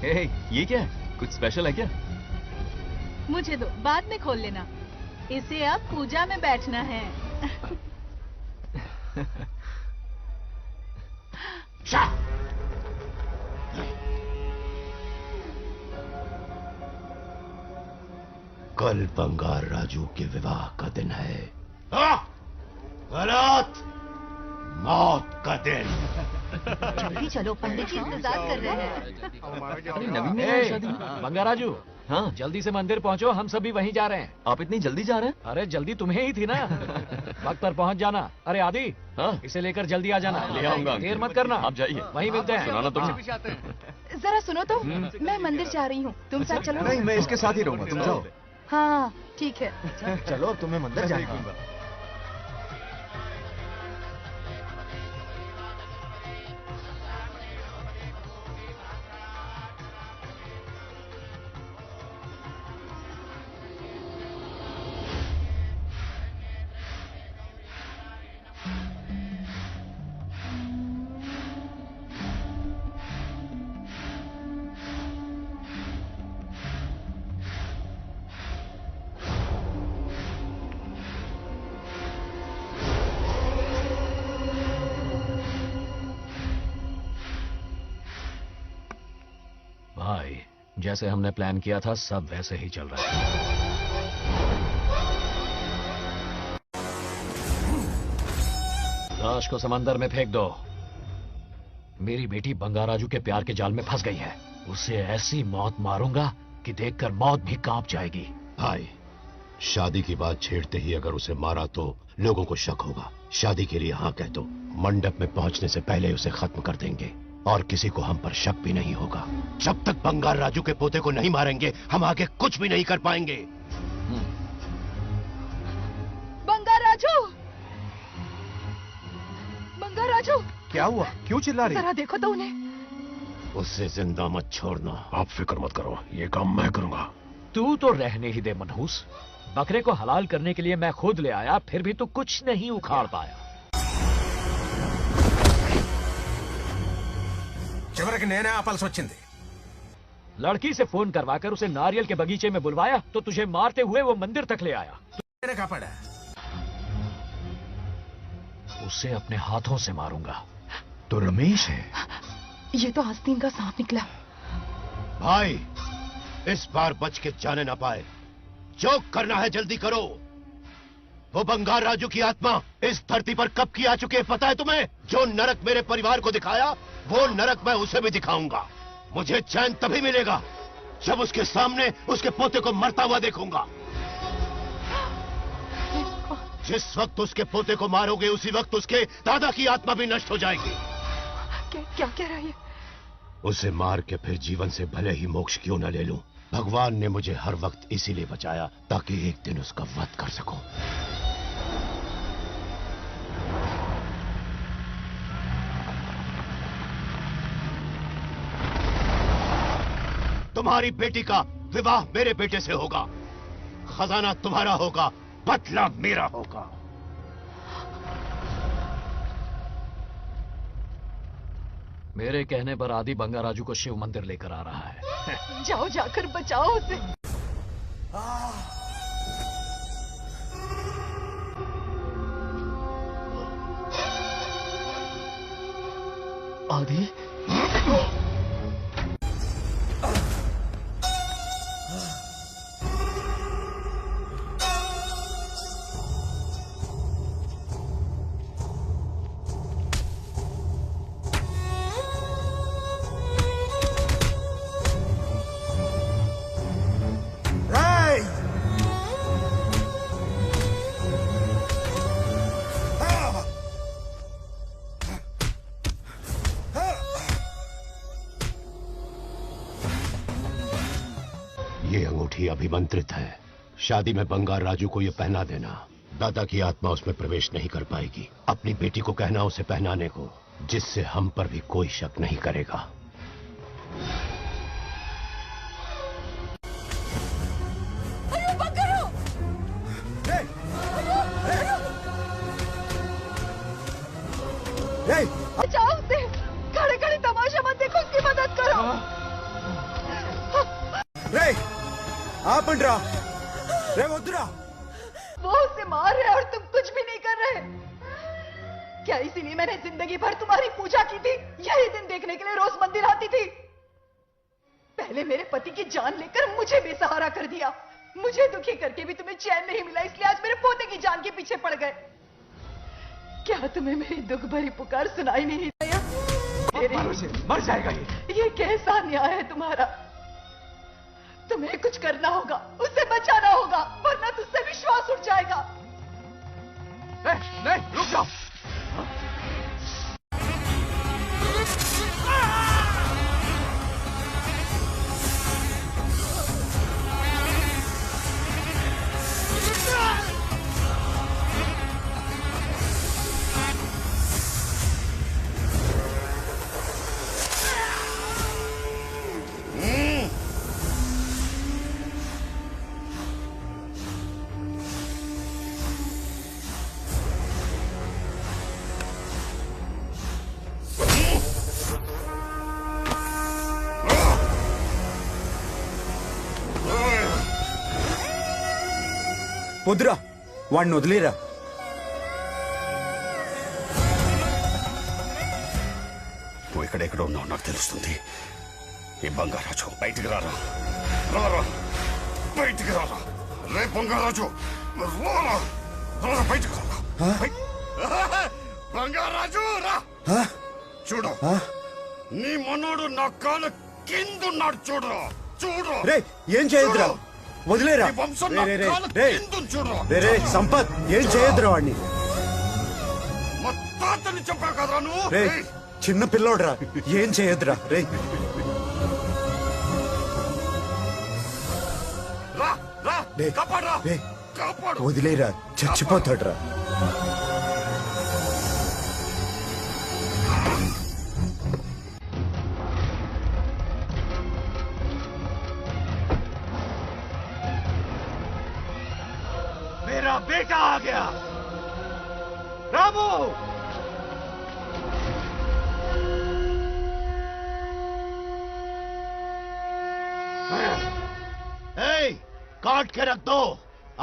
हे ये क्या है? कुछ स्पेशल है क्या? मुझे दो, बाद में खोल लेना। इसे अब पूजा में बैठना है। कल बंगार राजू के विवाह का दिन है। गलत, मौत का दिन। जल्दी चलो, पंडित जी इंतजार कर रहे हैं। नवीन में है शादी। बंगाराजू, हाँ जल्दी से मंदिर पहुंचो, हम सभी वहीं जा रहे हैं। आप इतनी जल्दी जा रहे हैं? अरे जल्दी तुम्हें ही थी ना। वक्त पर पहुंच जाना। अरे आदि, हाँ इसे लेकर जल्दी आ जाना। ले आऊंगा। देर मत करना, आप जाइए, वहीं मिलते हैं। सुनाना तुम। जरा सुनो तो, मैं मंदिर जा रही हूँ, तुम साथ चलो। नहीं, मैं इसके साथ ही रहूंगा, तुम जाओ। हाँ ठीक है। चलो, तुम्हें मंदिर जाना है। भाई, जैसे हमने प्लान किया था सब वैसे ही चल रहा है। लाश को समंदर में फेंक दो। मेरी बेटी बंगाराजू के प्यार के जाल में फंस गई है। उसे ऐसी मौत मारूंगा कि देखकर मौत भी कांप जाएगी। भाई, शादी की बात छेड़ते ही अगर उसे मारा तो लोगों को शक होगा। शादी के लिए हाँ कह दो, मंडप में पहुंचने से पहले उसे खत्म कर देंगे और किसी को हम पर शक भी नहीं होगा। जब तक बंगार राजू के पोते को नहीं मारेंगे हम आगे कुछ भी नहीं कर पाएंगे। बंगार राजू, बंगार राजू। क्या हुआ, क्यों चिल्ला रही? जरा देखो तो उन्हें। उससे जिंदा मत छोड़ना। आप फिक्र मत करो, ये काम मैं करूंगा। तू तो रहने ही दे मनहूस। बकरे को हलाल करने के लिए मैं खुद ले आया, फिर भी तू कुछ नहीं उखाड़ पाया। చివరికి నేనే ఆపాల్సి వచ్చింది। लड़की से फोन करवाकर उसे नारियल के बगीचे में बुलवाया तो तुझे मारते हुए वो मंदिर तक ले आया। నేనే కాపాడా। उसे अपने हाथों से मारूंगा। तो रमेश है। ये तो आस्तीन का सांप निकला। भाई, इस बार बच के जाने ना पाए। जो करना है जल्दी करो। वो बंगार राजू की आत्मा इस धरती पर कब की आ चुकी है पता है तुम्हें? जो नरक मेरे परिवार को दिखाया वो नरक मैं उसे भी दिखाऊंगा। मुझे चैन तभी मिलेगा जब उसके सामने उसके पोते को मरता हुआ देखूंगा। जिस वक्त उसके पोते को मारोगे उसी वक्त उसके दादा की आत्मा भी नष्ट हो जाएगी। क्या कह रहा है? उसे मार के फिर जीवन से भले ही मोक्ष क्यों न ले लूं, भगवान ने मुझे हर वक्त इसीलिए बचाया ताकि एक दिन उसका वध कर सकूं। तुम्हारी बेटी का विवाह मेरे बेटे से होगा, खजाना तुम्हारा होगा, बदला मेरा होगा। मेरे कहने पर आदि बंगाराजू को शिव मंदिर लेकर आ रहा है। जाओ, जाकर बचाओ उसे। आदि अभिमंत्रित है। शादी में बंगार राजू को यह पहना देना। दादा की आत्मा उसमें प्रवेश नहीं कर पाएगी। अपनी बेटी को कहना उसे पहनाने को, जिससे हम पर भी कोई शक नहीं करेगा। बचाओ उसे, खड़े खड़े तमाशा मत देखो, उसकी मदद करो। वो उसे मार रहे और तुम कुछ भी नहीं कर रहे। क्या इसीलिए मैंने जिंदगी भर तुम्हारी पूजा की थी? यही दिन देखने के लिए रोज मंदिर आती थी। पहले मेरे पति की जान लेकर मुझे बेसहारा कर दिया। मुझे दुखी करके भी तुम्हें चैन नहीं मिला, इसलिए आज मेरे पोते की जान के पीछे पड़ गए। क्या तुम्हें मेरी दुख भरी पुकार सुनाई नहीं दिया? मर जाएगा ये कैसा न्याय है तुम्हारा? तुम्हें कुछ करना होगा, उसे बचाना होगा, वरना तुझसे विश्वास उठ जाएगा। नहीं, रुक जाओ। వద్దురా, వాడిని వదిలేరా. నువ్వు ఎక్కడెక్కడ ఉన్నావు నాకు తెలుస్తుంది. ఈ బంగారాజు బయటికి రారా, రారా బయటికి రారా. రే బంగారాజు, రారా రారా బయటికి రారా. బంగారాజు రా. చూడు, నీ మనోడు నా కాలు కిందున్నాడు. చూడరా చూడరా. రే ఏం చేయొద్దురా, వదిలేరా. రే సంపత్, ఏం చేయొద్దురా వాడిని. మొత్తాన్ని చెప్పా కదరా నువ్వు. రే చిన్న పిల్లోడ్రా, ఏం చేయొద్దురా. రే వదిలేరా, చచ్చిపోతాడ్రా. मेरा बेटा आ गया। रामू, काट के रख दो।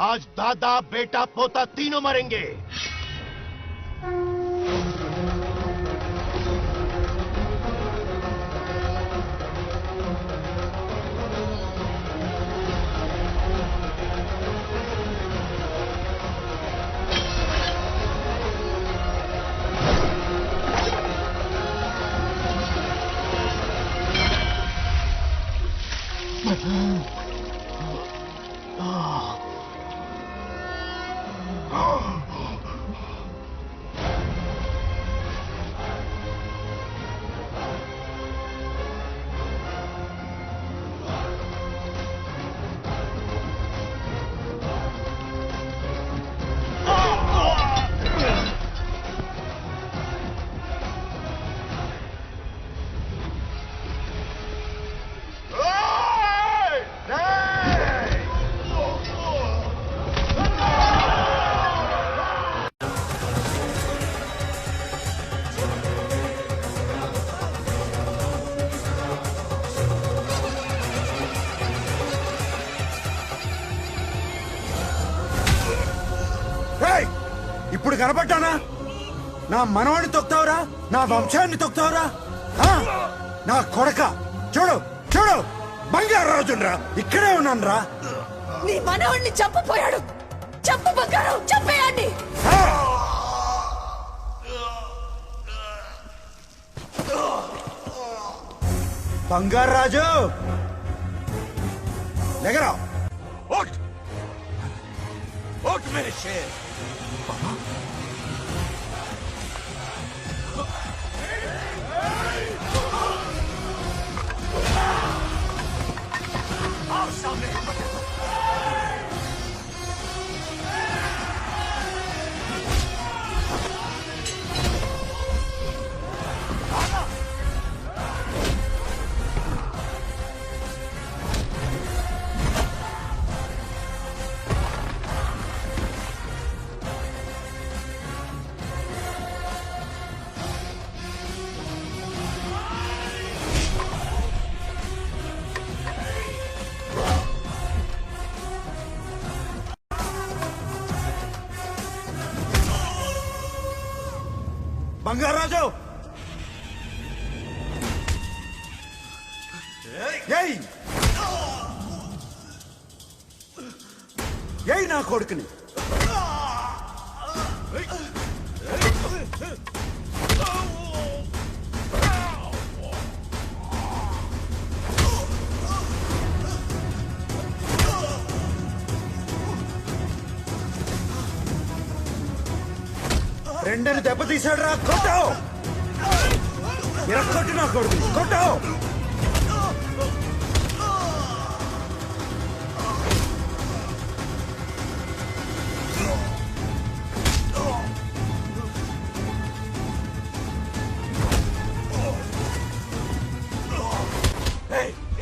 आज दादा बेटा पोता तीनों मरेंगे। ఇప్పుడు కనపడ్డానా? నా మనవాడిని తొక్తావురా, నా వంశాన్ని తొక్తావురా. నా కొడక చూడు చూడు, బంగారు రాజునరా, ఇక్కడే ఉన్నాను రా. నీ మనవాడిని చంపపోయాడు. చంపు బంగారం, చంపేయండి. బంగారు రాజు లేగరా. उठ मेरे शेर। आओ सामने। బంగారాజు ఏయ్ నా కొడుకుని. రెండని దెబ్బతీశాడు రా. కొట్టావు కొట్టు నా కొడుకు, కొట్టావు.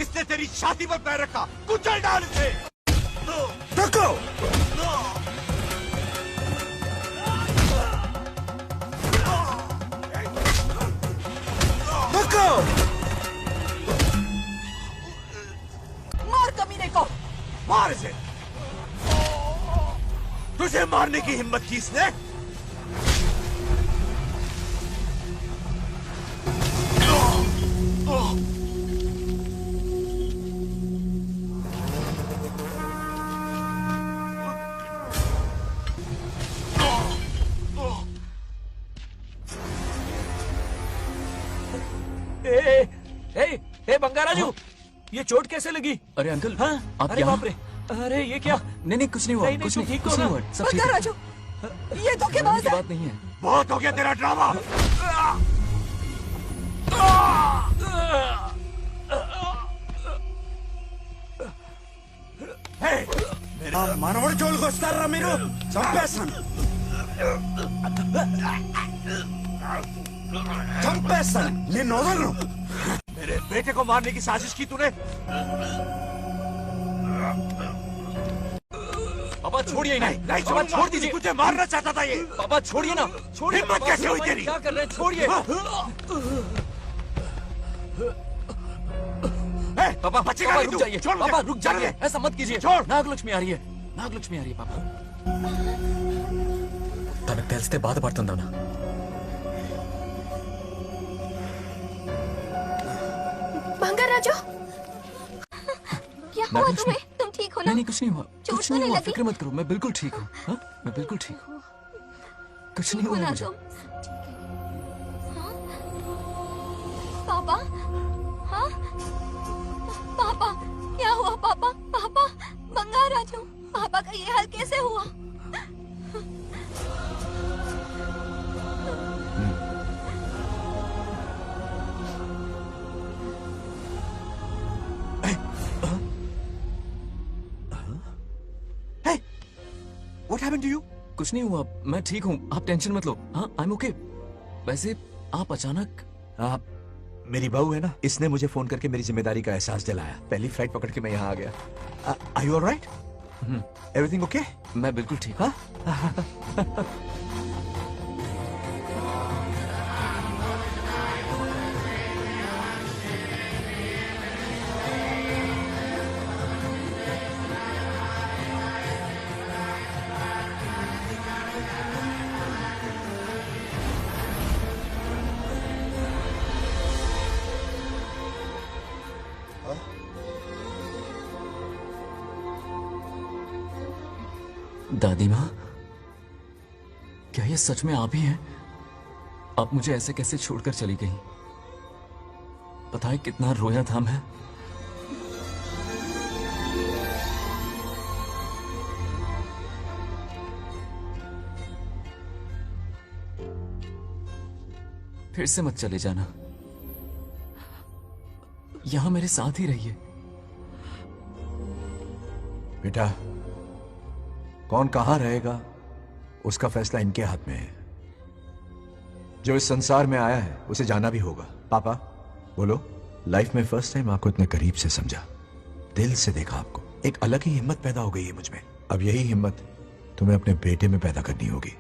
इसने तेरी छाती पर पैर रखा, कुचल डाल इसे। तको मार कमीने को, मार इसे। तुझे मारने की हिम्मत की इसने? ए बंगाराजू, ये चोट कैसे लगी? अरे अंकल, हाँ? आप अरे बाप रे, अरे ये क्या? नहीं कुछ नहीं हुआ, कुछ नहीं, ठीक हो ना? बंगाराजू, ये धोखेबाज है। बात नहीं है। बहुत हो गया तेरा ड्रामा। మనవడి జోలికి వస్తారా మీరు? చంపేస్తాను, చంపేస్తాను, నిన్ను వదలను. मेरे बेटे को मारने की साजिश की तूने? पापा छोड़िए, नहीं छोड़ दीजिए। तुझे मारना चाहता था ये। पापा छोड़िए ना, छोड़िए। हिम्मत कैसे हुई तेरी? क्या कर रहे हैं? छोड़िए। पापा बचेगा नहीं रुक तू। जाइए, छोड़ मुझे। पापा रुक जाइए, चल। ऐसा मत कीजिए। छोड़। नागलक्ष्मी आ रही है, नागलक्ष्मी आ रही है पापा। తనకు తెలిస్తే బాధపడుతుందన్నా. बंगाराजू, क्या हुआ तुम्हें? तुम ठीक हो ना? नहीं कुछ नहीं हुआ, चोट कुछ तो नहीं नहीं हुआ, लगी? फिक्र मत करो, मैं बिल्कुल ठीक हूँ। हाँ, मैं बिल्कुल ठीक हूँ, कुछ नहीं हुआ मुझे। पापा, हाँ पापा, क्या हुआ पापा? पापा, बंगाराजू, पापा का ये हाल कैसे हुआ? What happened to you? कुछ नहीं हुआ, मैं ठीक हूँ, आप टेंशन मत लो। हाँ, I'm okay। वैसे आप अचानक मेरी बहू है ना, इसने मुझे फोन करके मेरी जिम्मेदारी का एहसास दिलाया। पहली फ्लाइट पकड़ के मैं यहाँ आ गया। Are you all right? Everything okay? मैं बिल्कुल ठीक हूँ। दादी माँ, क्या ये सच में आप ही हैं? आप मुझे ऐसे कैसे छोड़कर चली गई? पता है कितना रोया था मैं। फिर से मत चले जाना, यहां मेरे साथ ही रहिए। बेटा, कौन कहां रहेगा उसका फैसला इनके हाथ में है। जो इस संसार में आया है उसे जाना भी होगा। पापा बोलो, लाइफ में फर्स्ट टाइम आपको इतने करीब से समझा, दिल से देखा आपको, एक अलग ही हिम्मत पैदा हो गई है मुझ में। अब यही हिम्मत तुम्हें अपने बेटे में पैदा करनी होगी।